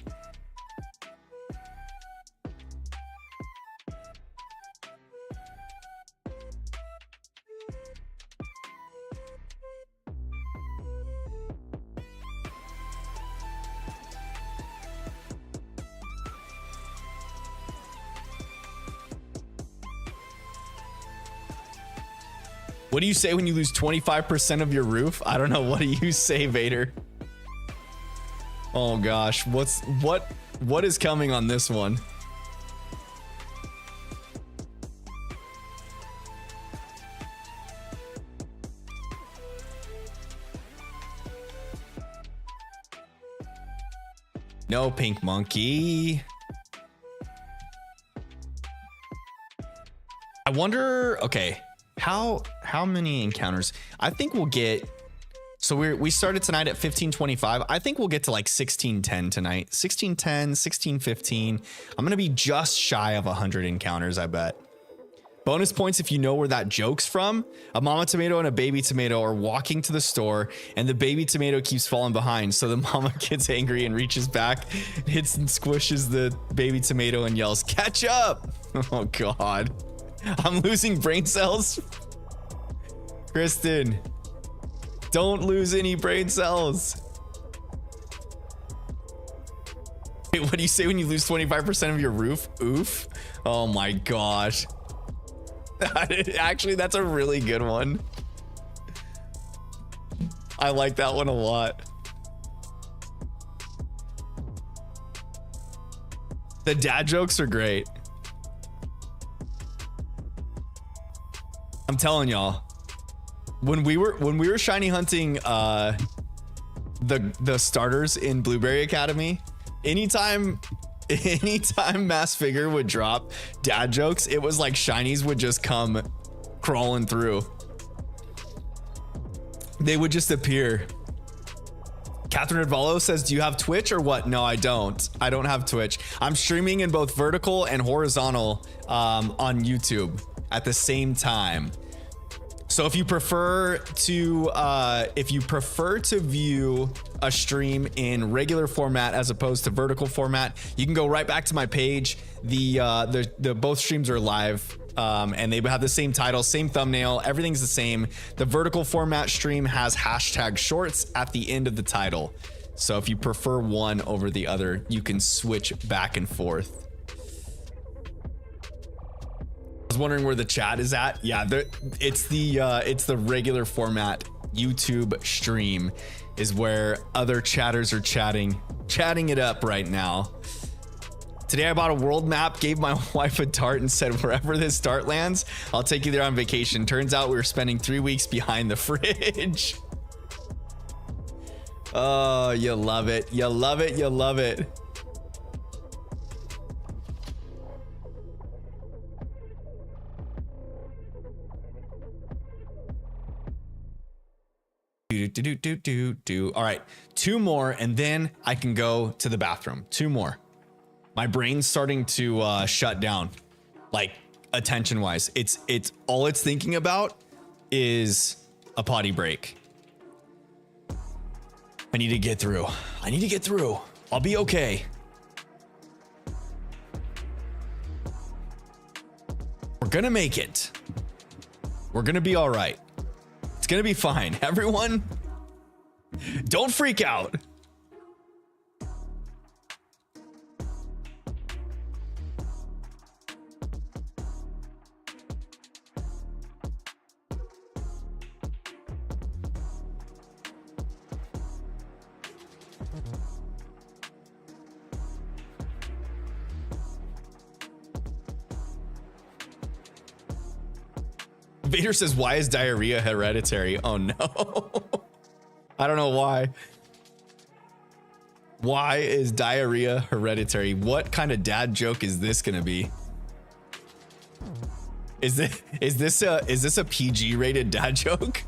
Speaker 1: What do you say when you lose 25% of your roof? I don't know. What do you say, Vader? Oh gosh, what is coming on this one? No pink monkey. I wonder, okay. How many encounters? I think we'll get So we started tonight at 15:25. I think we'll get to like 16:10 tonight. 16:10, 16:15. I'm going to be just shy of 100 encounters, I bet. Bonus points if you know where that joke's from. A mama tomato and a baby tomato are walking to the store, and the baby tomato keeps falling behind. So the mama gets angry and reaches back, hits and squishes the baby tomato and yells, "Catch up!" Oh, God. I'm losing brain cells. Kristen, don't lose any brain cells. Wait, what do you say when you lose 25% of your roof? Oof. Oh, my gosh. Actually, that's a really good one. I like that one a lot. The dad jokes are great. I'm telling y'all, when we were shiny hunting the starters in Blueberry Academy, anytime Mass Figure would drop dad jokes, it was like shinies would just come crawling through. They would just appear. Catherine Advalo says, do you have Twitch or what? No, I don't. I don't have Twitch. I'm streaming in both vertical and horizontal on YouTube at the same time. So if you prefer to view a stream in regular format as opposed to vertical format, you can go right back to my page. The both streams are live, and they have the same title, same thumbnail, everything's the same. The vertical format stream has hashtag shorts at the end of the title. So if you prefer one over the other, you can switch back and forth. I was wondering where the chat is at. Yeah, it's the regular format YouTube stream is where other chatters are chatting it up right now. Today I bought a world map, gave my wife a dart and said, wherever this dart lands, I'll take you there on vacation. Turns out we were spending 3 weeks behind the fridge. Oh, you love it. You love it. You love it. All right, 2 more and then I can go to the bathroom. 2 more. My brain's starting to shut down, like attention wise. It's all it's thinking about is a potty break. I need to get through. I'll be okay. We're gonna make it. We're gonna be all right. It's gonna be fine. Everyone, don't freak out. Vader says, why is diarrhea hereditary? Oh no. I don't know why. Why is diarrhea hereditary? What kind of dad joke is this gonna be? Is this a PG rated dad joke?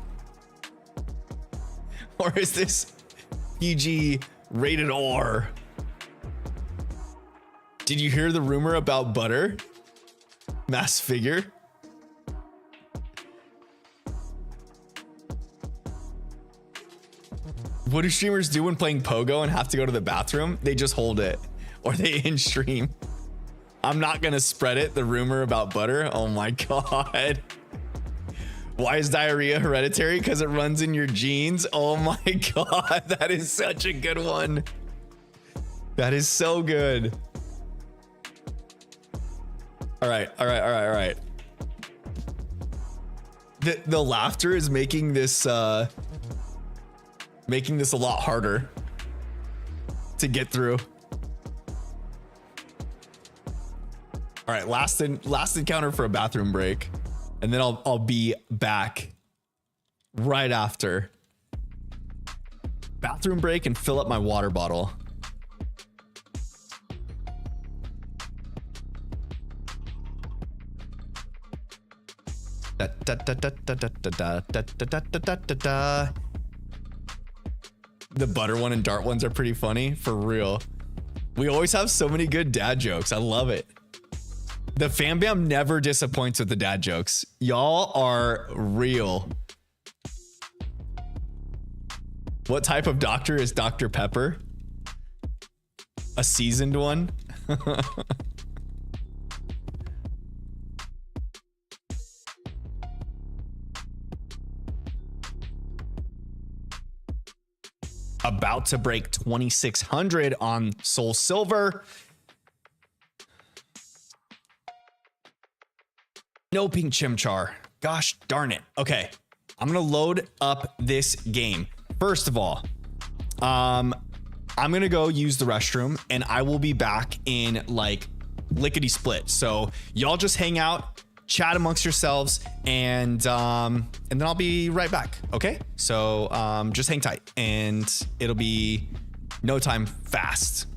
Speaker 1: Or is this PG rated R? Did you hear the rumor about butter? Mass Figure? What do streamers do when playing Pogo and have to go to the bathroom? They just hold it, or they in stream. I'm not gonna spread it, the rumor about butter. Oh my God. Why is diarrhea hereditary? Because it runs in your genes. Oh my God, that is such a good one. That is so good. All right. The laughter is making this a lot harder to get through. All right, last encounter for a bathroom break, and then I'll be back right after. Bathroom break and fill up my water bottle. Da, da, da, da, da, da, da, da, da, da, da, da, da. The butter one and dart ones are pretty funny, for real. We always have so many good dad jokes. I love it. The Fam Bam never disappoints with the dad jokes. Y'all are real. What type of doctor is Dr. Pepper? A seasoned one? About to break 2,600 on Soul Silver. No pink chimchar. Gosh darn it. Okay, I'm gonna load up this game. First of all, I'm gonna go use the restroom and I will be back in like lickety split. So y'all just hang out, chat amongst yourselves, and then I'll be right back. Okay, so just hang tight and it'll be no time fast.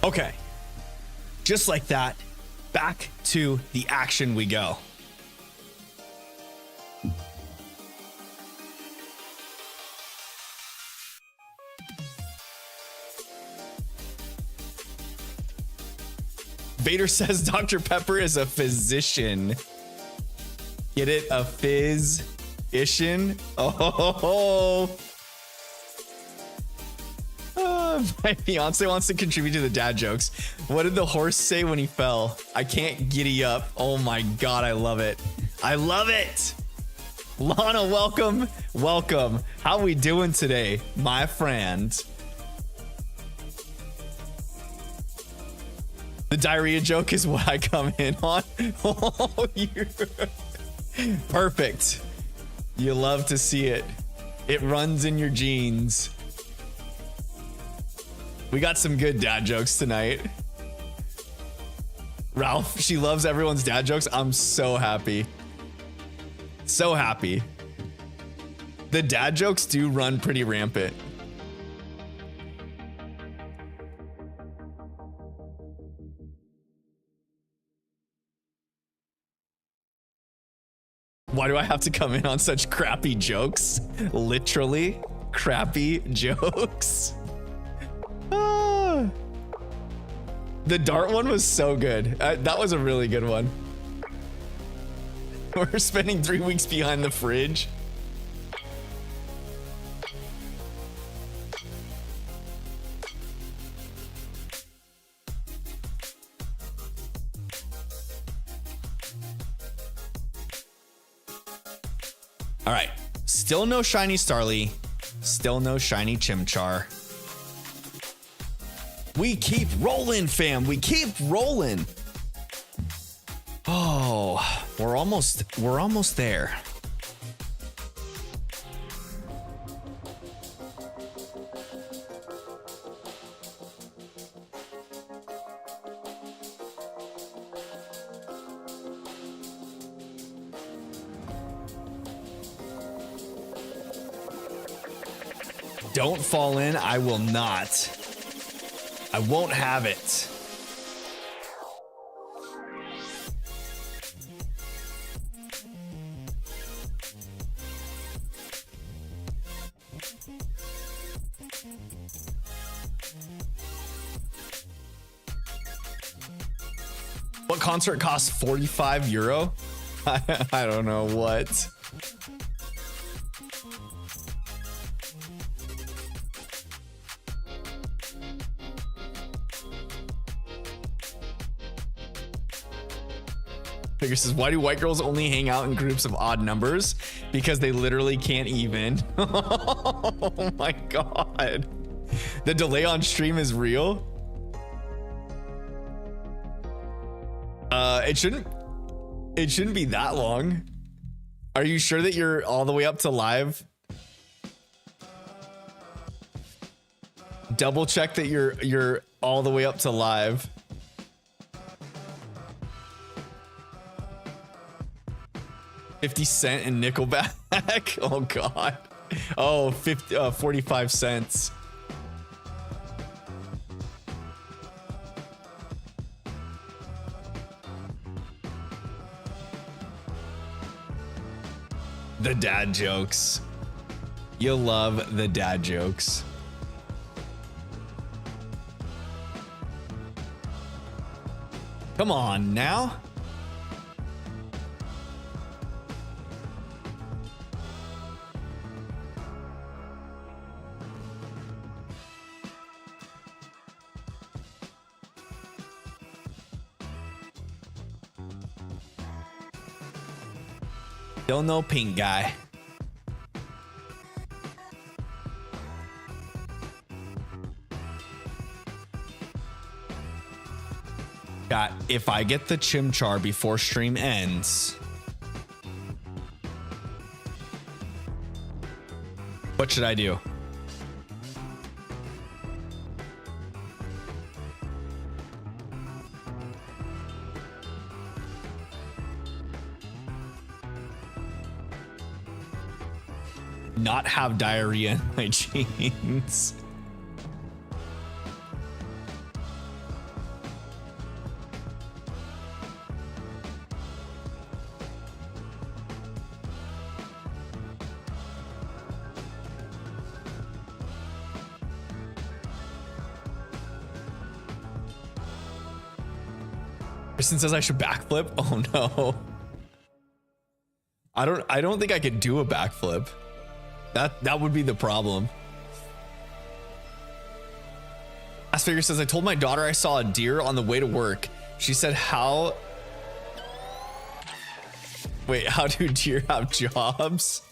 Speaker 1: Okay, just like that, back to the action we go. Vader says Dr. Pepper is a physician. Get it? A physician? Oh. My fiance wants to contribute to the dad jokes. What did the horse say when he fell? I can't giddy up. Oh my God, I love it. I love it. Lana, welcome. Welcome. How we doing today, my friend? The diarrhea joke is what I come in on. Oh, you're perfect. You love to see it. It runs in your genes. We got some good dad jokes tonight. Ralph, she loves everyone's dad jokes. I'm so happy. So happy. The dad jokes do run pretty rampant. Why do I have to come in on such crappy jokes? Literally crappy jokes. The dart one was so good. That was a really good one. We're spending 3 weeks behind the fridge. All right, still no shiny Starly, still no shiny Chimchar. We keep rolling, fam. We keep rolling. Oh, we're almost there. Don't fall in. I will not. I won't have it. What concert costs 45 euro? I don't know what. Figure says, why do white girls only hang out in groups of odd numbers? Because they literally can't even. Oh my God. The delay on stream is real. It shouldn't be that long. Are you sure that you're all the way up to live? Double check that you're all the way up to live. $50 and Nickelback. Oh God. Oh, 45 cents. The dad jokes. You'll love the dad jokes. Come on now. Don't know pink guy. Got if I get the chimchar before stream ends. What should I do? Not have diarrhea in my jeans. Kristen says I should backflip. Oh no. I don't think I could do a backflip. That would be the problem. Last Figure says I told my daughter I saw a deer on the way to work. She said, how do deer have jobs?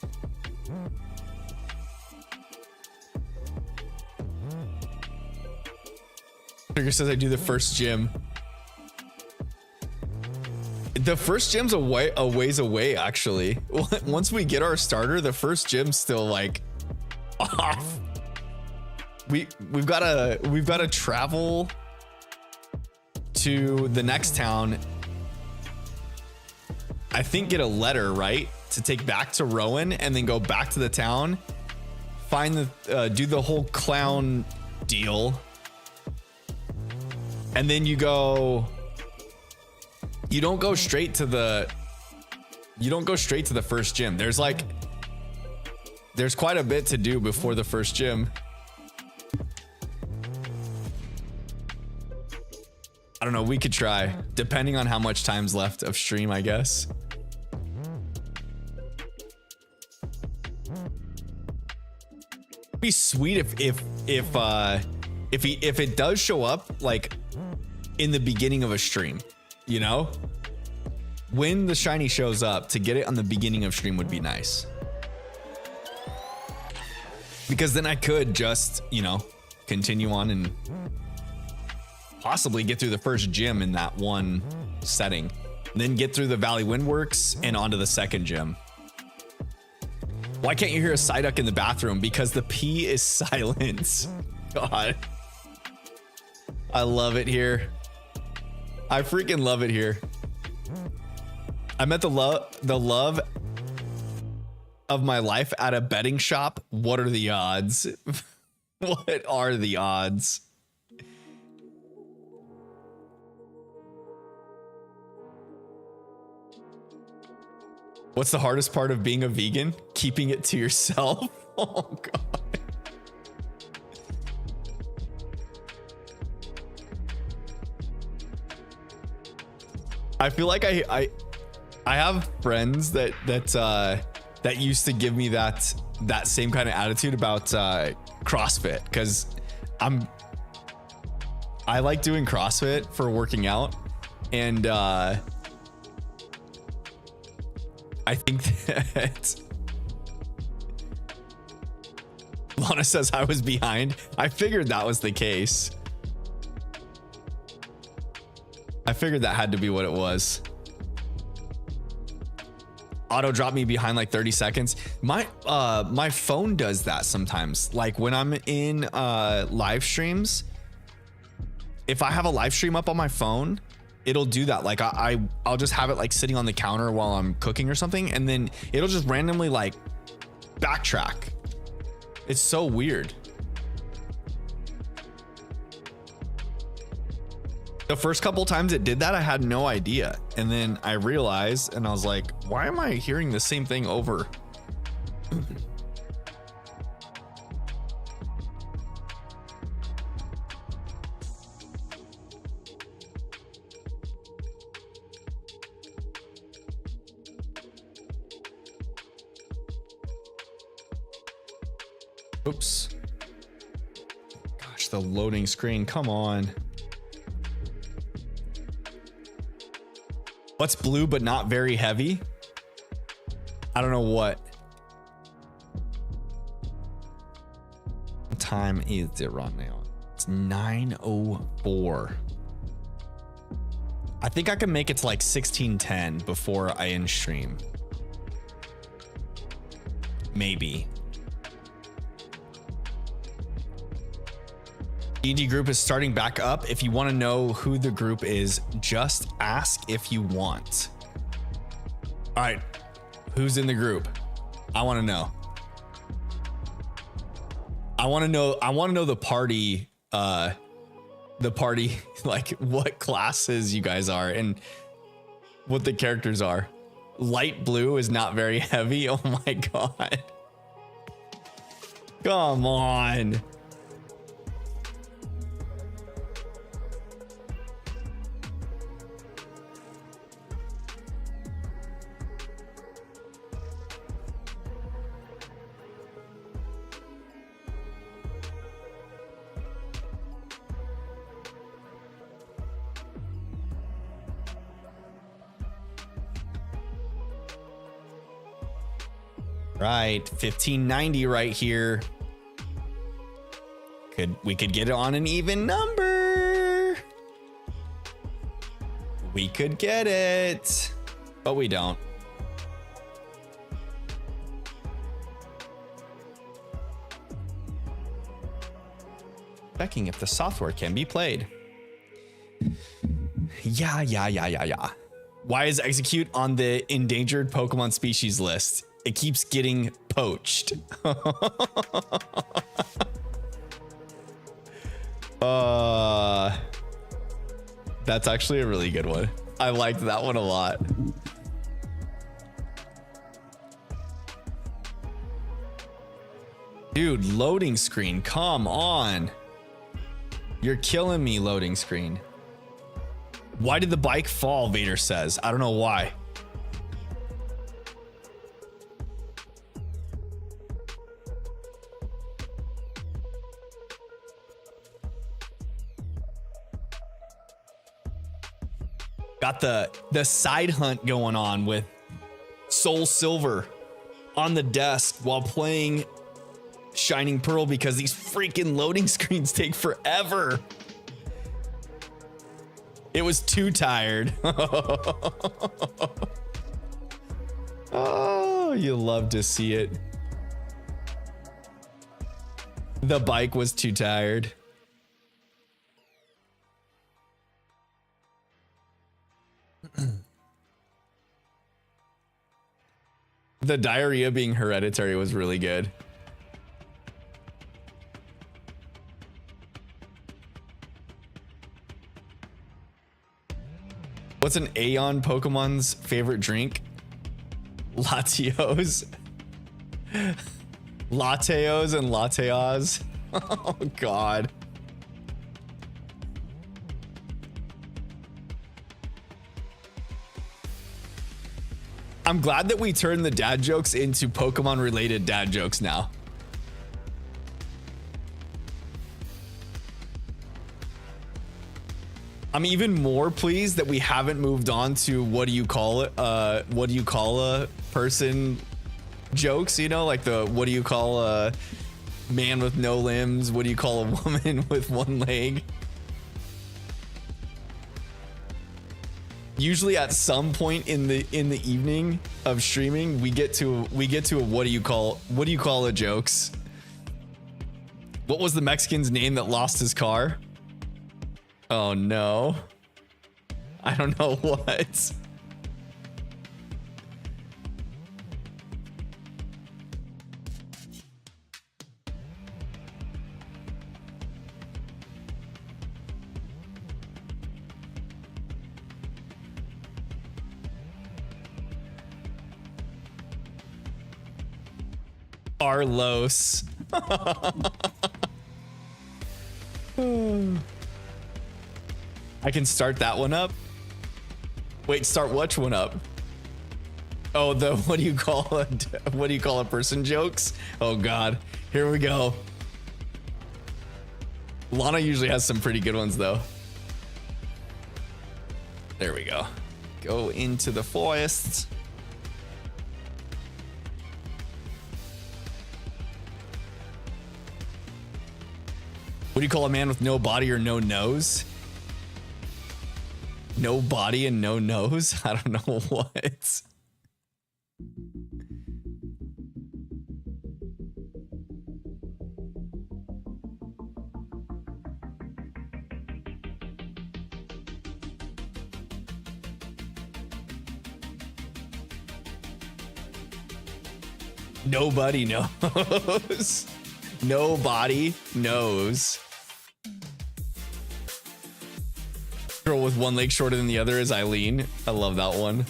Speaker 1: Figure says I do the first gym. The first gym's a ways away, actually. Once we get our starter, the first gym's still like off. We've got to travel to the next town. I think get a letter, right, to take back to Rowan, and then go back to the town, find the do the whole clown deal, and then you go. You don't go straight to the first gym. There's quite a bit to do before the first gym. I don't know, we could try, depending on how much time's left of stream, I guess. It'd be sweet if it does show up like in the beginning of a stream. You know, when the shiny shows up, to get it on the beginning of stream would be nice, because then I could just, you know, continue on and possibly get through the first gym in that one setting, then get through the Valley Windworks and onto the second gym. Why can't you hear a Psyduck in the bathroom? Because the pee is silent. God, I love it here. I freaking love it here. I met the love of my life at a betting shop. What are the odds? What are the odds? What's the hardest part of being a vegan? Keeping it to yourself. Oh god. I feel like I have friends that used to give me that same kind of attitude about CrossFit, because I like doing CrossFit for working out, and I think that Lana says I was behind. I figured that was the case. I figured that had to be what it was. Auto drop me behind like 30 seconds. My phone does that sometimes. Like when I'm in live streams, if I have a live stream up on my phone, it'll do that. Like I'll just have it like sitting on the counter while I'm cooking or something, and then it'll just randomly like backtrack. It's so weird. The first couple times it did that, I had no idea. And then I realized, and I was like, why am I hearing the same thing over? Oops. Gosh, the loading screen, come on. What's blue but not very heavy? I don't know what. What time is it right now? It's 9:04. I think I can make it to like 16:10 before I end stream. Maybe. D&D group is starting back up. If you want to know who the group is, just ask if you want. All right, who's in the group? I want to know. I want to know the party, like what classes you guys are and what the characters are. Light blue is not very heavy. Oh my god. Come on. Right, 1590 right here. We could get it on an even number. We could get it, but we don't. Checking if the software can be played. Yeah. Why is execute on the endangered Pokemon species list? It keeps getting poached. That's actually a really good one. I liked that one a lot. Dude, loading screen, come on. You're killing me, loading screen. Why did the bike fall, Vader says. I don't know why. Got the side hunt going on with Soul Silver on the desk while playing Shining Pearl because these freaking loading screens take forever. It was too tired. Oh, you love to see it. The bike was too tired. The diarrhea being hereditary was really good. What's an Aeon Pokemon's favorite drink? Latios. Latteos and Latteos. Oh, God. I'm glad that we turned the dad jokes into Pokemon related dad jokes now. I'm even more pleased that we haven't moved on to what do you call it? What do you call a person jokes? You know, like the what do you call a man with no limbs? What do you call a woman with one leg? Usually at some point in the evening of streaming, we get to a what do you call a jokes? What was the Mexican's name that lost his car? Oh no. I don't know what. Carlos. I can start that one up. Wait, start which one up? Oh, the what do you call a person jokes? Oh God, here we go. Lana usually has some pretty good ones though. There we go. Go into the forest. What do you call a man with no body or no nose? No body and no nose? I don't know what. Nobody knows. Nobody knows. Girl with one leg shorter than the other is Eileen. I love that one.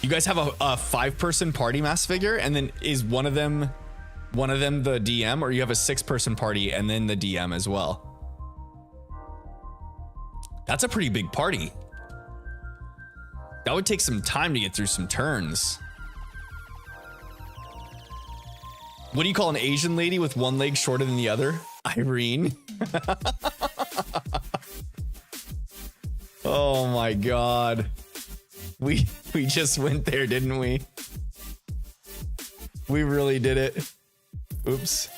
Speaker 1: You guys have a 5-person party mass figure, and then is one of them the DM, or you have a 6-person party and then the DM as well? That's a pretty big party. That would take some time to get through some turns. What do you call an Asian lady with one leg shorter than the other? Irene. Oh my God. We just went there, didn't we? We really did it. Oops.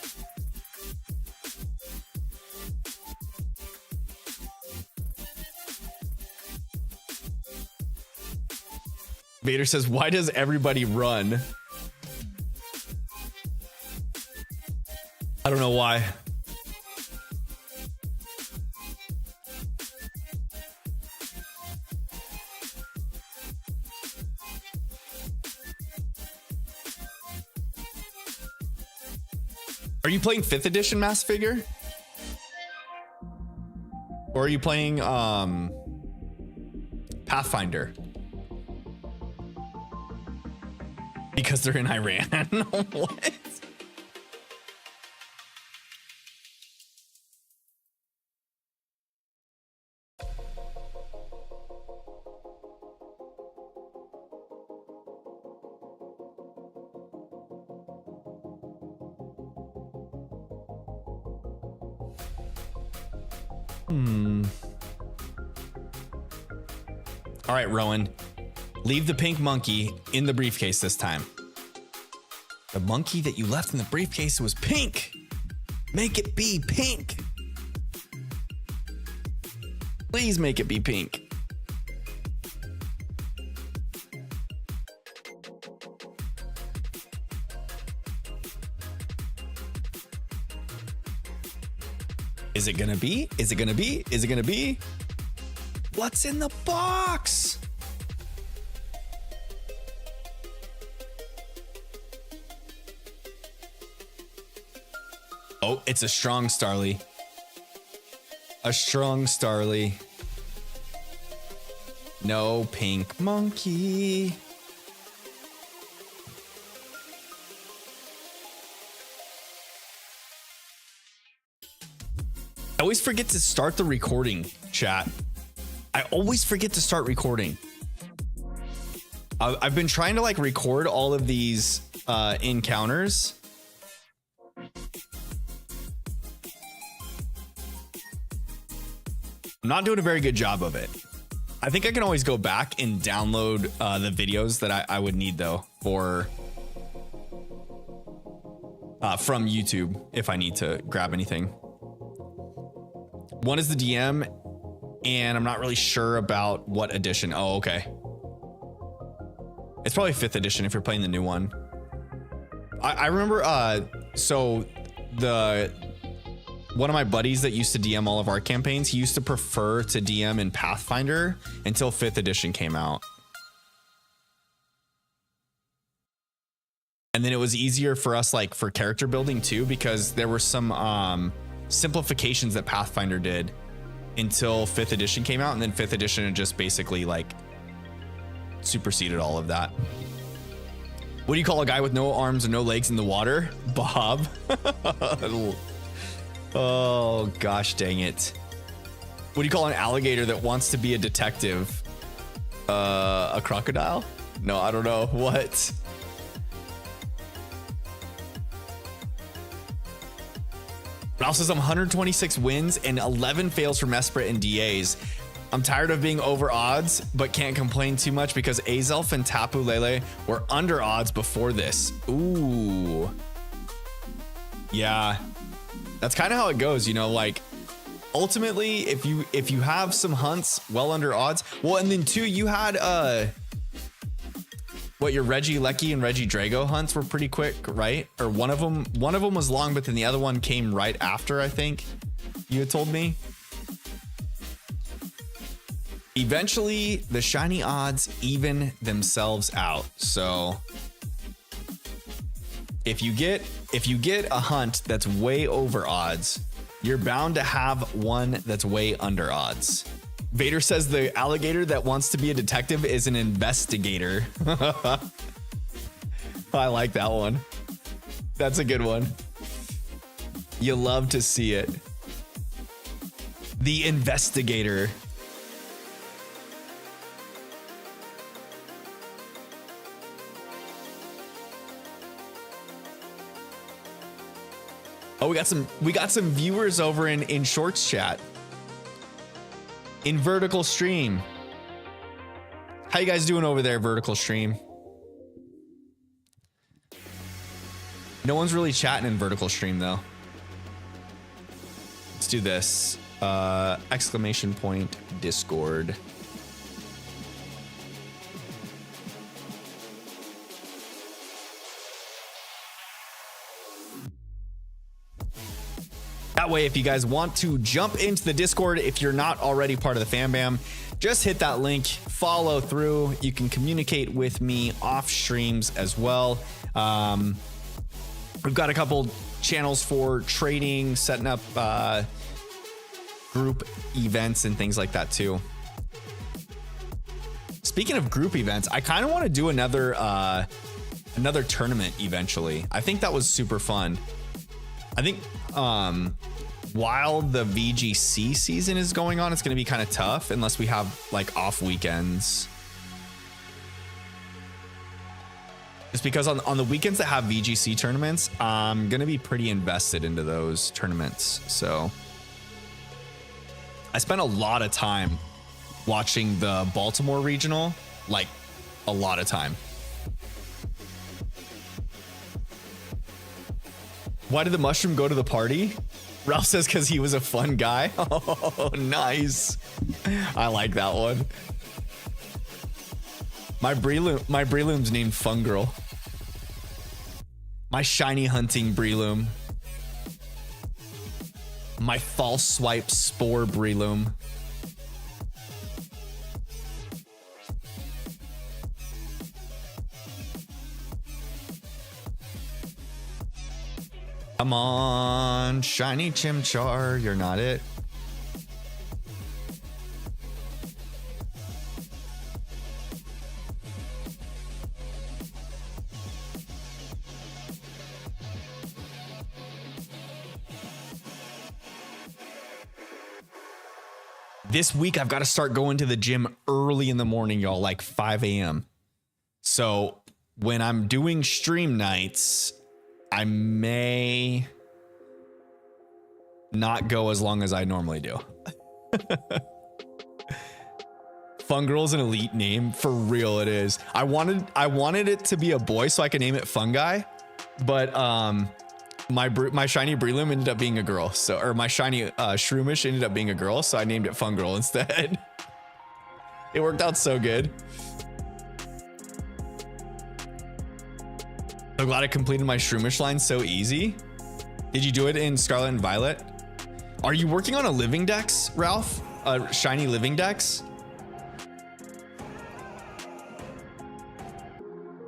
Speaker 1: Vader says, why does everybody run? I don't know why. Are you playing 5th edition Mass Figure? Or are you playing Pathfinder? Because they're in Iran. What? All right, Rowan. Leave the pink monkey in the briefcase this time. The monkey that you left in the briefcase was pink. Make it be pink. Please make it be pink. Is it gonna be? Is it gonna be? Is it gonna be? What's in the box? Oh, it's a strong Starly. A strong Starly. No pink monkey. I always forget to start the recording, chat. I always forget to start recording. I've been trying to like record all of these encounters. I'm not doing a very good job of it. I think I can always go back and download the videos that I would need though for from YouTube if I need to grab anything. One is the DM, and I'm not really sure about what edition. Oh, okay. It's probably 5th edition if you're playing the new one. I remember, so one of my buddies that used to DM all of our campaigns, he used to prefer to DM in Pathfinder until 5th edition came out. And then it was easier for us, like for character building too, because there were some simplifications that Pathfinder did until 5th edition came out, and then 5th edition had just basically like superseded all of that. What do you call a guy with no arms and no legs in the water? Bob. Oh gosh dang it. What do you call an alligator that wants to be a detective? A crocodile? No, I don't know. What? Ralph says I'm 126 wins and 11 fails for Mesprit and DAs. I'm tired of being over odds, but can't complain too much because Azelf and Tapu Lele were under odds before this. Ooh. Yeah. That's kind of how it goes, you know, like ultimately if you have some hunts well under odds. Well, and then too, you had what, your Reggie Lecky and Reggie Drago hunts were pretty quick, right? Or one of them was long, but then the other one came right after, I think you had told me. Eventually the shiny odds even themselves out. So if you get a hunt that's way over odds, you're bound to have one that's way under odds. Vader says the alligator that wants to be a detective is an investigator. I like that one. That's a good one. You love to see it. The investigator. Oh, we got some viewers over in Shorts chat. In Vertical Stream. How you guys doing over there, Vertical Stream? No one's really chatting in Vertical Stream though. Let's do this. Exclamation point Discord. That way, if you guys want to jump into the Discord, if you're not already part of the Fam Bam, just hit that link, follow through. You can communicate with me off streams as well. We've got a couple channels for trading, setting up group events and things like that too. Speaking of group events, I kind of want to do another tournament eventually. I think that was super fun. I think while the VGC season is going on, it's going to be kind of tough unless we have like off weekends. Just because on the weekends that have VGC tournaments, I'm going to be pretty invested into those tournaments. So I spent a lot of time watching the Baltimore regional, like a lot of time. Why did the mushroom go to the party? Ralph says because he was a fun guy. Oh, nice. I like that one. My Breloom's named Fun Girl. My shiny hunting Breloom. My false swipe Spore Breloom. Come on, shiny Chimchar, you're not it. This week, I've got to start going to the gym early in the morning, y'all, like 5 a.m. So when I'm doing stream nights, I may not go as long as I normally do. Fun Girl's an elite name. For real, it is. I wanted it to be a boy so I could name it Fun Guy, but my shiny Breloom ended up being a girl. So, or my shiny Shroomish ended up being a girl, so I named it Fun Girl instead. It worked out so good. So glad I completed my Shroomish line so easy. Did you do it in Scarlet and Violet? Are you working on a living dex, Ralph? A shiny living dex?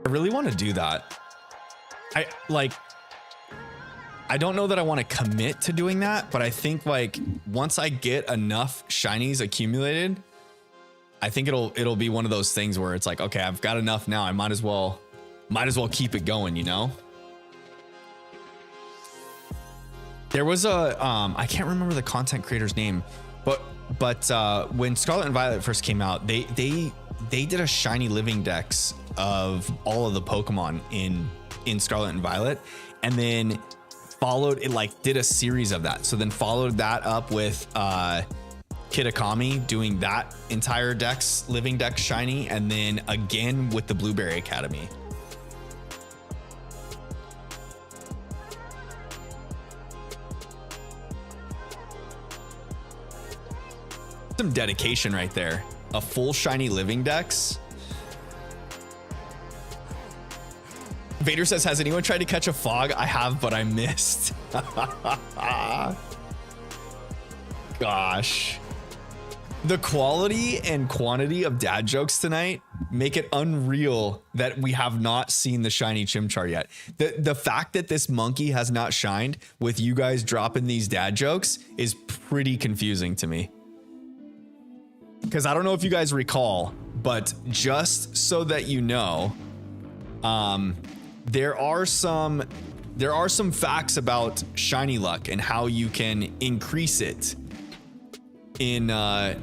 Speaker 1: I really want to do that. I don't know that I want to commit to doing that, but I think like once I get enough shinies accumulated, I think it'll be one of those things where it's like, okay, I've got enough now. I might as well keep it going, you know? There was a I can't remember the content creator's name, but when Scarlet and Violet first came out, they did a shiny living dex of all of the Pokemon in Scarlet and Violet, and then did a series of that. So then followed that up with Kitakami doing that entire dex, living dex shiny, and then again with the Blueberry Academy. Some dedication right there. A full shiny living dex. Vader says, has anyone tried to catch a fog? I have, but I missed. Gosh. The quality and quantity of dad jokes tonight make it unreal that we have not seen the shiny Chimchar yet. The fact that this monkey has not shined with you guys dropping these dad jokes is pretty confusing to me. Because I don't know if you guys recall, but just so that you know, there are some facts about shiny luck and how you can increase it in a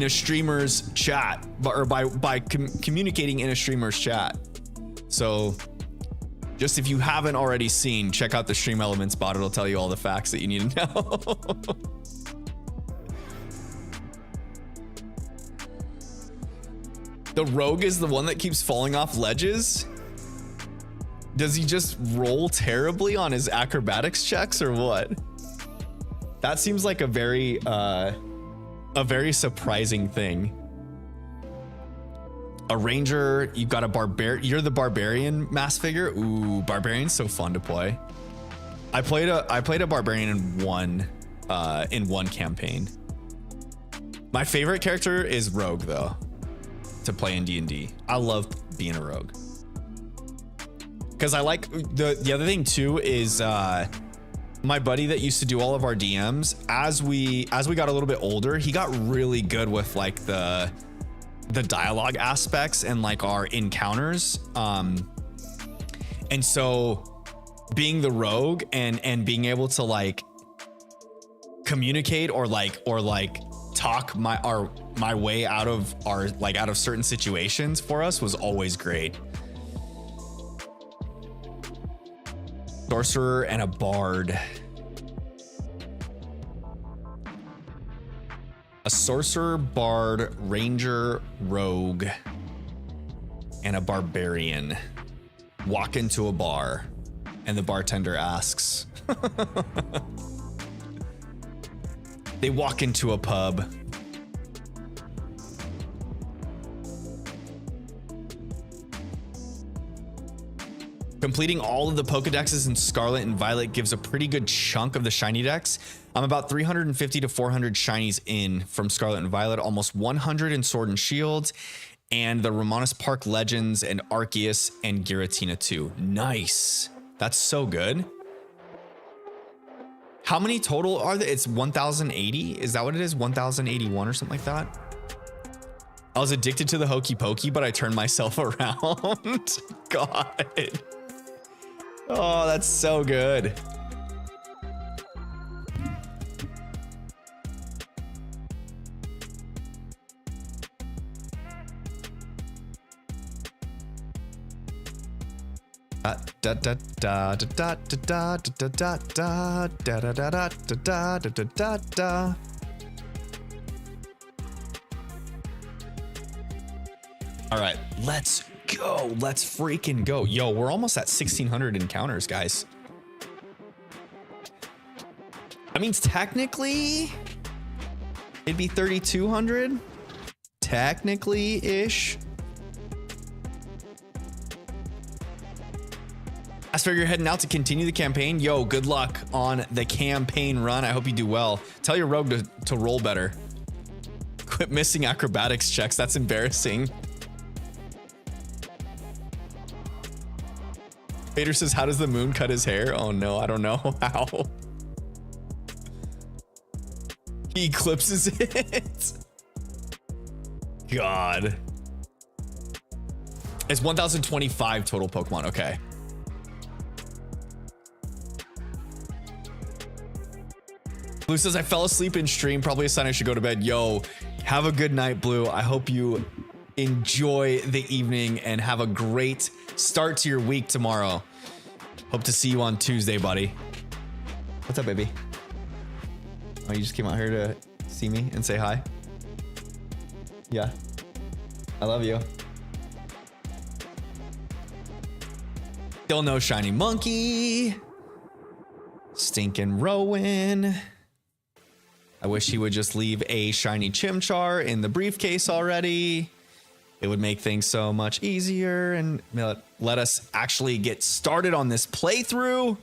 Speaker 1: streamer's chat, or by communicating in a streamer's chat. So just if you haven't already seen, check out the Stream Elements bot. It'll tell you all the facts that you need to know. The rogue is the one that keeps falling off ledges. Does he just roll terribly on his acrobatics checks or what? That seems like a very surprising thing. A ranger, you've got a barbarian. You're the barbarian mass figure. Ooh, barbarian's so fun to play. I played a barbarian in one campaign. My favorite character is rogue though, to play in D&D. I love being a rogue. Because I like the other thing too is my buddy that used to do all of our DMs, as we got a little bit older, he got really good with like the dialogue aspects and like our encounters. And so being the rogue and being able to like communicate or talk my way out of certain situations for us was always great. Sorcerer and a bard. A sorcerer, bard, ranger, rogue, and a barbarian walk into a bar, and the bartender asks. They walk into a pub. Completing all of the Pokedexes in Scarlet and Violet gives a pretty good chunk of the shiny dex. I'm about 350 to 400 shinies in from Scarlet and Violet, almost 100 in Sword and Shield, and the Romanus Park Legends and Arceus and Giratina too. Nice. That's so good. How many total are there? It's 1,080. Is that what it is? 1,081 or something like that? I was addicted to the hokey pokey, but I turned myself around. God. Oh, that's so good. Da da da da da da da da da da da da da da da da da. All right, let's go. Let's freaking go. Yo, we're almost at 1,600 encounters, guys. That means technically it'd be 3,200. Technically-ish. As for you're heading out to continue the campaign, yo, good luck on the campaign run. I hope you do well. Tell your rogue to roll better. Quit missing acrobatics checks. That's embarrassing. Vader says, how does the moon cut his hair? Oh no, I don't know how. He eclipses it. God. It's 1,025 total Pokemon. Okay. Blue says, I fell asleep in stream. Probably a sign I should go to bed. Yo, have a good night, Blue. I hope you enjoy the evening and have a great start to your week tomorrow. Hope to see you on Tuesday, buddy. What's up, baby? Oh, you just came out here to see me and say hi? Yeah. I love you. Still no shiny monkey. Stinking Rowan. I wish he would just leave a shiny Chimchar in the briefcase already. It would make things so much easier and let us actually get started on this playthrough.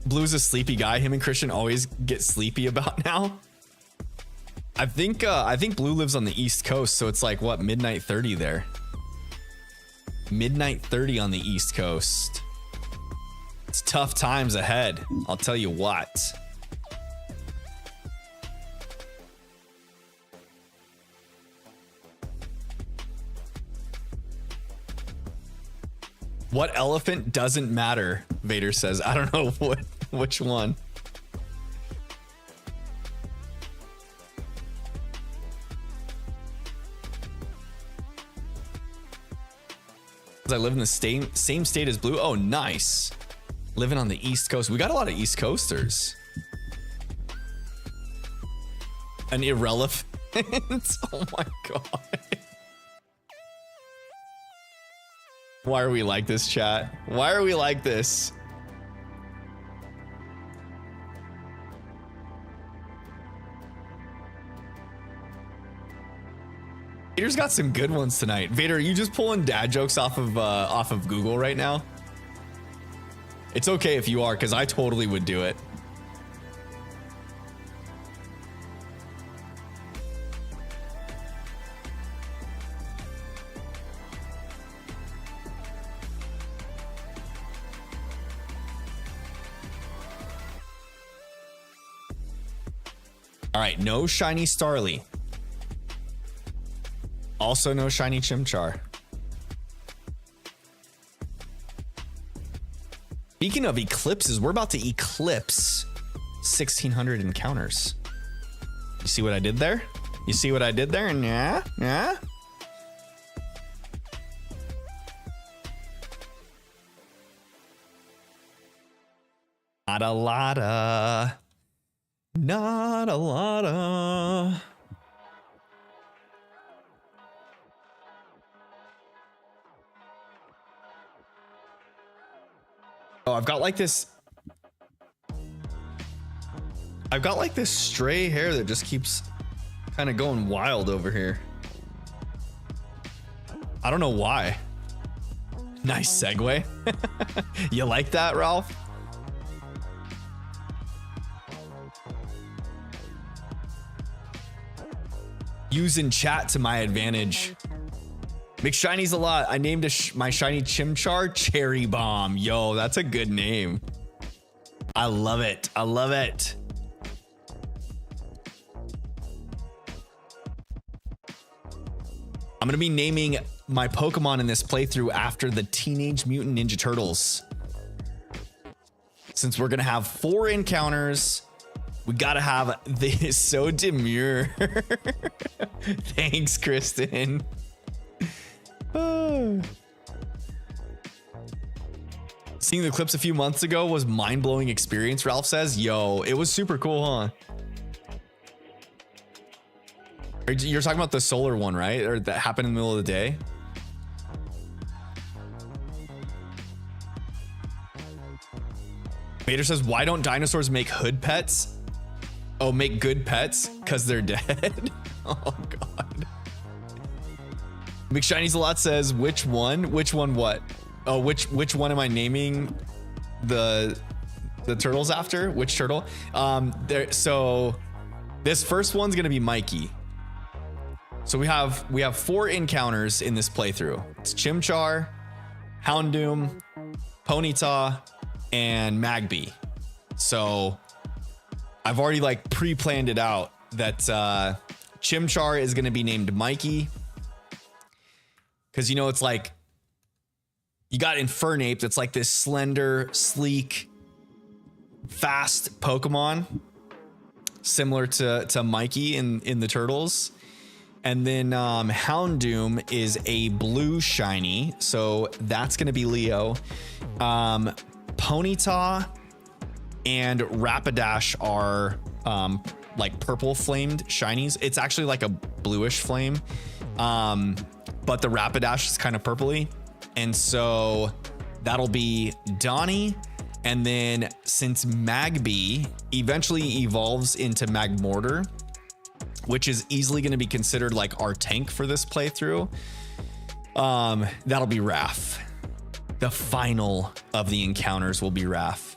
Speaker 1: Blue's a sleepy guy. Him and Christian always get sleepy about now. I think Blue lives on the East Coast, so it's like what, midnight 30 there. Midnight 30 on the East Coast. It's tough times ahead, I'll tell you what. What elephant doesn't matter? Vader says. I don't know which one. I live in the same state as Blue. Oh, nice. Living on the East Coast. We got a lot of East Coasters. An irrelevant. Oh my God. Why are we like this, chat? Why are we like this? Vader's got some good ones tonight. Vader, are you just pulling dad jokes off of Google right now? It's okay if you are, because I totally would do it. All right, no shiny Starly. Also no shiny Chimchar. Speaking of eclipses, we're about to eclipse 1,600 encounters. You see what I did there? You see what I did there? Yeah, yeah. Not a lotta. Not a lotta. Oh, I've got like this stray hair that just keeps kind of going wild over here. I don't know why. Nice segue. You like that, Ralph? Using chat to my advantage. McShiny's a lot. I named my shiny Chimchar Cherry Bomb. Yo, that's a good name. I love it. I love it. I'm going to be naming my Pokemon in this playthrough after the Teenage Mutant Ninja Turtles. Since we're going to have 4 encounters, we got to have this. So demure. Thanks, Kristen. Seeing the clips a few months ago was mind-blowing experience, Ralph says. Yo, it was super cool, huh? You're talking about the solar one, right? Or that happened in the middle of the day? Vader says, why don't dinosaurs make hood pets? Oh, make good pets? Because they're dead? Oh, God. McShiny's a lot says, which one? Which one what? Oh, which one am I naming the turtles after? Which turtle? So this first one's gonna be Mikey. So we have 4 encounters in this playthrough. It's Chimchar, Houndoom, Ponyta, and Magby. So I've already like pre-planned it out that Chimchar is gonna be named Mikey. Cause you know, it's like, you got Infernape that's like this slender, sleek, fast Pokemon, similar to Mikey in the Turtles. And then Houndoom is a blue shiny, so that's gonna be Leo. Ponyta and Rapidash are like purple flamed shinies. It's actually like a bluish flame, but the Rapidash is kind of purpley. And so that'll be Donnie. And then since Magby eventually evolves into Magmortar, which is easily going to be considered like our tank for this playthrough, that'll be Raph. The final of the encounters will be Raph.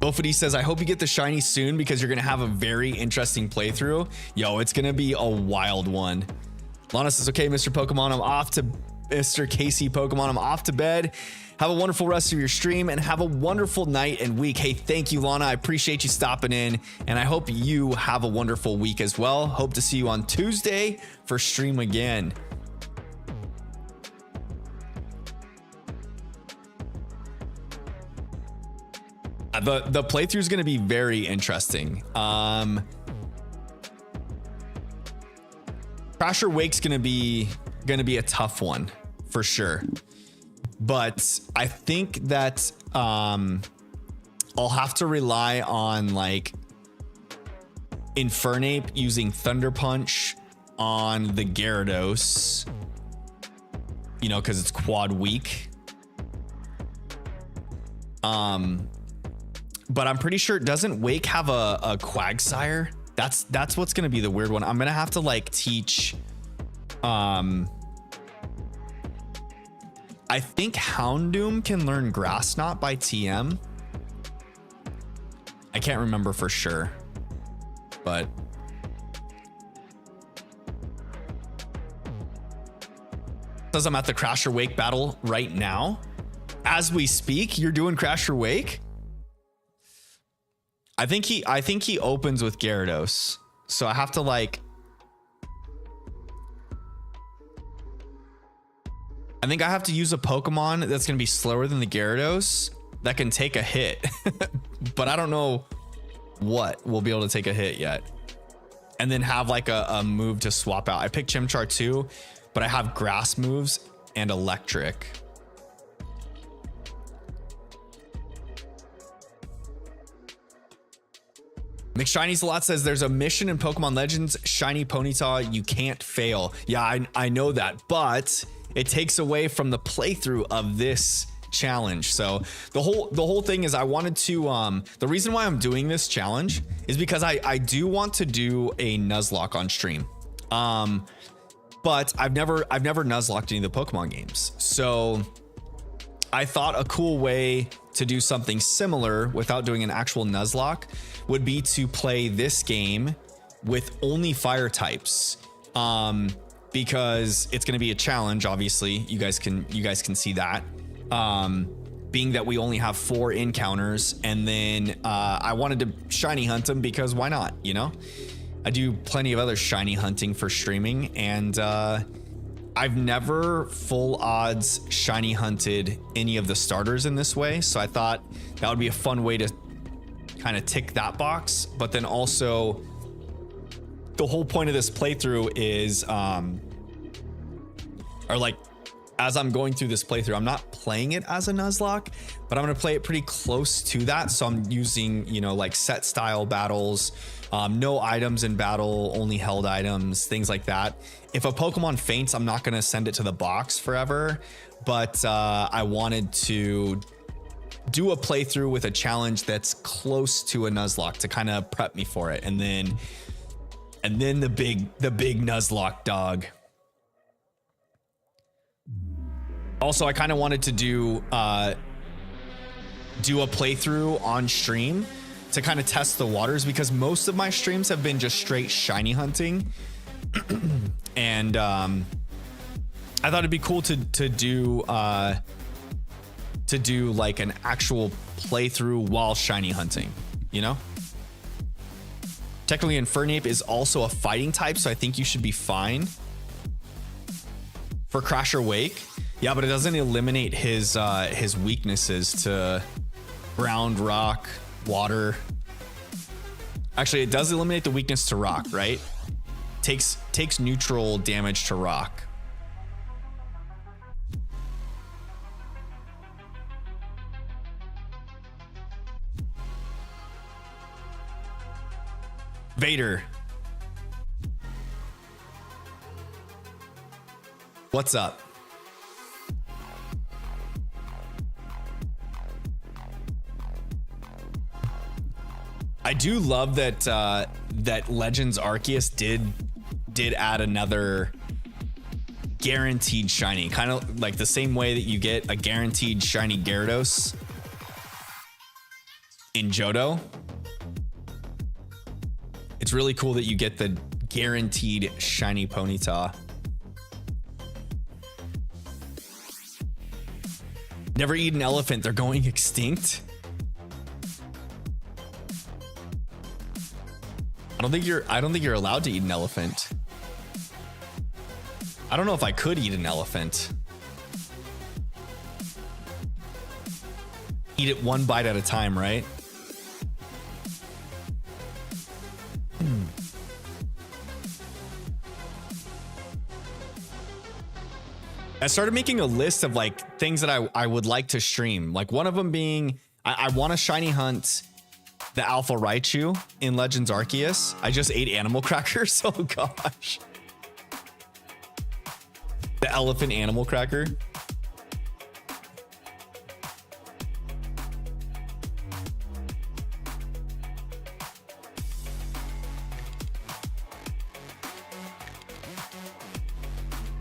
Speaker 1: Bofity says, I hope you get the shiny soon because you're going to have a very interesting playthrough. Yo, it's going to be a wild one. Lana says, okay, Mr. Pokemon, I'm off to Mr. Casey Pokemon. I'm off to bed. Have a wonderful rest of your stream and have a wonderful night and week. Hey, thank you, Lana. I appreciate you stopping in and I hope you have a wonderful week as well. Hope to see you on Tuesday for stream again. The playthrough is going to be very interesting. Crasher Wake's gonna be a tough one for sure, but I think that I'll have to rely on like Infernape using Thunder Punch on the Gyarados, you know, because it's quad weak. But I'm pretty sure, doesn't Wake have a Quagsire? That's what's gonna be the weird one. I'm gonna have to like teach I think Houndoom can learn Grass Knot by TM. I can't remember for sure, but says I'm at the Crasher Wake battle right now as we speak. You're doing Crasher Wake? I think he opens with Gyarados, so I have to like, I think I have to use a Pokemon that's gonna be slower than the Gyarados that can take a hit, but I don't know what will be able to take a hit yet, and then have like a move to swap out. I picked Chimchar too, but I have grass moves and electric. McShiny's a lot says there's a mission in Pokemon Legends Shiny Ponyta you can't fail. Yeah, I know that, but it takes away from the playthrough of this challenge. So the whole thing is I wanted to the reason why I'm doing this challenge is because I do want to do a Nuzlocke on stream. But I've never Nuzlocked any of the Pokemon games. So I thought a cool way to do something similar without doing an actual Nuzlocke would be to play this game with only fire types. because it's going to be a challenge. Obviously, you guys can see that. Being that we only have 4 encounters, and then I wanted to shiny hunt them because why not? You know, I do plenty of other shiny hunting for streaming, and I've never full odds shiny hunted any of the starters in this way. So I thought that would be a fun way to kind of tick that box. But then also, the whole point of this playthrough is, or like, as I'm going through this playthrough, I'm not playing it as a Nuzlocke, but I'm going to play it pretty close to that. So I'm using, you know, like set style battles, no items in battle, only held items, things like that. If a Pokemon faints, I'm not going to send it to the box forever, but I wanted to do a playthrough with a challenge that's close to a Nuzlocke to kind of prep me for it. And then the big Nuzlocke dog. Also, I kind of wanted to do a playthrough on stream to kind of test the waters, because most of my streams have been just straight shiny hunting. And I thought it'd be cool to do like an actual playthrough while shiny hunting, you know? Technically, Infernape is also a fighting type, so I think you should be fine. For Crasher Wake, yeah, but it doesn't eliminate his weaknesses to ground, rock, water. Actually, it does eliminate the weakness to rock, right? Takes neutral damage to rock. Vader. What's up? I do love that that Legends Arceus did add another guaranteed shiny, kind of like the same way that you get a guaranteed shiny Gyarados in Johto. It's really cool that you get the guaranteed shiny Ponyta. Never eat an elephant, they're going extinct. I don't think you're allowed to eat an elephant. I don't know if I could eat an elephant. Eat it one bite at a time, right? I started making a list of like things that I would like to stream. Like one of them being, I want to shiny hunt the Alpha Raichu in Legends Arceus. I just ate animal crackers. Oh gosh. The elephant animal cracker.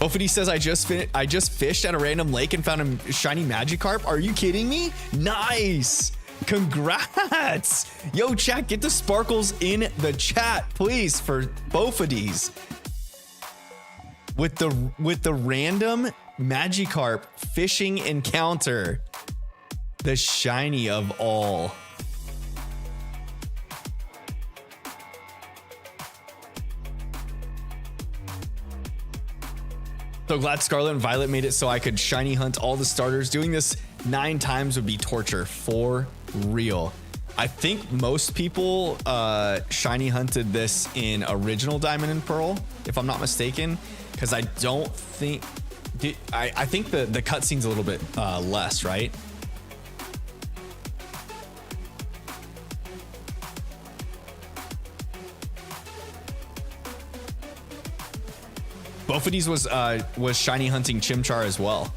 Speaker 1: Ofity says, I just fished at a random lake and found a shiny Magikarp. Are you kidding me? Nice. Congrats. Yo, chat, get the sparkles in the chat, please, for both of these. With the random Magikarp fishing encounter. The shiny of all. So glad Scarlet and Violet made it so I could shiny hunt all the starters. Doing this 9 times would be torture, for real. I think most people shiny hunted this in original Diamond and Pearl, if I'm not mistaken, because I don't think... I think the cutscene's a little bit less, right? Both of these was shiny hunting Chimchar as well.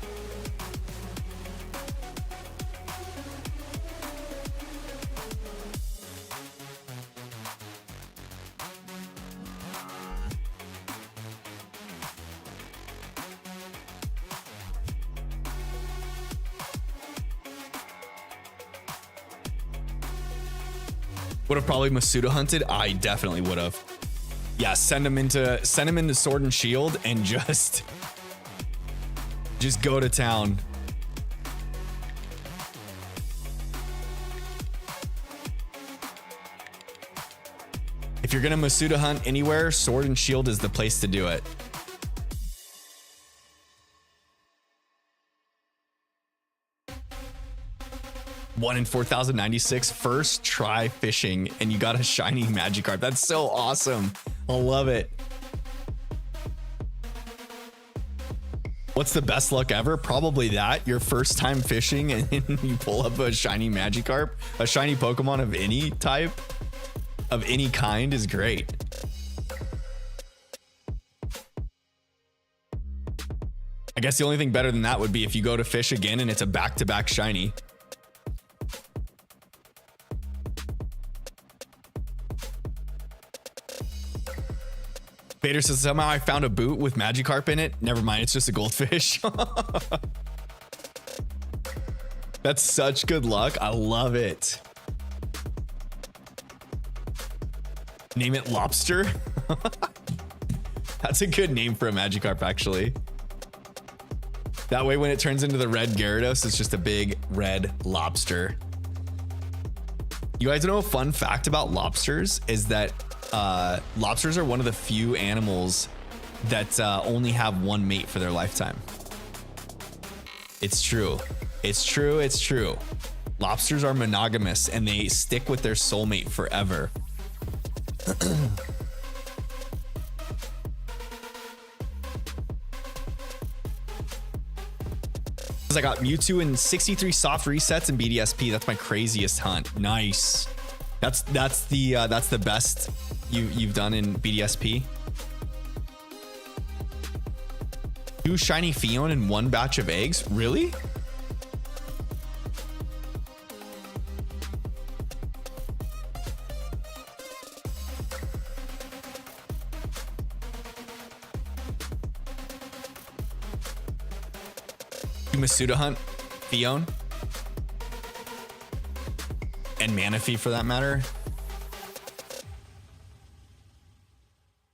Speaker 1: Would have probably Masuda hunted. I definitely would have. Yeah, send him into Sword and Shield and just go to town. If you're gonna Masuda hunt anywhere, Sword and Shield is the place to do it. One in 4,096 first try fishing, and you got a shiny Magikarp. That's so awesome. I love it. What's the best luck ever? Probably that. Your first time fishing and you pull up a shiny Magikarp, a shiny Pokemon of any type, of any kind is great. I guess the only thing better than that would be if you go to fish again and it's a back-to-back shiny. Vader says, somehow I found a boot with Magikarp in it. Never mind, it's just a goldfish. That's such good luck. I love it. Name it Lobster. That's a good name for a Magikarp, actually. That way, when it turns into the red Gyarados, it's just a big red lobster. You guys know a fun fact about lobsters is that lobsters are one of the few animals that only have one mate for their lifetime. It's true. It's true. It's true. Lobsters are monogamous and they stick with their soulmate forever. I got Mewtwo and 63 soft resets in BDSP. That's my craziest hunt. Nice. That's the best you've done in BDSP. 2 shiny Fion in 1 batch of eggs. Really? Masuda hunt Fion and Manaphy for that matter.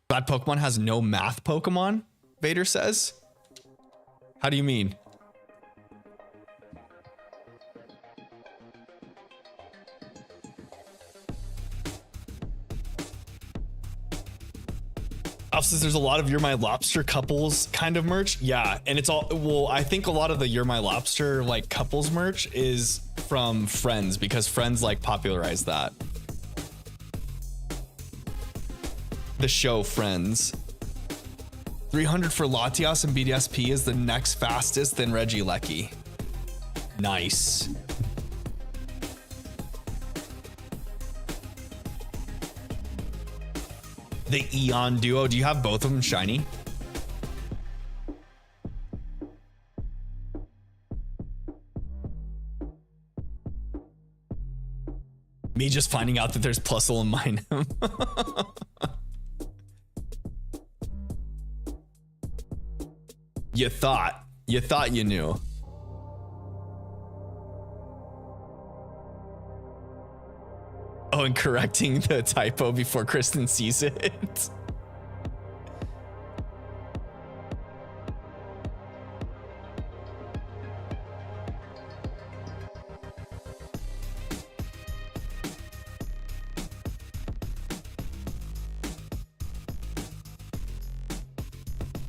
Speaker 1: Bad Pokemon has no math Pokemon, Vader says. How do you mean? Alf says there's a lot of You're My Lobster couples kind of merch. Yeah, and it's all, well, I think a lot of the You're My Lobster like couples merch is from Friends because Friends like popularized that. The show Friends. 300 for Latias and BDSP is the next fastest than Regieleki. Nice. The Eon Duo. Do you have both of them shiny? Me just finding out that there's Plusle in mine. You thought you knew. Oh, and correcting the typo before Kristen sees it.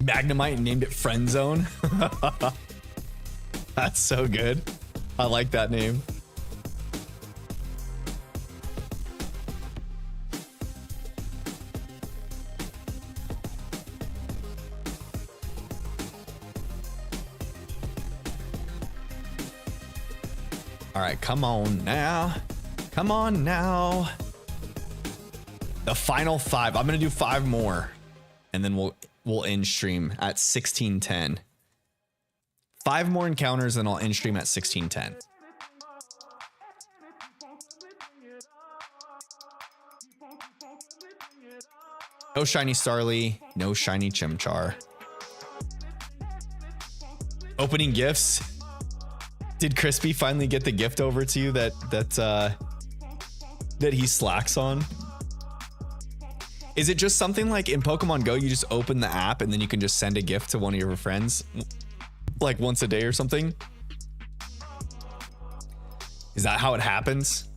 Speaker 1: Magnemite named it Friend Zone. That's so good. I like that name. All right, come on now. Come on now. The final 5. I'm gonna do 5 more, and then we'll end stream at 16:10. 5 more encounters, and I'll end stream at 16:10. No shiny Starly, no shiny Chimchar. Opening gifts. Did Crispy finally get the gift over to you that he slacks on? Is it just something like in Pokemon Go, you just open the app and then you can just send a gift to one of your friends like once a day or something? Is that how it happens?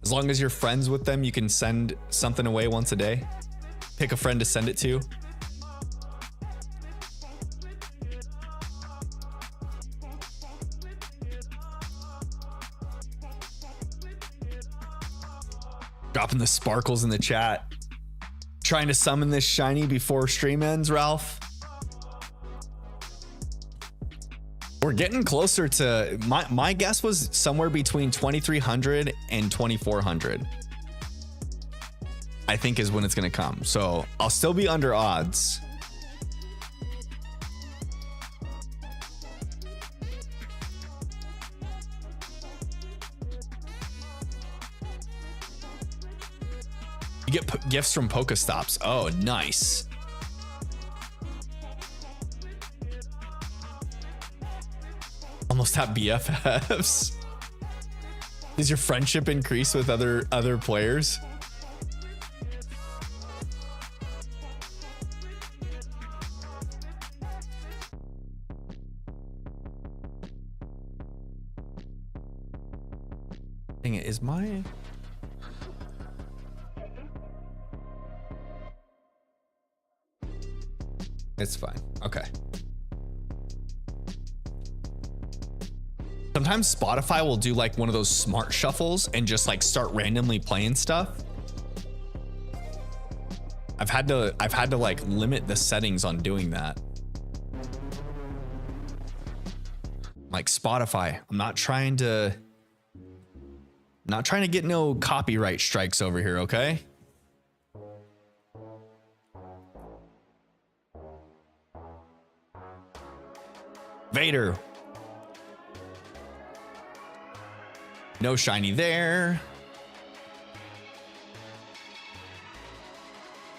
Speaker 1: As long as you're friends with them, you can send something away once a day. Pick a friend to send it to. Dropping the sparkles in the chat. Trying to summon this shiny before stream ends, Ralph. We're getting closer to, my guess was somewhere between 2,300 and 2,400. I think is when it's gonna come. So I'll still be under odds. You get gifts from Pokestops. Oh, nice. Almost have BFFs. Does your friendship increase with other players? Dang it, is my... It's fine. Okay. Sometimes Spotify will do like one of those smart shuffles and just like start randomly playing stuff. I've had to like limit the settings on doing that. Like Spotify, I'm not trying to get no copyright strikes over here, okay? Vader. No shiny there.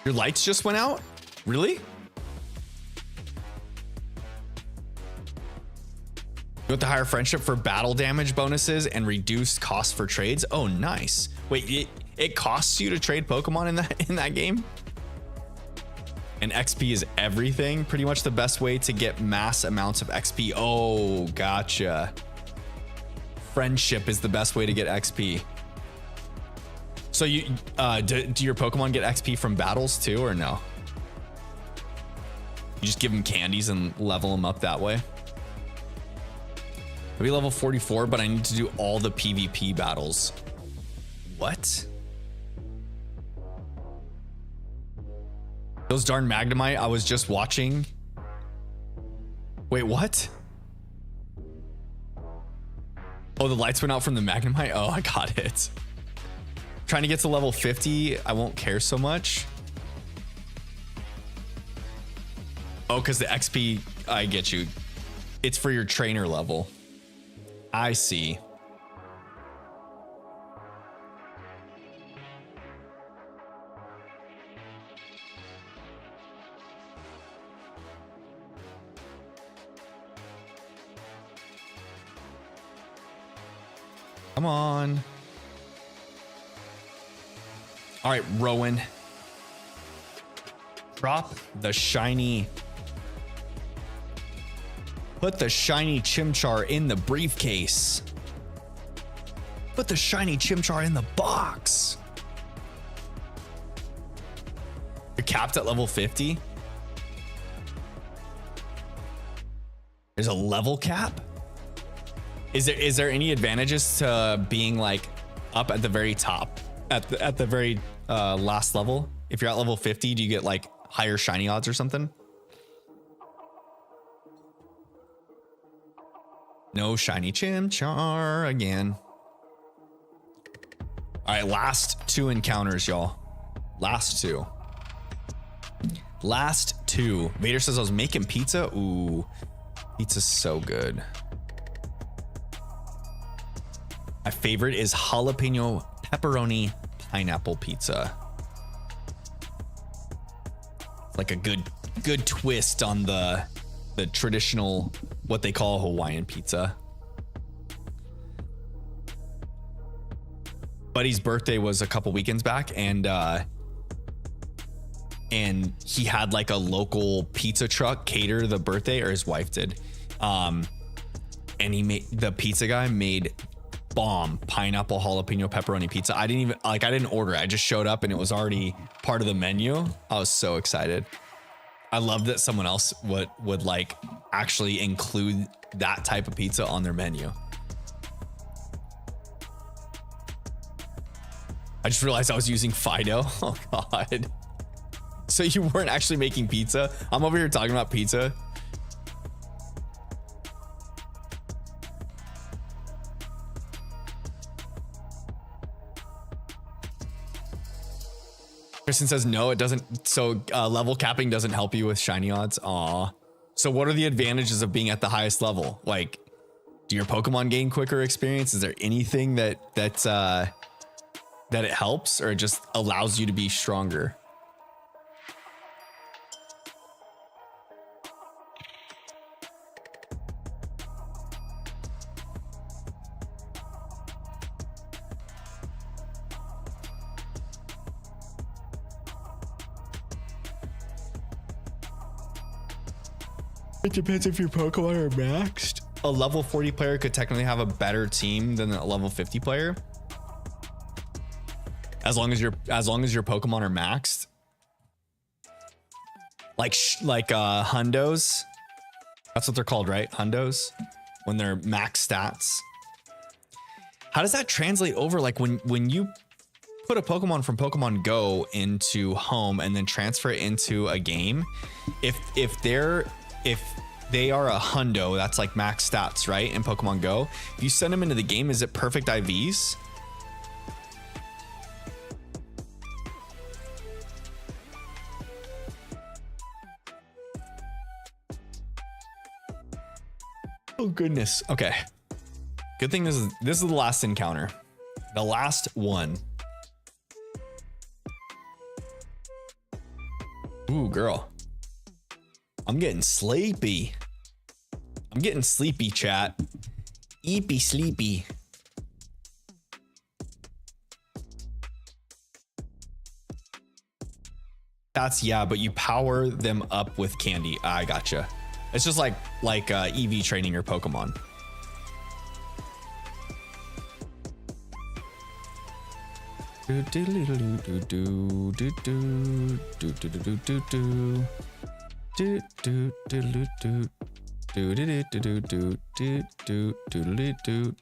Speaker 1: Your lights just went out? Really? With the higher friendship for battle damage bonuses and reduced cost for trades. Oh, nice. Wait, it costs you to trade Pokemon in that game? And XP is everything. Pretty much the best way to get mass amounts of XP. Oh, gotcha. Friendship is the best way to get XP. So you do your Pokemon get XP from battles too, or no? You just give them candies and level them up that way. Maybe level 44, but I need to do all the PvP battles. What? Those darn Magnemite I was just watching. Wait, what? Oh, the lights went out from the Magnemite? Oh, I got it. Trying to get to level 50, I won't care so much. Oh, because the XP, I get you. It's for your trainer level. I see. Come on. All right, Rowan. Drop the shiny. Put the shiny Chimchar in the briefcase. Put the shiny Chimchar in the box. You're capped at level 50. There's a level cap? Is there any advantages to being like up at the very top, at the very last level? If you're at level 50, do you get like higher shiny odds or something? No shiny Chimchar again. All right, last two encounters, y'all. Last two. Vader says I was making pizza. Ooh, pizza's so good. My favorite is jalapeno pepperoni pineapple pizza. It's like a good twist on the traditional, what they call Hawaiian pizza. Buddy's birthday was a couple weekends back, and and he had like a local pizza truck cater the birthday, or his wife did. And the pizza guy made bomb pineapple jalapeno pepperoni pizza. I didn't order it. I just showed up and it was already part of the menu. I was so excited. I love that someone else would like actually include that type of pizza on their menu. I just realized I was using Fido. Oh God. So you weren't actually making pizza? I'm over here talking about pizza. Kristen says no, it doesn't. So level capping doesn't help you with shiny odds. Aw. So what are the advantages of being at the highest level? Like, do your Pokemon gain quicker experience? Is there anything that it helps, or it just allows you to be stronger? It depends if your Pokemon are maxed. A level 40 player could technically have a better team than a level 50 player, as long as your Pokemon are maxed. Like hundos. That's what they're called, right? Hundos, when they're max stats. How does that translate over? Like when you put a Pokemon from Pokemon Go into home and then transfer it into a game, if they are a hundo, that's like max stats, right? In Pokemon Go, if you send them into the game, is it perfect IVs? Oh goodness. Okay. Good thing this is the last encounter. The last one. Ooh, girl. I'm getting sleepy. I'm getting sleepy, chat. Eepy sleepy. That's, yeah, but you power them up with candy. I gotcha. It's just like EV training your Pokemon. Do do do do do do do do do do do do. Do do do do do do do do do do do do do.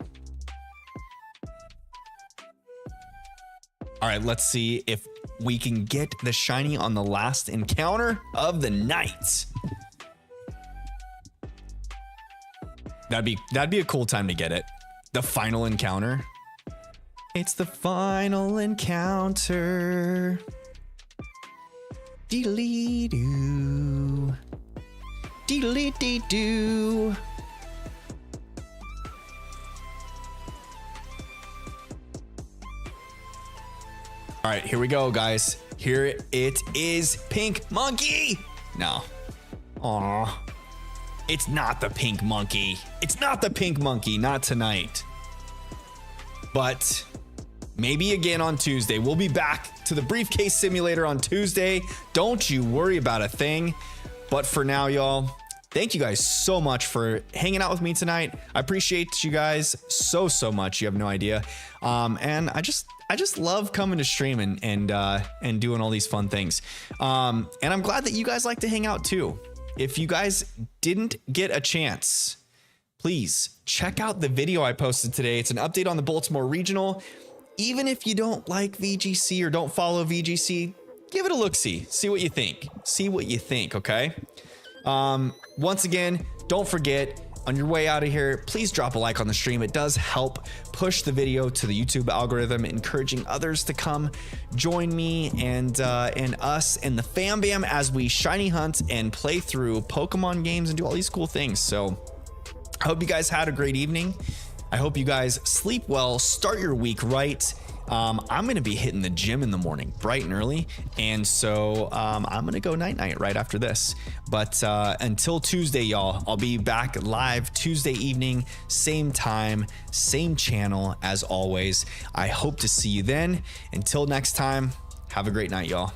Speaker 1: All right, let's see if we can get the shiny on the last encounter of the night. That'd be a cool time to get it. The final encounter. It's the final encounter. Deedly-doo. Deedly-dee-doo. All right, here we go, guys. Here it is, Pink Monkey. No. Aw. It's not the Pink Monkey. It's not the Pink Monkey, not tonight. But maybe again on Tuesday. We'll be back to the briefcase simulator on Tuesday. Don't you worry about a thing. But for now, y'all, thank you guys so much for hanging out with me tonight. I appreciate you guys so much. You have no idea. And I just love coming to stream and doing all these fun things. And I'm glad that you guys like to hang out too. If you guys didn't get a chance, please check out the video I posted today. It's an update on the Baltimore Regional. Even if you don't like VGC or don't follow VGC, give it a look-see. See what you think. See what you think, okay? Once again, don't forget, on your way out of here, please drop a like on the stream. It does help push the video to the YouTube algorithm, encouraging others to come join me and us and the fam bam as we shiny hunt and play through Pokemon games and do all these cool things. So I hope you guys had a great evening. I hope you guys sleep well, start your week right. I'm going to be hitting the gym in the morning, bright and early. And so I'm going to go night-night right after this. But until Tuesday, y'all, I'll be back live Tuesday evening, same time, same channel as always. I hope to see you then. Until next time, have a great night, y'all.